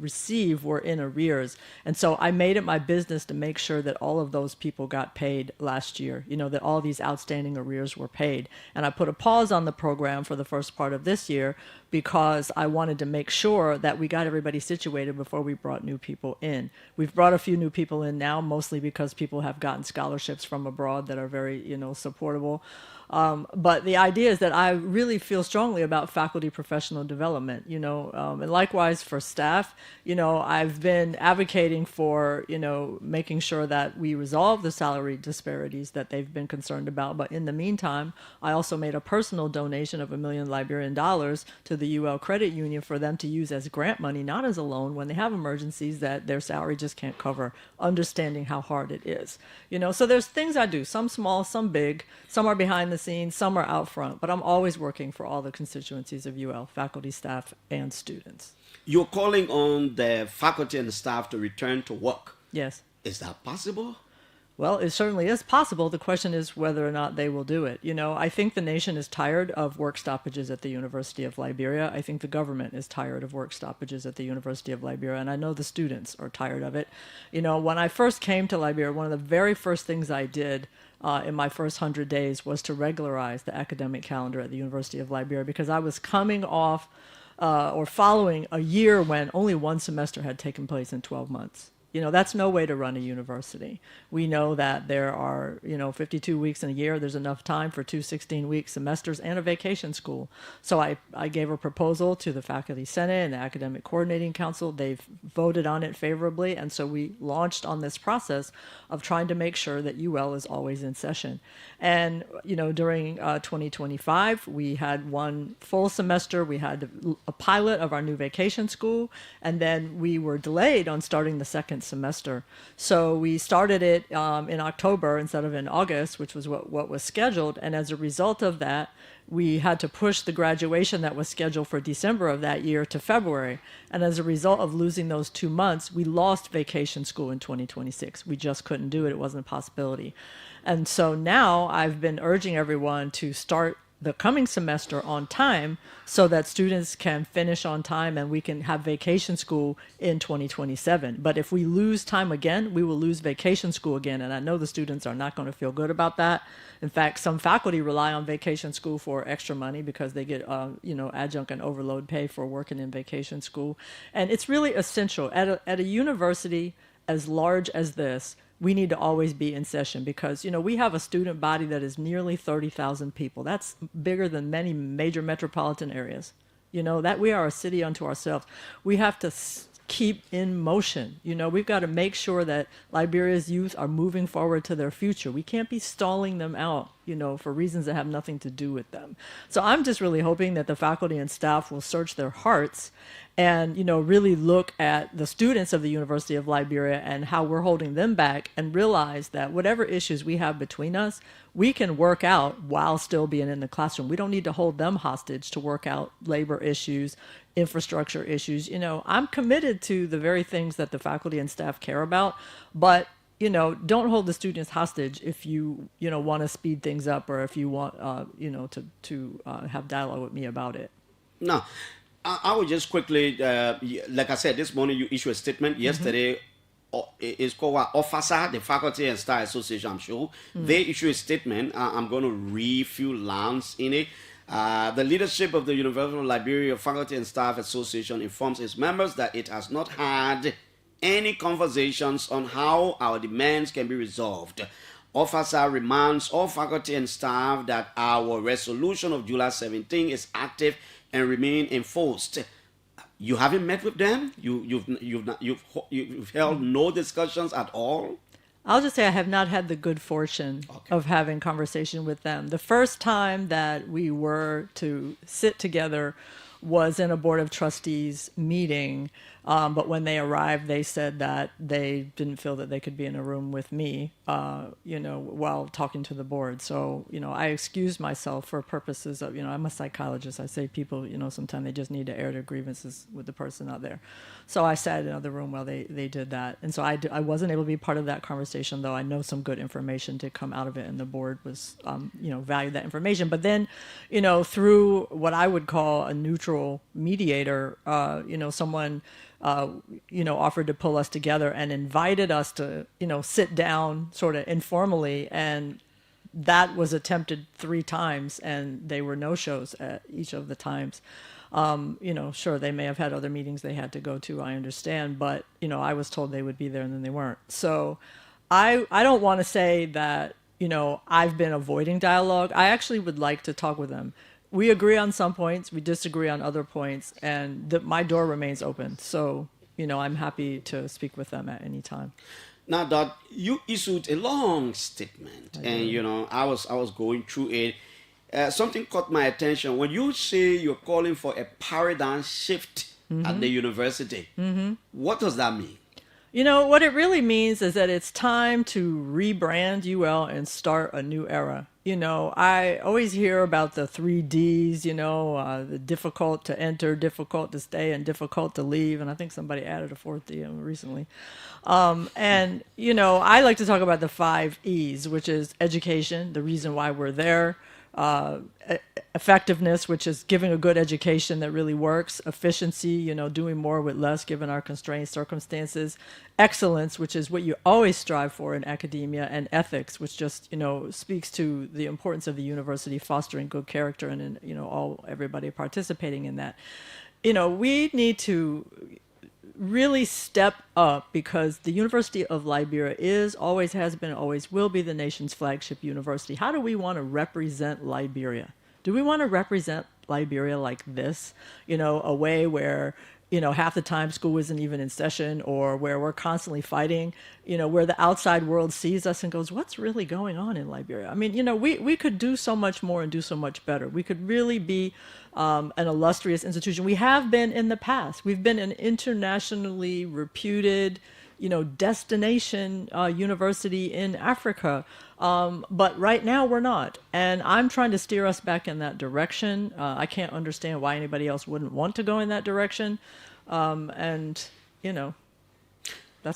receive were in arrears. And so I made it my business to make sure that all of those people got paid last year, you know, that all these outstanding arrears were paid. And I put a pause on the program for the first part of this year because I wanted to make sure that we got everybody situated before we brought new people in. We've brought a few new people in now, mostly because people have gotten scholarships from abroad that are very, you know, supportable. But the idea is that I really feel strongly about faculty professional development, you know, and likewise for staff. You know, I've been advocating for, you know, making sure that we resolve the salary disparities that they've been concerned about. But in the meantime, I also made a personal donation of $1 million Liberian to the UL Credit Union for them to use as grant money, not as a loan, when they have emergencies that their salary just can't cover, understanding how hard it is. You know, so there's things I do, some small, some big, some are behind the scenes, some are out front, but I'm always working for all the constituencies of UL, faculty, staff, and students. You're calling on the faculty and staff to return to work. Yes. Is that possible? Well, it certainly is possible. The question is whether or not they will do it. You know, I think the nation is tired of work stoppages at the University of Liberia. I think the government is tired of work stoppages at the University of Liberia, and I know the students are tired of it. You know, when I first came to Liberia, one of the very first things I did in my first 100 days was to regularize the academic calendar at the University of Liberia, because I was coming off or following a year when only one semester had taken place in 12 months. You know, that's no way to run a university. We know that there are, 52 weeks in a year. There's enough time for 2 16-week semesters and a vacation school. So I gave a proposal to the Faculty Senate and the Academic Coordinating Council. They've voted on it favorably. And so we launched on this process of trying to make sure that UL is always in session. And, during 2025, we had one full semester. We had a pilot of our new vacation school. And then we were delayed on starting the second semester. So we started it in October instead of in August, which was what was scheduled. And as a result of that, we had to push the graduation that was scheduled for December of that year to February. And as a result of losing those 2 months, we lost vacation school in 2026. We just couldn't do it. It wasn't a possibility. And so now I've been urging everyone to start the coming semester on time so that students can finish on time and we can have vacation school in 2027. But if we lose time again, we will lose vacation school again. And I know the students are not going to feel good about that. In fact, some faculty rely on vacation school for extra money because they get, adjunct and overload pay for working in vacation school. And it's really essential at a university as large as this. We need to always be in session because, we have a student body that is nearly 30,000 people. That's bigger than many major metropolitan areas. That we are a city unto ourselves. We have to keep in motion. We've got to make sure that Liberia's youth are moving forward to their future. We can't be stalling them out, for reasons that have nothing to do with them. So I'm just really hoping that the faculty and staff will search their hearts and, really look at the students of the University of Liberia and how we're holding them back and realize that whatever issues we have between us, we can work out while still being in the classroom. We don't need to hold them hostage to work out labor issues, infrastructure issues. I'm committed to the very things that the faculty and staff care about, but don't hold the students hostage if you want to speed things up or if you want to have dialogue with me about it. No, I would just quickly, like I said, this morning you issued a statement. Yesterday, it's called OFASA, the Faculty and Staff Association, I'm sure. They issued a statement. I'm going to read a few lines in it. The leadership of the University of Liberia Faculty and Staff Association informs its members that it has not had any conversations on how our demands can be resolved. Officer reminds all faculty and staff that our resolution of July 17 is active and remain enforced. You haven't met with them? You've held no discussions at all? I'll just say I have not had the good fortune of having conversation with them. The first time that we were to sit together was in a Board of Trustees meeting, but when they arrived, they said that they didn't feel that they could be in a room with me, while talking to the board. So, I excused myself for purposes of, I'm a psychologist. I say people, sometimes they just need to air their grievances with the person out there. So I sat in another room while they did that. And so I wasn't able to be part of that conversation, though I know some good information did come out of it, and the board was, valued that information. But then, through what I would call a neutral mediator, someone, offered to pull us together and invited us to, sit down sort of informally. And that was attempted 3 times, and they were no-shows at each of the times. Sure, they may have had other meetings they had to go to, I understand, but, I was told they would be there and then they weren't. So I don't want to say that, I've been avoiding dialogue. I actually would like to talk with them. We agree on some points, we disagree on other points, and my door remains open. So, I'm happy to speak with them at any time. Now, Dot, you issued a long statement, and I was going through it. Something caught my attention when you say you're calling for a paradigm shift at the university. What does that mean? What it really means is that it's time to rebrand UL and start a new era. I always hear about the 3 Ds, the difficult to enter, difficult to stay, and difficult to leave. And I think somebody added a 4th D recently. I like to talk about the 5 Es, which is education, the reason why we're there. Effectiveness, which is giving a good education that really works. Efficiency, doing more with less given our constrained circumstances. Excellence, which is what you always strive for in academia. And ethics, which just, speaks to the importance of the university fostering good character and, everybody participating in that. We need to really step up, because the University of Liberia is, always has been, always will be the nation's flagship university. How do we want to represent Liberia? Do we want to represent Liberia like this? A way where, half the time school isn't even in session, or where we're constantly fighting, where the outside world sees us and goes, what's really going on in Liberia? I mean, we could do so much more and do so much better. We could really be an illustrious institution. We have been in the past. We've been an internationally reputed, destination university in Africa. But right now we're not. And I'm trying to steer us back in that direction. I can't understand why anybody else wouldn't want to go in that direction. That's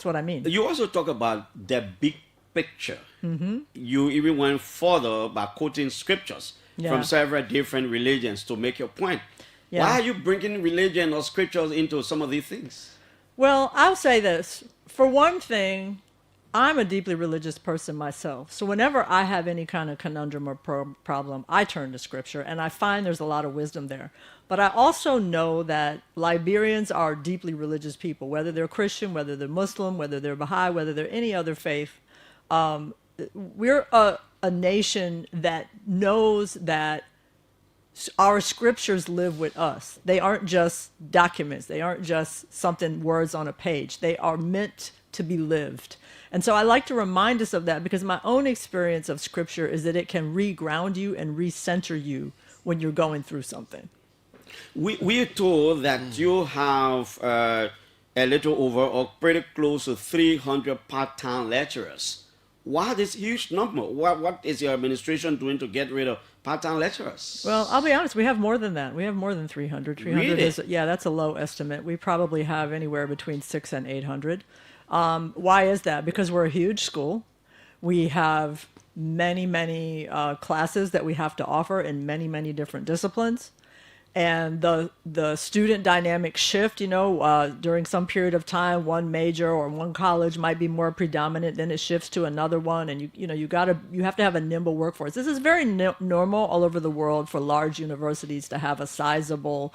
what I mean. You also talk about the big picture. You even went further by quoting scriptures from several different religions to make your point. Why are you bringing religion or scriptures into some of these things? Well, I'll say this. For one thing, I'm a deeply religious person myself. So whenever I have any kind of conundrum or problem, I turn to scripture, and I find there's a lot of wisdom there. But I also know that Liberians are deeply religious people, whether they're Christian, whether they're Muslim, whether they're Baha'i, whether they're any other faith. We're a nation that knows that our scriptures live with us. They aren't just documents. They aren't just words on a page. They are meant to be lived. And so I like to remind us of that, because my own experience of scripture is that it can re-ground you and re-center you when you're going through something. We're told that you have a little over or pretty close to 300 part-time lecturers. Why this huge number? What is your administration doing to get rid of part-time lecturers? Well, I'll be honest, we have more than that. We have more than 300. 300 really? That's a low estimate. We probably have anywhere between 600 and 800. Why is that? Because we're a huge school. We have many classes that we have to offer in many different disciplines. And the student dynamic shift, during some period of time, one major or one college might be more predominant, then it shifts to another one, and you have to have a nimble workforce. This is very normal all over the world for large universities to have a sizable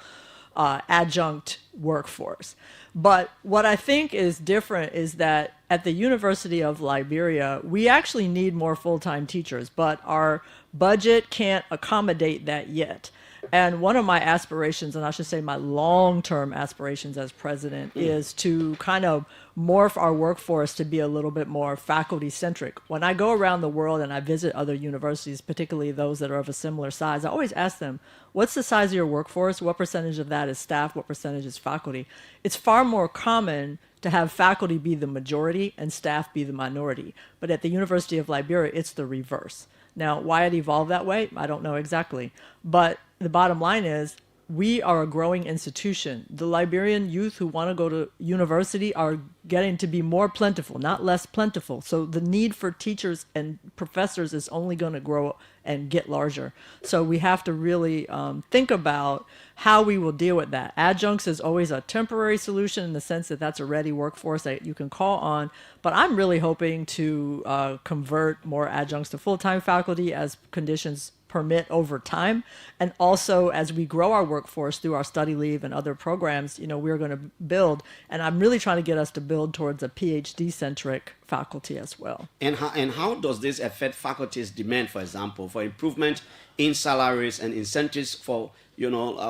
adjunct workforce. But what I think is different is that at the University of Liberia, we actually need more full-time teachers, but our budget can't accommodate that yet. And one of my aspirations, and I should say my long-term aspirations as president, is to kind of morph our workforce to be a little bit more faculty-centric. When I go around the world and I visit other universities, particularly those that are of a similar size, I always ask them, what's the size of your workforce? What percentage of that is staff? What percentage is faculty? It's far more common to have faculty be the majority and staff be the minority. But at the University of Liberia, it's the reverse. Now, why it evolved that way, I don't know exactly. But the bottom line is we are a growing institution. The Liberian youth who want to go to university are getting to be more plentiful, not less plentiful. So the need for teachers and professors is only going to grow and get larger. So we have to really think about how we will deal with that. Adjuncts is always a temporary solution in the sense that that's a ready workforce that you can call on. But I'm really hoping to convert more adjuncts to full-time faculty as conditions permit over time. And also as we grow our workforce through our study leave and other programs, we're going to build. And I'm really trying to get us to build towards a PhD-centric faculty as well. And how does this affect faculty's demand, for example, for improvement in salaries and incentives for,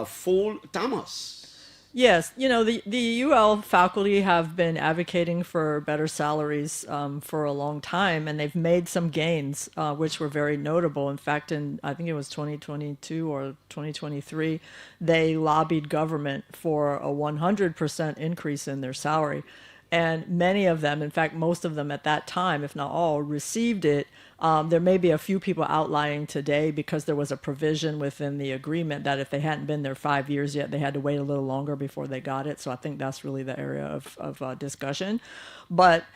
full-timers? Yes, the UL faculty have been advocating for better salaries for a long time, and they've made some gains, which were very notable. In fact, I think it was 2022 or 2023, they lobbied government for a 100% increase in their salary. And many of them, in fact, most of them at that time, if not all, received it. There may be a few people outlying today because there was a provision within the agreement that if they hadn't been there 5 years yet, they had to wait a little longer before they got it. So I think that's really the area of discussion. But,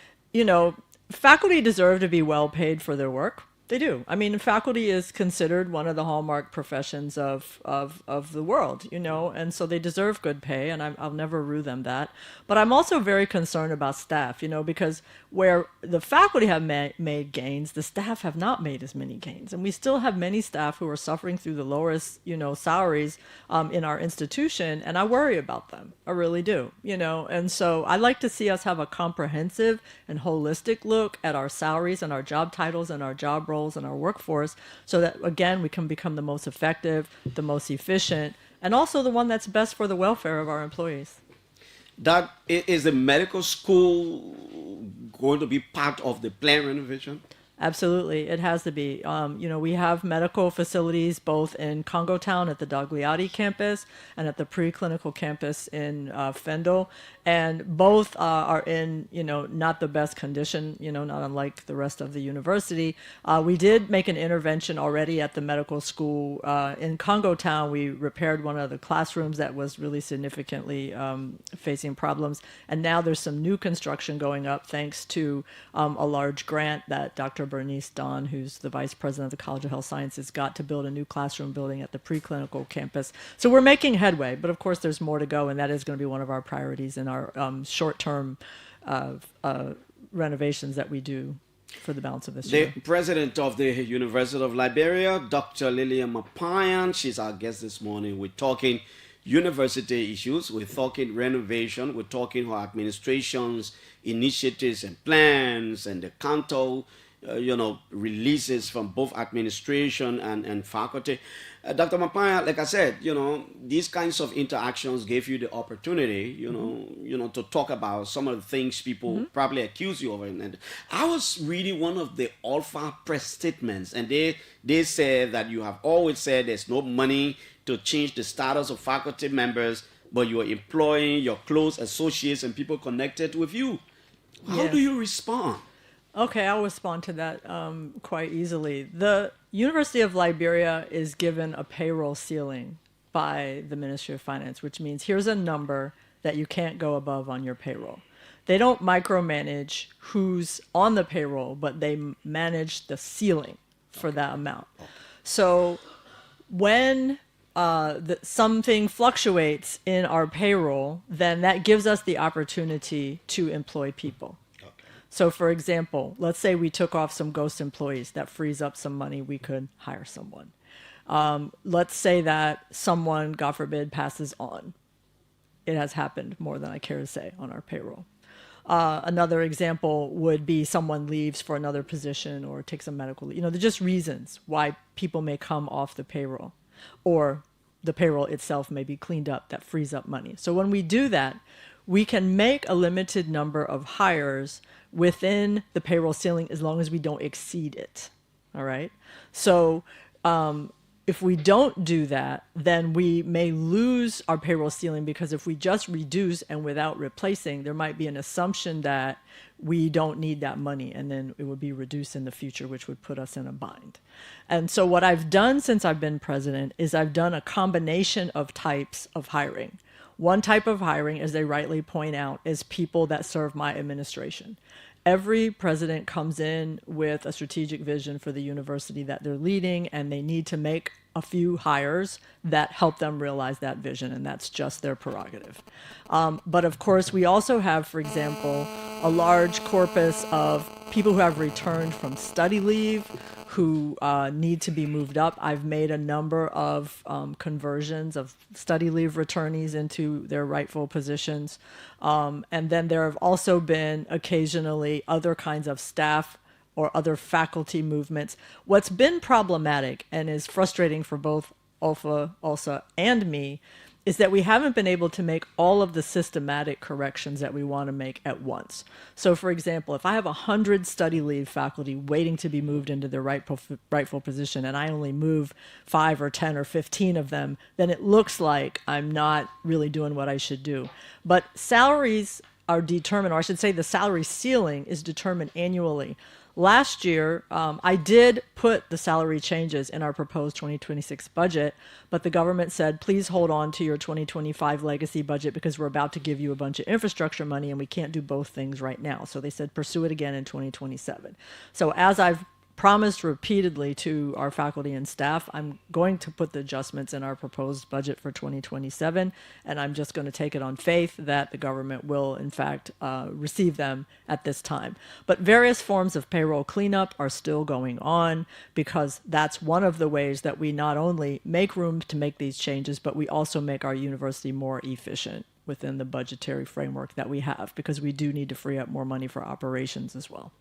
faculty deserve to be well paid for their work. They do. I mean, faculty is considered one of the hallmark professions of the world, and so they deserve good pay, and I'll never rue them that. But I'm also very concerned about staff, because where the faculty have made gains, the staff have not made as many gains. And we still have many staff who are suffering through the lowest, salaries in our institution, and I worry about them. I really do, And so I like to see us have a comprehensive and holistic look at our salaries and our job titles and our job roles in our workforce so that, again, we can become the most effective, the most efficient, and also the one that's best for the welfare of our employees. That is the medical school going to be part of the plan renovation? Absolutely, it has to be. We have medical facilities both in Congo Town at the Dogliati campus and at the preclinical campus in Fendel, and both are in, not the best condition, not unlike the rest of the university. We did make an intervention already at the medical school in Congo Town. We repaired one of the classrooms that was really significantly facing problems, and now there's some new construction going up thanks to a large grant that Dr. Bernice Don, who's the vice president of the College of Health Sciences, got to build a new classroom building at the preclinical campus. So we're making headway, but of course there's more to go, and that is going to be one of our priorities in our short-term renovations that we do for the balance of this year. The president of the University of Liberia, Dr. Lillian Mapayan, she's our guest this morning. We're talking university issues, we're talking renovation, we're talking her administration's initiatives and plans and the counter releases from both administration and faculty. Dr. Mapaya, like I said, these kinds of interactions gave you the opportunity, to talk about some of the things people probably accuse you of. And I was reading one of the Alpha press statements, and they said that you have always said there's no money to change the status of faculty members, but you are employing your close associates and people connected with you. How do you respond? Okay, I'll respond to that quite easily. The University of Liberia is given a payroll ceiling by the Ministry of Finance, which means here's a number that you can't go above on your payroll. They don't micromanage who's on the payroll, but they manage the ceiling for that amount. So when something fluctuates in our payroll, then that gives us the opportunity to employ people. So, for example, let's say we took off some ghost employees. That frees up some money. We could hire someone. Let's say that someone, God forbid, passes on. it has happened more than I care to say on our payroll. Another example would be someone leaves for another position or takes a medical leave. They're just reasons why people may come off the payroll, or the payroll itself may be cleaned up. That frees up money. So when we do that, we can make a limited number of hires within the payroll ceiling as long as we don't exceed it. All right. So if we don't do that, then we may lose our payroll ceiling, because if we just reduce and without replacing, there might be an assumption that we don't need that money, and then it would be reduced in the future, which would put us in a bind. And so what I've done since I've been president is I've done a combination of types of hiring. One type of hiring, as they rightly point out, is people that serve my administration. Every president comes in with a strategic vision for the university that they're leading, and they need to make a few hires that help them realize that vision, and that's just their prerogative. But of course, we also have, for example, a large corpus of people who have returned from study leave, who need to be moved up. I've made a number of conversions of study leave returnees into their rightful positions. And then there have also been occasionally other kinds of staff or other faculty movements. What's been problematic and is frustrating for both Ulsa and me is that we haven't been able to make all of the systematic corrections that we want to make at once. So for example, if I have 100 study leave faculty waiting to be moved into their rightful position, and I only move 5 or 10 or 15 of them, then it looks like I'm not really doing what I should do. But salaries are determined, or I should say the salary ceiling is determined annually. Last year, I did put the salary changes in our proposed 2026 budget, but the government said, please hold on to your 2025 legacy budget because we're about to give you a bunch of infrastructure money and we can't do both things right now. So they said, pursue it again in 2027. So as I've promised repeatedly to our faculty and staff, I'm going to put the adjustments in our proposed budget for 2027, and I'm just going to take it on faith that the government will, in fact, receive them at this time. But various forms of payroll cleanup are still going on, because that's one of the ways that we not only make room to make these changes, but we also make our university more efficient within the budgetary framework that we have, because we do need to free up more money for operations as well.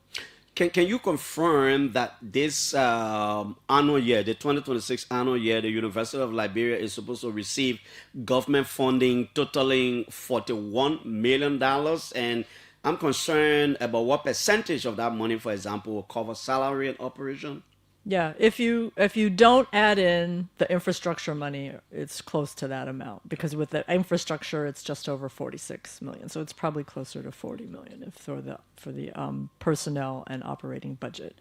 Can you confirm that this annual year, the 2026 annual year, the University of Liberia is supposed to receive government funding totaling $41 million? And I'm concerned about what percentage of that money, for example, will cover salary and operation? Yeah, if you don't add in the infrastructure money, it's close to that amount, because with the infrastructure, it's just over 46 million. So it's probably closer to 40 million if for the personnel and operating budget.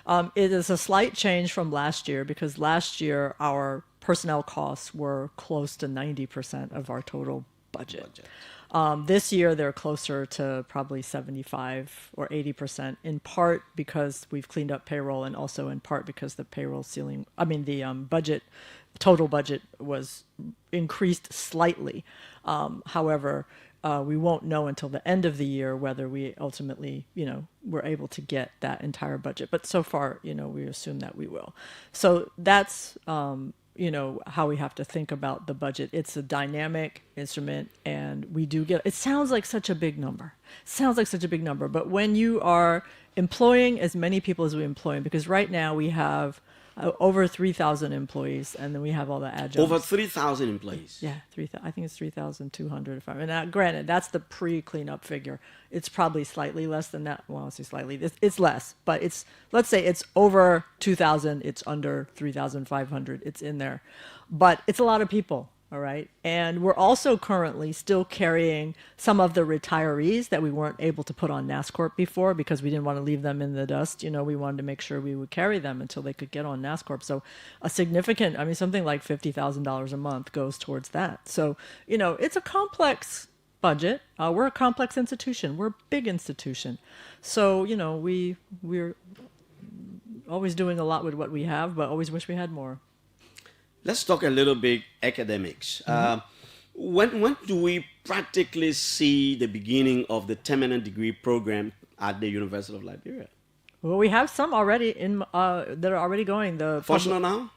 It is a slight change from last year, because last year our personnel costs were close to 90% of our total budget. This year, they're closer to probably 75 or 80%, in part because we've cleaned up payroll, and also in part because the payroll ceiling, total budget was increased slightly. However, we won't know until the end of the year whether we ultimately, we're able to get that entire budget. But so far, we assume that we will. So that's, how we have to think about the budget. It's a dynamic instrument, and we do get, it sounds like such a big number. But when you are employing as many people as we employ, because right now we have over 3,000 employees, and then we have all the adjuncts. Over 3,000 employees? Yeah, I think it's 3,200. Granted, that's the pre-cleanup figure. It's probably slightly less than that. Well, I'll say slightly. It's less, but let's say it's over 2,000. It's under 3,500. It's in there. But it's a lot of people. All right. And we're also currently still carrying some of the retirees that we weren't able to put on NASCORP before, because we didn't want to leave them in the dust. We wanted to make sure we would carry them until they could get on NASCORP. So a significant, something like $50,000 a month goes towards that. So, it's a complex budget. We're a complex institution. We're a big institution. So, we're always doing a lot with what we have, but always wish we had more. Let's talk a little bit academics. When do we practically see the beginning of the terminal degree program at the University of Liberia? Well, we have some already that are already going. Functional now?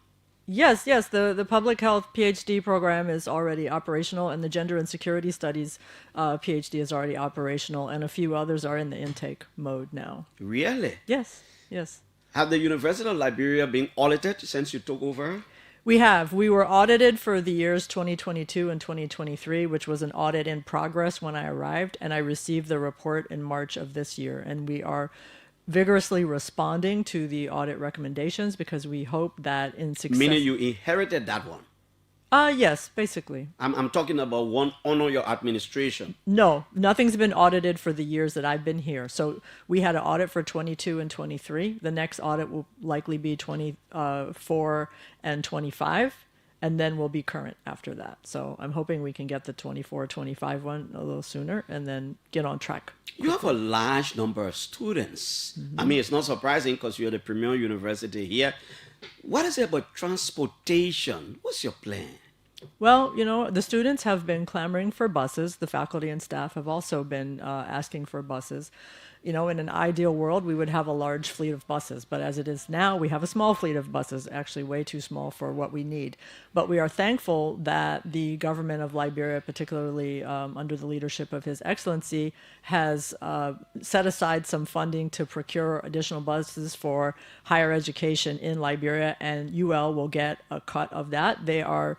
Yes, yes. The public health PhD program is already operational, and the gender and security studies PhD is already operational, and a few others are in the intake mode now. Really? Yes, yes. Have the University of Liberia been audited since you took over? We have. We were audited for the years 2022 and 2023, which was an audit in progress when I arrived, and I received the report in March of this year, and we are vigorously responding to the audit recommendations because we hope that in success... Meaning you inherited that one? Yes, basically. I'm talking about one under your administration. No, nothing's been audited for the years that I've been here. So we had an audit for 22 and 23. The next audit will likely be 24 and 25, and then we'll be current after that. So I'm hoping we can get the 24, 25 one a little sooner and then get on track. You have a large number of students. I mean, it's not surprising because you're the premier university here. What is it about transportation? What's your plan? Well, the students have been clamoring for buses. The faculty and staff have also been asking for buses. In an ideal world, we would have a large fleet of buses. But as it is now, we have a small fleet of buses, actually way too small for what we need. But we are thankful that the government of Liberia, particularly under the leadership of His Excellency, has set aside some funding to procure additional buses for higher education in Liberia, and UL will get a cut of that. They are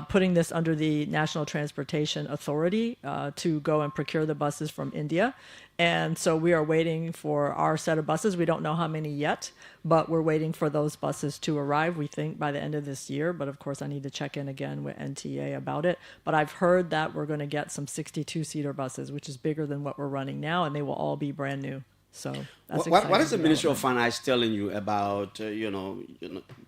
putting this under the National Transportation Authority to go and procure the buses from India. And so we are waiting for our set of buses. We don't know how many yet, but we're waiting for those buses to arrive, we think, by the end of this year. But of course, I need to check in again with NTA about it. But I've heard that we're going to get some 62-seater buses, which is bigger than what we're running now, and they will all be brand new. So that's what is the Ministry of Finance telling you about,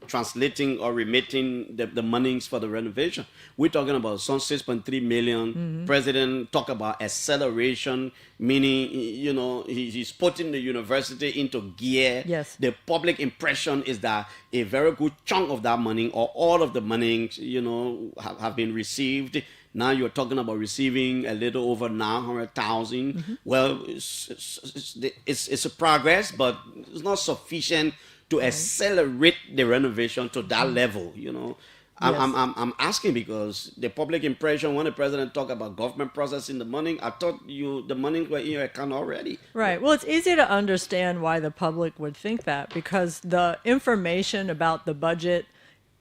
translating or remitting the monies for the renovation? We're talking about some 6.3 million. Mm-hmm. President talk about acceleration, meaning, he's putting the university into gear. Yes. The public impression is that a very good chunk of that money or all of the money, have been received. Now you're talking about receiving a little over 900,000. Mm-hmm. Well, it's a progress, but it's not sufficient to accelerate the renovation to that level. I'm asking because the public impression when the president talked about government processing the money, I thought the money were in your account already. Right. Well, it's easy to understand why the public would think that because the information about the budget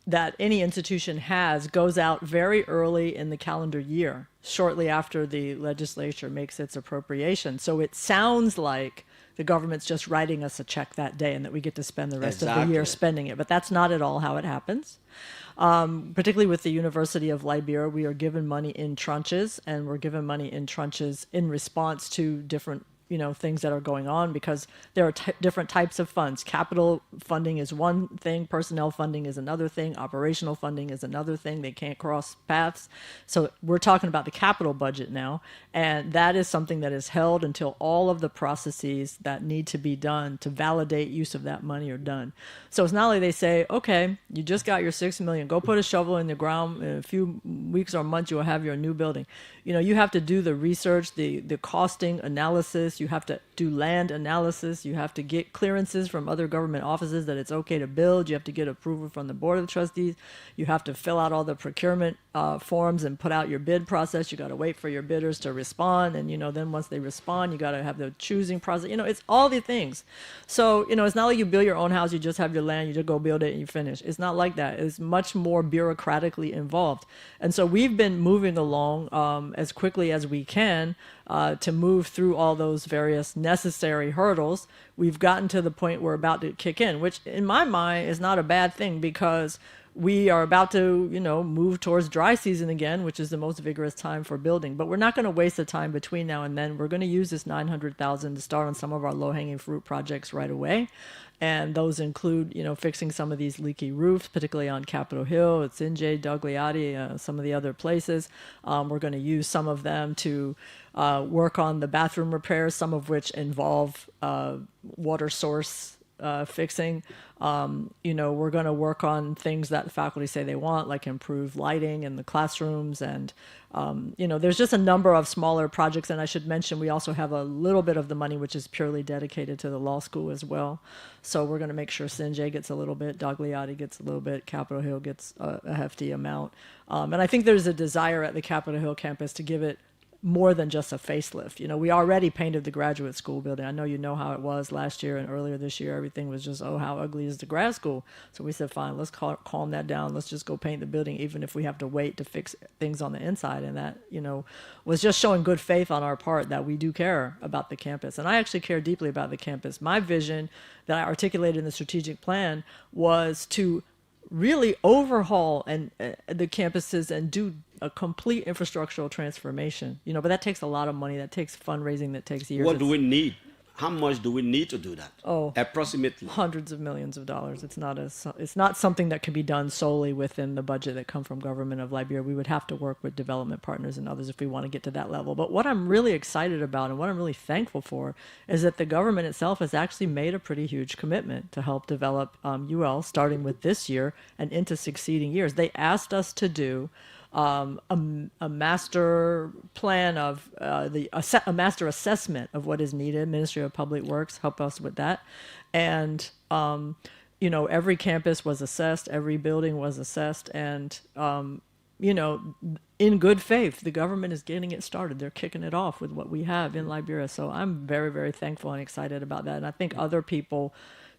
that any institution has goes out very early in the calendar year, shortly after the legislature makes its appropriation. So it sounds like the government's just writing us a check that day and that we get to spend the rest of the year spending it. But that's not at all how it happens. Particularly with the University of Liberia, we are given money in tranches, and we're given money in tranches in response to different things that are going on because there are different types of funds. Capital funding is one thing, personnel funding is another thing, operational funding is another thing. They can't cross paths. So we're talking about the capital budget now, and that is something that is held until all of the processes that need to be done to validate use of that money are done. So it's not like they say, okay, you just got your $6 million, go put a shovel in the ground, in a few weeks or months you'll have your new building. You have to do the research, the costing analysis, you have to do land analysis, you have to get clearances from other government offices that it's okay to build, you have to get approval from the Board of Trustees, you have to fill out all the procurement forms and put out your bid process, you got to wait for your bidders to respond, and then once they respond, you got to have the choosing process, it's all the things. So, it's not like you build your own house, you just have your land, you just go build it and you finish. It's not like that. It's much more bureaucratically involved. And so we've been moving along as quickly as we can to move through all those various necessary hurdles. We've gotten to the point we're about to kick in, which in my mind is not a bad thing because we are about to, move towards dry season again, which is the most vigorous time for building. But we're not going to waste the time between now and then. We're going to use this $900,000 to start on some of our low-hanging fruit projects right away. And those include, fixing some of these leaky roofs, particularly on Capitol Hill, at Sinjay, Dogliati, some of the other places. We're going to use some of them to work on the bathroom repairs, some of which involve water source fixing. We're going to work on things that the faculty say they want, like improved lighting in the classrooms. And, there's just a number of smaller projects. And I should mention, we also have a little bit of the money, which is purely dedicated to the law school as well. So we're going to make sure Sinjay gets a little bit, Dogliotti gets a little bit, Capitol Hill gets a hefty amount. And I think there's a desire at the Capitol Hill campus to give it more than just a facelift. We already painted the graduate school building. I know you know how it was last year and earlier this year. Everything was just, oh, how ugly is the grad school? So we said, fine, let's calm that down. Let's just go paint the building, even if we have to wait to fix things on the inside. And that, was just showing good faith on our part that we do care about the campus. And I actually care deeply about the campus. My vision that I articulated in the strategic plan was to really overhaul the campuses and do a complete infrastructural transformation. But that takes a lot of money. That takes fundraising. That takes years. What do we need? How much do we need to do that? Oh, approximately hundreds of millions of dollars. It's not something that can be done solely within the budget that come from government of Liberia. We would have to work with development partners and others if we want to get to that level. But what I'm really excited about and what I'm really thankful for is that the government itself has actually made a pretty huge commitment to help develop UL starting with this year and into succeeding years. They asked us to do a master plan of a master assessment of what is needed. Ministry of Public Works help us with that, and every campus was assessed, every building was assessed, and in good faith, the government is getting it started. They're kicking it off with what we have in Liberia. So I'm very, very thankful and excited about that, and I think other people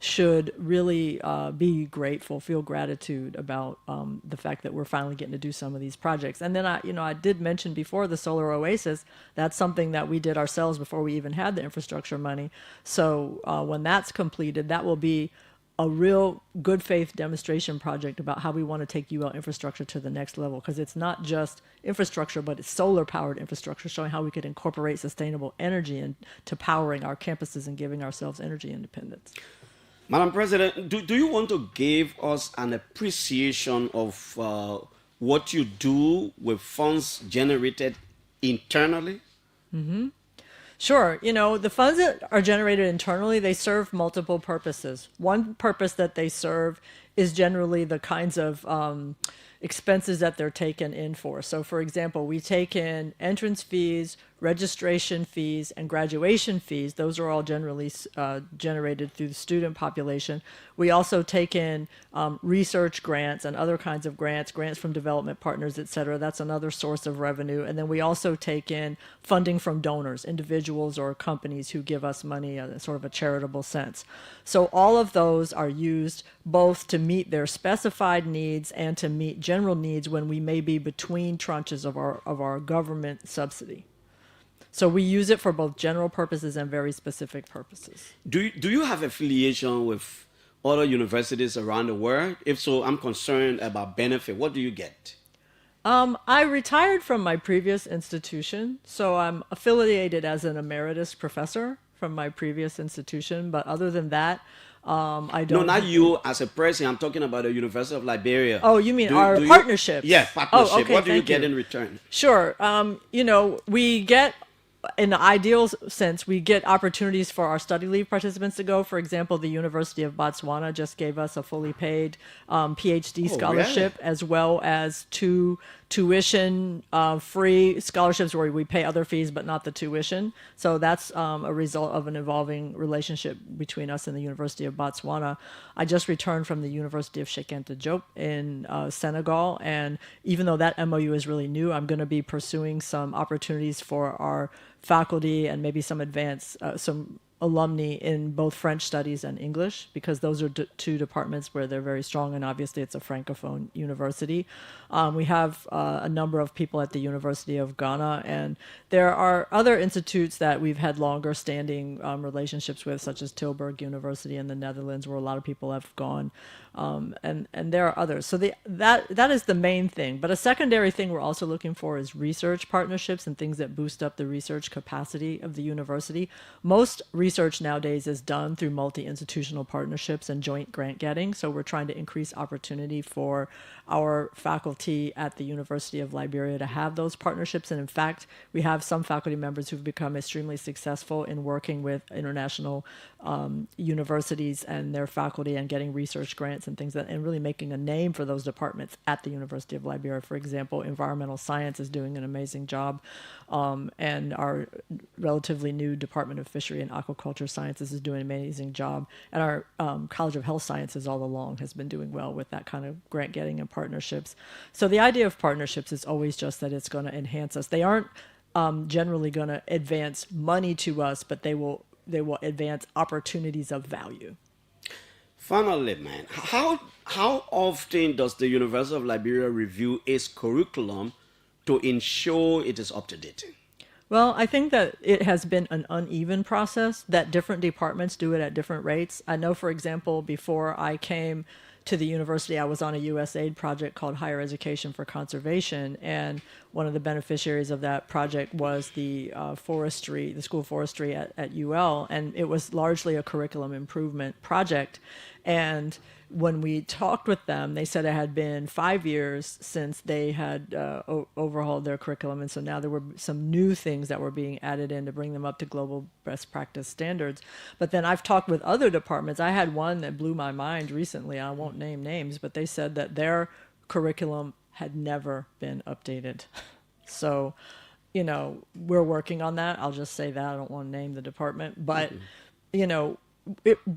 should really be grateful, feel gratitude about the fact that we're finally getting to do some of these projects. And then I did mention before the Solar Oasis. That's something that we did ourselves before we even had the infrastructure money. So when that's completed, that will be a real good faith demonstration project about how we want to take UL infrastructure to the next level, because it's not just infrastructure, but it's solar powered infrastructure, showing how we could incorporate sustainable energy into powering our campuses and giving ourselves energy independence. Madam President, do you want to give us an appreciation of what you do with funds generated internally? Mm-hmm. Sure. The funds that are generated internally, they serve multiple purposes. One purpose that they serve is generally the kinds of expenses that they're taken in for. So, for example, we take in entrance fees, registration fees, and graduation fees. Those are all generally generated through the student population. We also take in research grants and other kinds of grants from development partners, et cetera. That's another source of revenue. And then we also take in funding from donors, individuals or companies who give us money in sort of a charitable sense. So all of those are used both to meet their specified needs and to meet general needs when we may be between tranches of our government subsidy. So we use it for both general purposes and very specific purposes. Do you have affiliation with other universities around the world? If so, I'm concerned about benefit. What do you get? I retired from my previous institution, so I'm affiliated as an emeritus professor from my previous institution. But other than that, I don't. No, not you as a president. I'm talking about the University of Liberia. Oh, you mean our partnership? Yeah, partnership. Oh, okay, what do you get in return? Sure. We get, in the ideal sense, we get opportunities for our study leave participants to go. For example, the University of Botswana just gave us a fully paid PhD scholarship, really? As well as 2 tuition-free scholarships where we pay other fees but not the tuition. So that's a result of an evolving relationship between us and the University of Botswana. I just returned from the University of Cheikh Anta Diop in Senegal, and even though that MOU is really new, I'm going to be pursuing some opportunities for our faculty and maybe some some alumni in both French studies and English, because those are two departments where they're very strong, and obviously it's a francophone university. We have a number of people at the University of Ghana, and there are other institutes that we've had longer standing relationships with, such as Tilburg University in the Netherlands, where a lot of people have gone, and there are others. So that is the main thing. But a secondary thing we're also looking for is research partnerships and things that boost up the research capacity of the university. Most research research nowadays is done through multi-institutional partnerships and joint grant getting. So we're trying to increase opportunity for our faculty at the University of Liberia to have those partnerships. And in fact, we have some faculty members who've become extremely successful in working with international universities and their faculty and getting research grants and things, and really making a name for those departments at the University of Liberia. For example, environmental science is doing an amazing job, and our relatively new Department of Fishery and Aquaculture Sciences is doing an amazing job, and our College of Health Sciences all along has been doing well with that kind of grant getting and partnerships. So the idea of partnerships is always just that it's going to enhance us. They aren't generally going to advance money to us, but they will advance opportunities of value. Finally, man, how often does the University of Liberia review its curriculum to ensure it is up to date? Well, I think that it has been an uneven process, that different departments do it at different rates. I know, for example, before I came to the university, I was on a USAID project called Higher Education for Conservation, and one of the beneficiaries of that project was the forestry, the School of Forestry at UL, and it was largely a curriculum improvement project. And when we talked with them, they said it had been 5 years since they had overhauled their curriculum, and so now there were some new things that were being added in to bring them up to global best practice standards. But then I've talked with other departments. I had one that blew my mind recently. I won't name names, but they said that their curriculum had never been updated. So, we're working on that. I'll just say that. I don't want to name the department, but,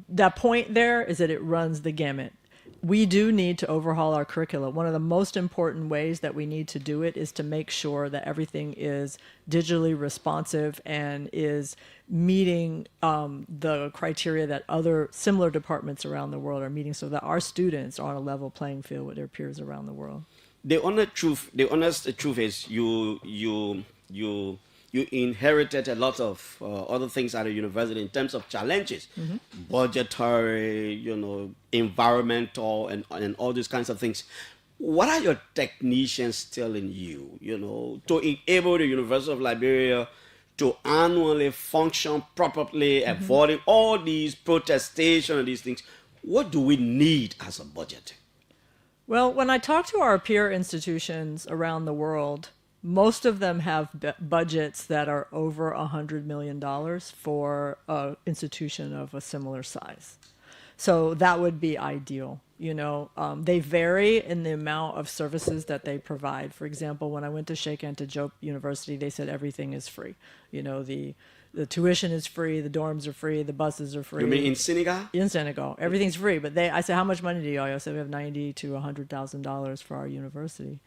that point there is that it runs the gamut. We do need to overhaul our curricula. One of the most important ways that we need to do it is to make sure that everything is digitally responsive and is meeting the criteria that other similar departments around the world are meeting, so that our students are on a level playing field with their peers around the world. The honest truth is you inherited a lot of other things at the university in terms of challenges, budgetary, environmental, and all these kinds of things. What are your technicians telling you, to enable the University of Liberia to annually function properly, avoiding all these protestations and these things? What do we need as a budget? Well, when I talk to our peer institutions around the world, most of them have budgets that are over $100 million for an institution of a similar size. So that would be ideal. They vary in the amount of services that they provide. For example, when I went to Sheikh Anta Diop University, they said everything is free. The tuition is free, the dorms are free, the buses are free. You mean in Senegal? In Senegal, everything's free. But I said, how much money do you owe? I said, we have $90,000 to $100,000 for our university.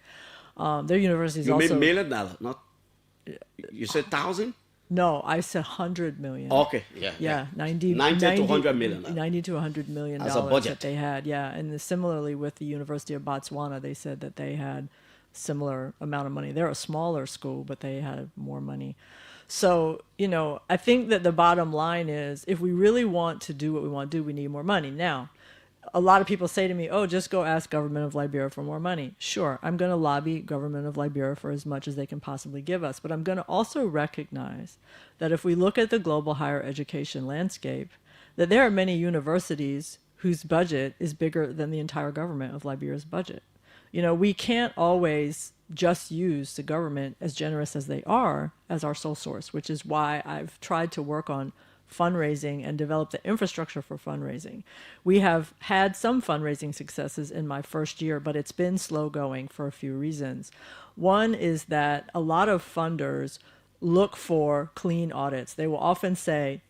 Their university is you also... You mean $1 million, not... You said 1,000? No, I said 100 million. Okay, yeah. 90 to 100 million. 90 to 100 million as a dollars budget that they had, yeah. And similarly with the University of Botswana, they said that they had similar amount of money. They're a smaller school, but they had more money. So, I think that the bottom line is, if we really want to do what we want to do, we need more money. Now, a lot of people say to me, just go ask government of Liberia for more money. Sure, I'm going to lobby government of Liberia for as much as they can possibly give us. But I'm going to also recognize that if we look at the global higher education landscape, that there are many universities whose budget is bigger than the entire government of Liberia's budget. We can't always just use the government, as generous as they are, as our sole source, which is why I've tried to work on fundraising and develop the infrastructure for fundraising. We have had some fundraising successes in my first year, but it's been slow going for a few reasons. One is that a lot of funders look for clean audits. They will often say,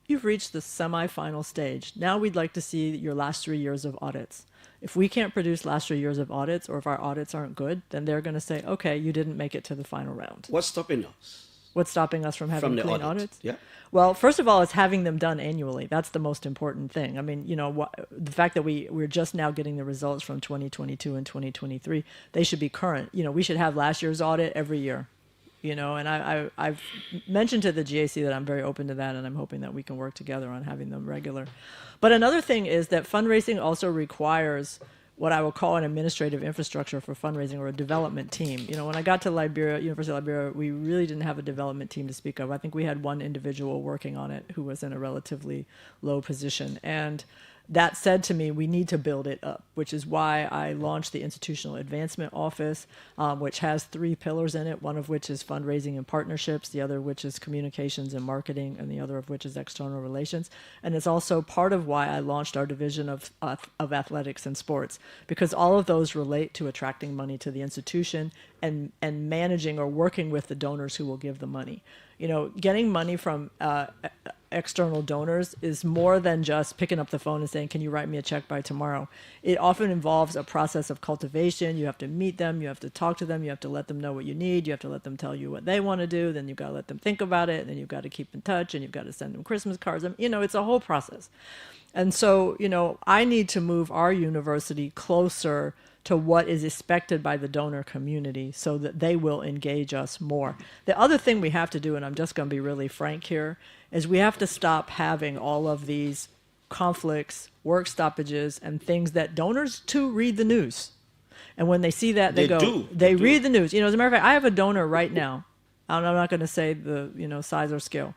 you've reached the semi-final stage. Now we'd like to see your last 3 years of audits. If we can't produce last 3 years of audits, or if our audits aren't good, then they're going to say, okay, you didn't make it to the final round. What's stopping us? What's stopping us from having the clean audit. audits? Yeah. Well, first of all, it's having them done annually. That's the most important thing. I mean, the fact that we're just now getting the results from 2022 and 2023, they should be current. We should have last year's audit every year. And I've mentioned to the GAC that I'm very open to that, and I'm hoping that we can work together on having them regular. But another thing is that fundraising also requires what I would call an administrative infrastructure for fundraising, or a development team. You know, when I got to Liberia, University of Liberia, we really didn't have a development team to speak of. I think we had one individual working on it who was in a relatively low position. And that said to me, we need to build it up, which is why I launched the Institutional Advancement Office, which has 3 pillars in it, one of which is fundraising and partnerships, the other of which is communications and marketing, and the other of which is external relations. And it's also part of why I launched our division of athletics and sports, because all of those relate to attracting money to the institution and managing or working with the donors who will give the money. You know, getting money from external donors is more than just picking up the phone and saying, can you write me a check by tomorrow? It often involves a process of cultivation. You have to meet them, you have to talk to them, you have to let them know what you need, you have to let them tell you what they want to do, then you've got to let them think about it, and then you've got to keep in touch, and you've got to send them Christmas cards. You know, it's a whole process. And so, you know, I need to move our university closer to what is expected by the donor community so that they will engage us more. The other thing we have to do, and I'm just going to be really frank here, is we have to stop having all of these conflicts, work stoppages, and things that donors too read the news. And when they see that, they read the news. You know, as a matter of fact, I have a donor right now. I'm not going to say the, you know, size or scale,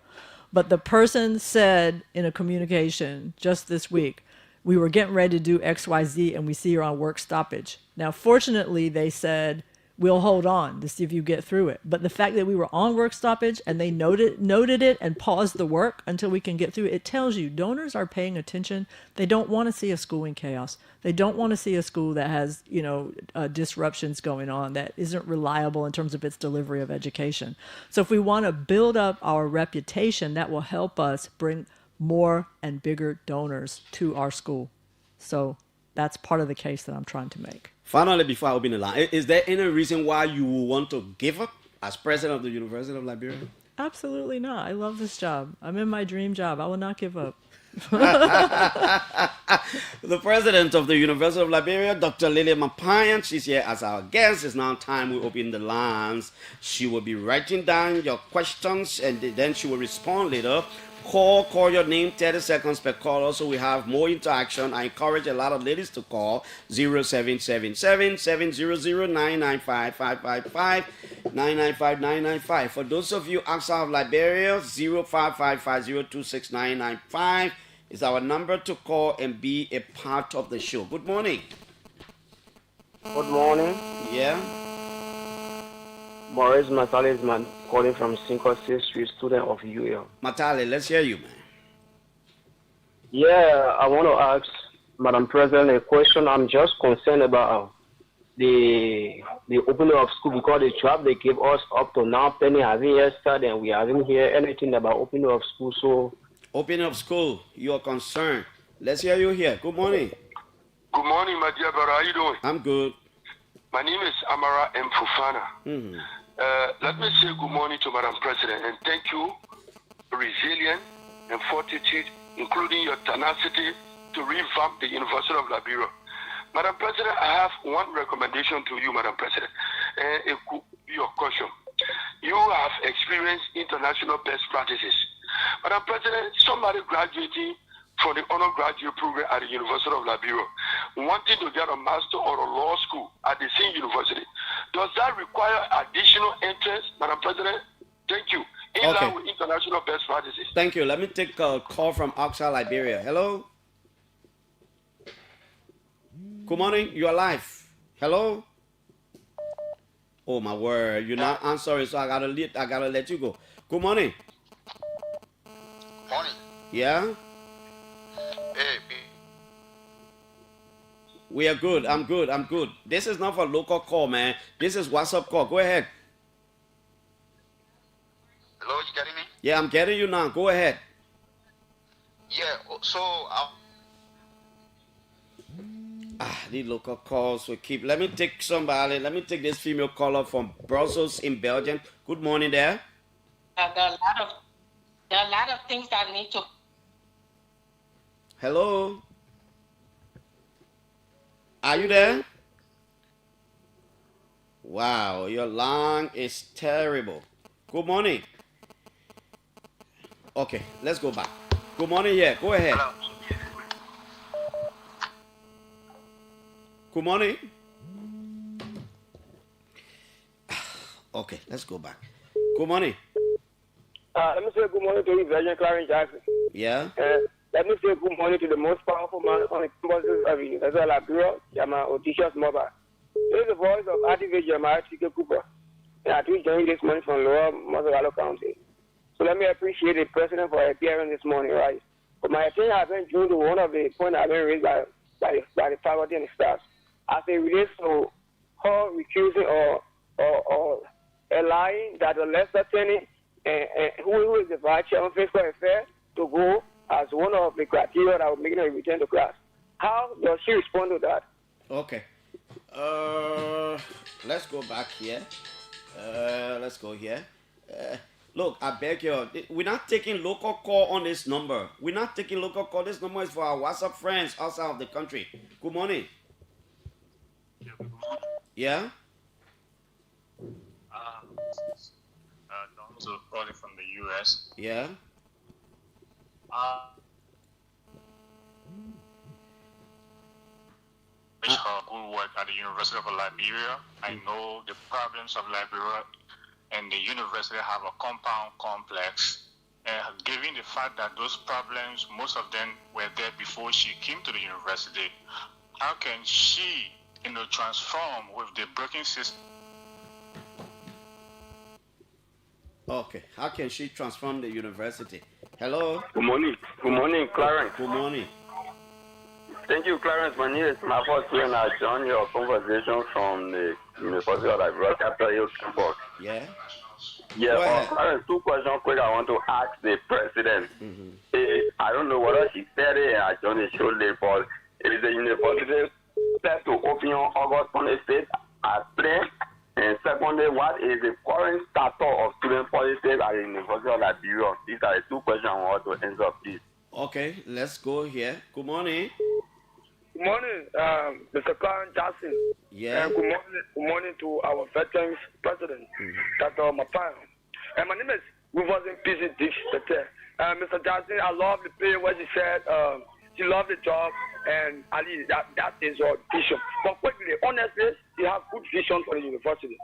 but the person said in a communication just this week, we were getting ready to do XYZ and we see you're on work stoppage. Now, fortunately, they said, we'll hold on to see if you get through it. But the fact that we were on work stoppage and they noted it and paused the work until we can get through it, it tells you donors are paying attention. They don't want to see a school in chaos. They don't want to see a school that has, you know, disruptions going on, that isn't reliable in terms of its delivery of education. So if we want to build up our reputation, that will help us bring more and bigger donors to our school. So that's part of the case that I'm trying to make. Finally, before I open the line, is there any reason why you want to give up as president of the University of Liberia? Absolutely not. I love this job. I'm in my dream job. I will not give up. The president of the University of Liberia, Dr. Lily Mapayan, she's here as our guest. It's now time we open the lines. She will be writing down your questions and then she will respond later. Call your name, 30 seconds per call. Also, we have more interaction. I encourage a lot of ladies to call 0777-700-995-555, For those of you outside of Liberia, 0555026995 is our number to call and be a part of the show. Good morning. Good morning. Yeah. Maurice Matales, man, calling from Cinco Sixth Street, student of UL. Matale, let's hear you, man. Yeah, I want to ask Madam President a question. I'm just concerned about the opening of school, because the job they give us up to now, Penny hasn't yet started, and we haven't heard anything about opening of school. So, opening of school, you are concerned. Let's hear you here. Good morning. Good morning, my dear brother. How are you doing? I'm good. My name is Amara M. Fufana. Mm-hmm. Let me say good morning to Madam President and thank you for resilience and fortitude, including your tenacity to revamp the University of Liberia. Madam President, I have one recommendation to you, Madam President, and it could be your question. You have experienced international best practices. Madam President, somebody graduating from the undergraduate program at the University of Liberia, wanting to get a master or a law school at the same university, does that require additional interest, Madam President? Thank you. In line with international best practices. Thank you. Let me take a call from Accra, Liberia. Hello? Good morning. You're live. Hello? Oh, my word. You're not answering, so I gotta let you go. Good morning. Morning. Yeah? Hey, we are good. I'm good. This is not for local call, man. This is WhatsApp call. Go ahead. hello, you getting me? Yeah, I'm getting you now. Go ahead. Yeah, so These local calls will keep. Let me take somebody. Let me take this female caller from Brussels in Belgium. Good morning there. There are a lot of things that need to. Hello? Are you there? Wow, your line is terrible. Good morning. Okay, let's go back. Good morning, yeah, go ahead. Good morning. Okay, let's go back. Good morning. Let me say good morning to you, Virgin Clarence Jackson. Yeah. Let me say good morning to the most powerful man on the campuses of the University of Liberia, Jama Otishas Mobile. This is the voice of Activate Jeremiah Chike Cooper. And I do join this morning from Lower Mozambique County. So let me appreciate the president for appearing this morning, right? But my attention has been due to one of the points I've been raised by the faculty and the staff. As it relates to her recusing or allowing that the less attorney who is the vice chair on fiscal affairs to go as one of the criteria that will make her return to class. How does she respond to that? Okay. Let's go back here. Let's go here. Look, I beg you, we're not taking local call on this number. We're not taking local call. This number is for our WhatsApp friends outside of the country. Good morning. Yeah? Donzo calling from the U.S. Yeah? Good work at the University of Liberia. I know the problems of Liberia and the university have a compound complex. Given the fact that those problems, most of them were there before she came to the university, how can she, transform with the broken system? Okay. How can she transform the university? Hello? Good morning. Good morning, Clarence. Good morning. Thank you, Clarence. My name is Marcos and I joined your conversation from the University of Liberia, Capitol Hill campus. Yeah? Yeah, Clarence, two questions quick I want to ask the president. I don't know whether she said it and I joined the show late, but is the university set to open on August 25th at 3? And secondly, what is the current status of student politics at the University of Liberia? These are the two questions I want to answer, please. Okay, let's go here. Good morning. Good morning, Mr. Clarence Jackson. Yeah. And good morning to our veterans president, Dr. Mapan. And my name is Rufus Piso. Mr. Jackson, I love the play where she said she loved the job, and Ali, that is your vision. But quickly, honestly, you have good vision for the university.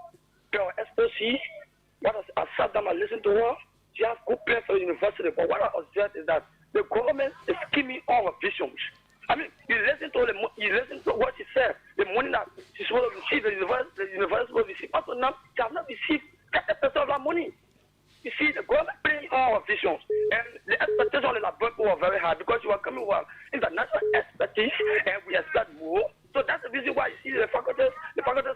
Your SPC, what I sat down and listened to her, she has good plan for the university. But what I observed is that the government is skimming all her visions. I mean, you listen to what she said. The money that she's supposed to receive, the university will receive. Up to now, she has not received 30% of that money. You see, the government playing all our visions. And the expectations of the people were very high because you are coming with international expertise and we expect more. So that's the reason why you see the faculties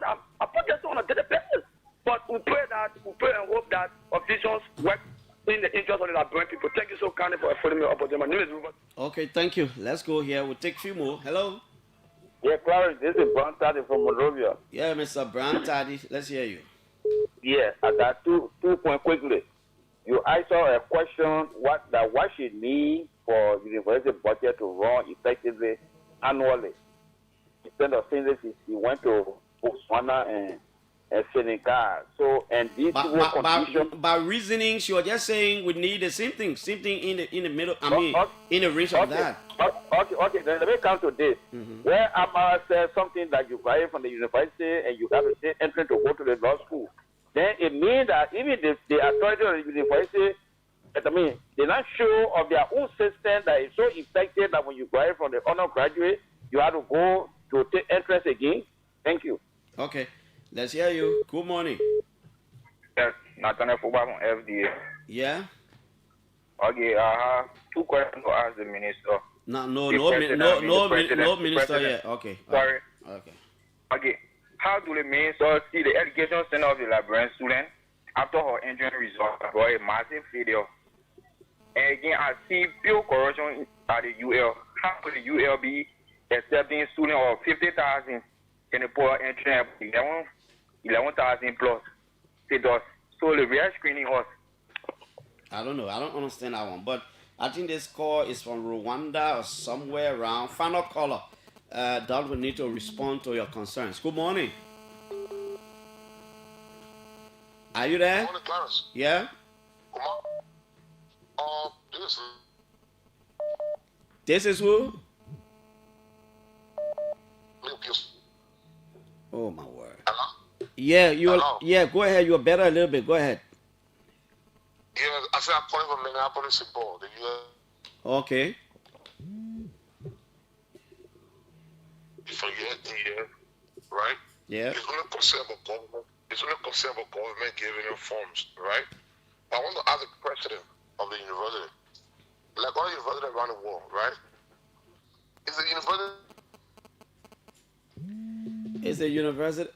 are protesting on a daily basis. But we pray and hope that our visions work in the interest of the Liberian people. Thank you so kindly for affording me opportunity. My name is Rupert. Okay, thank you. Let's go here. We'll take a few more. Hello? Yeah, Clarence, this is Brown Taddy from Monrovia. Yeah, Mr. Brown Taddy. Let's hear you. Yeah, I got two points quickly. You asked her a question what she need for university budget to run effectively annually. Instead of saying this, she went to Botswana and Senegal. So and these by reasoning, she was just saying we need the same thing in the middle. I mean, in the range of that. Okay. Then let me come to this. Where Amara said something that you graduate from the university and you have a state entrance to go to the law school. Then it means that even the authority of the university, they're not sure of their own system that is so effective that when you graduate from the undergraduate, you have to go to take entrance again. Thank you. Okay, let's hear you. Good morning. Yes, Nathaniel Fuba from FDA. Yeah. Okay, I have two questions to ask the minister. No minister yet. Okay. Sorry. Okay. How do the minister see the education center of the Liberian student after her entrance result for a massive failure? And again, I see pure corruption at the UL. How could the UL be accepting students of 50,000 in the poor entrance 11,000 plus? So the real screening us. I don't know. I don't understand that one. But I think this call is from Rwanda or somewhere around. Final caller. That will need to respond to your concerns. Good morning. Are you there? Good morning, Clarence. Yeah? This is who? Yeah, Hello? yeah, go ahead. You're better a little bit. Go ahead. Yeah, I said I'm calling from Minneapolis, St. Paul, the U.S. Okay. For year, right? Yeah. It's only concerned about government. It's only concerned about government giving them forms, right? But I want to ask the president of the university, like all universities around the world, right? Is the university Is the university?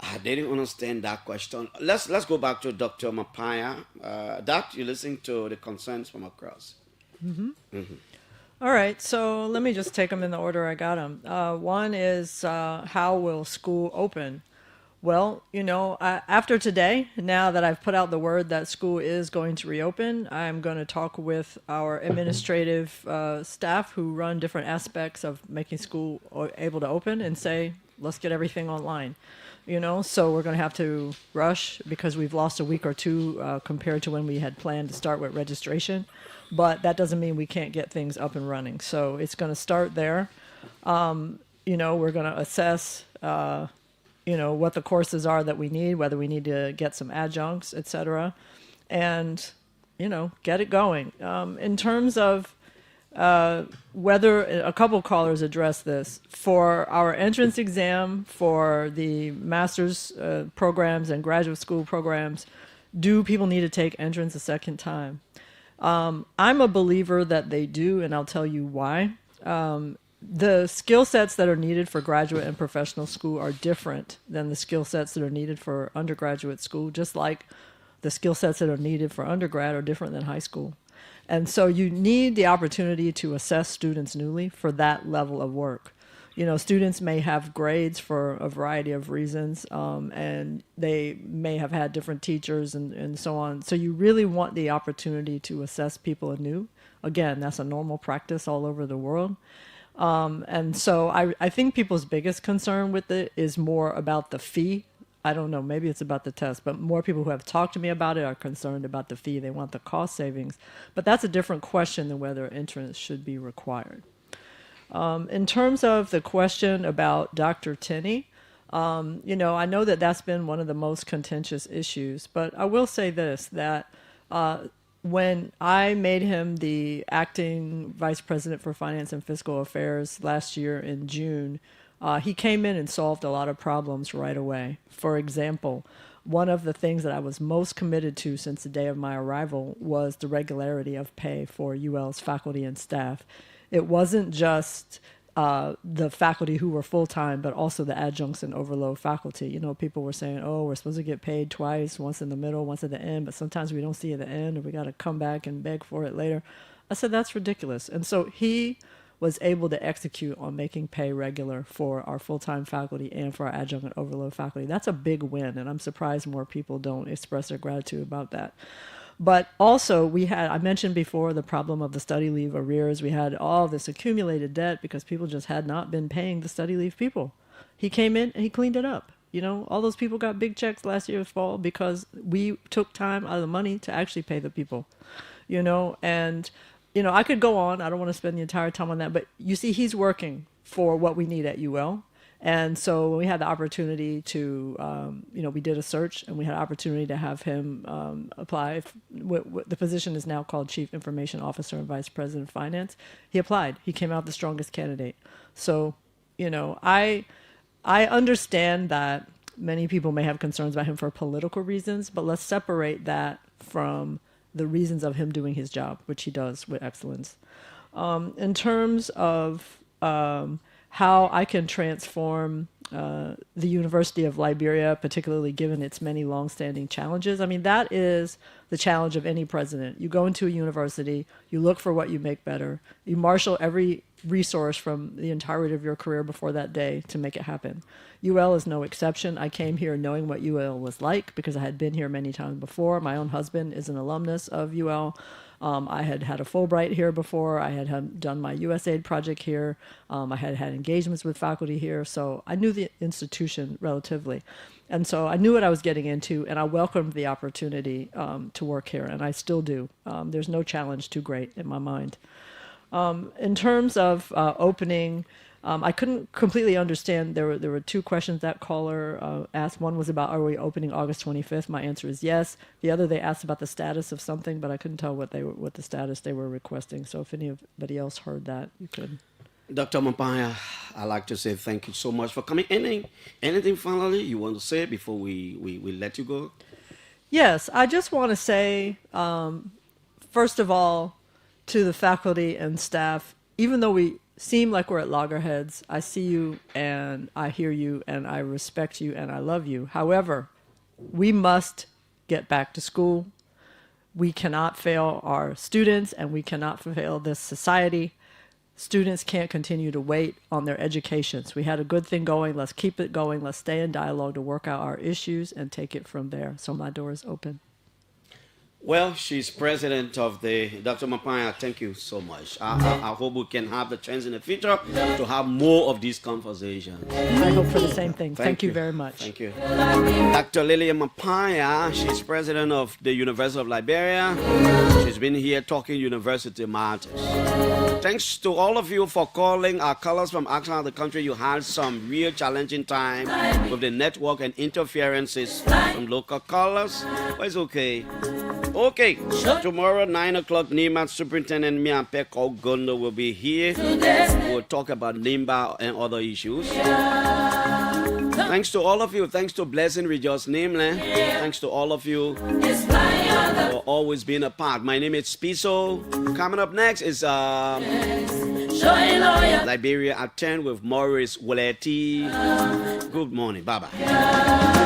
I didn't understand that question. Let's go back to Dr. Mapaya. Doc, you listen to the concerns from across. All right, so let me just take them in the order I got them. One is how will school open? Well, after today, now that I've put out the word that school is going to reopen, I'm going to talk with our administrative staff who run different aspects of making school able to open and say, let's get everything online. So we're going to have to rush because we've lost a week or two compared to when we had planned to start with registration. But that doesn't mean we can't get things up and running. So it's going to start there. We're going to assess, what the courses are that we need, whether we need to get some adjuncts, et cetera, and, get it going. In terms of whether a couple callers addressed this for our entrance exam for the master's programs and graduate school programs, do people need to take entrance a second time? I'm a believer that they do, and I'll tell you why. The skill sets that are needed for graduate and professional school are different than the skill sets that are needed for undergraduate school, just like the skill sets that are needed for undergrad are different than high school. And so you need the opportunity to assess students newly for that level of work. Students may have grades for a variety of reasons, and they may have had different teachers and so on. So you really want the opportunity to assess people anew. Again, that's a normal practice all over the world. And so I think people's biggest concern with it is more about the fee. I don't know, maybe it's about the test, but more people who have talked to me about it are concerned about the fee. They want the cost savings. But that's a different question than whether entrance should be required. In terms of the question about Dr. Tenney, I know that that's been one of the most contentious issues, but I will say this, that when I made him the acting vice president for finance and fiscal affairs last year in June, he came in and solved a lot of problems right away. For example, one of the things that I was most committed to since the day of my arrival was the regularity of pay for UL's faculty and staff. It wasn't just the faculty who were full-time, but also the adjuncts and overload faculty. People were saying, oh, we're supposed to get paid twice, once in the middle, once at the end, but sometimes we don't see at the end, or we got to come back and beg for it later. I said, that's ridiculous. And so he was able to execute on making pay regular for our full-time faculty and for our adjunct and overload faculty. That's a big win, and I'm surprised more people don't express their gratitude about that. But also, I mentioned before the problem of the study leave arrears. We had all this accumulated debt because people just had not been paying the study leave people. He came in and he cleaned it up. All those people got big checks last year's fall because we took time out of the money to actually pay the people, and I could go on. I don't want to spend the entire time on that, but you see, he's working for what we need at UL. And so when we had the opportunity to, we did a search and we had an opportunity to have him apply. The position is now called Chief Information Officer and Vice President of Finance. He applied. He came out the strongest candidate. So, I understand that many people may have concerns about him for political reasons, but let's separate that from the reasons of him doing his job, which he does with excellence. In terms of how I can transform the University of Liberia, particularly given its many longstanding challenges. I mean, that is the challenge of any president. You go into a university, you look for what you make better, you marshal every resource from the entirety of your career before that day to make it happen. UL is no exception. I came here knowing what UL was like because I had been here many times before. My own husband is an alumnus of UL. I had had a Fulbright here before. I had done my USAID project here. I had had engagements with faculty here. So I knew the institution relatively. And so I knew what I was getting into, and I welcomed the opportunity to work here, and I still do. There's no challenge too great in my mind. In terms of opening, I couldn't completely understand. There were two questions that caller asked. One was about, are we opening August 25th? My answer is yes. The other, they asked about the status of something, but I couldn't tell what the status they were requesting. So if anybody else heard that, you could. Dr. Mapaya, I'd like to say thank you so much for coming. Anything finally you want to say before we let you go? Yes, I just want to say, first of all, to the faculty and staff, even though we seem like we're at loggerheads, I see you and I hear you and I respect you and I love you. However, we must get back to school. We cannot fail our students and we cannot fail this society. Students can't continue to wait on their educations. We had a good thing going. Let's keep it going. Let's stay in dialogue to work out our issues and take it from there. So my door is open. Well, she's president of the Dr. Mapaya. Thank you so much. I hope we can have the chance in the future to have more of these conversations. I hope for the same thing. Thank you very much. Thank you. Dr. Lillian Mapaya, she's president of the University of Liberia. She's been here talking university matters. Thanks to all of you for calling our callers from outside the country. You had some real challenging time with the network and interferences from local callers. But it's okay. Okay, tomorrow 9 o'clock, NIMA Superintendent Miampe Gondo will be here. We'll talk about NIMBA and other issues. Thanks to all of you. Thanks to Blessing Rejoice Nameland. Thanks to all of you for always being a part. My name is Piso. Coming up next is Liberia at 10 with Maurice Waleti. Good morning. Bye-bye.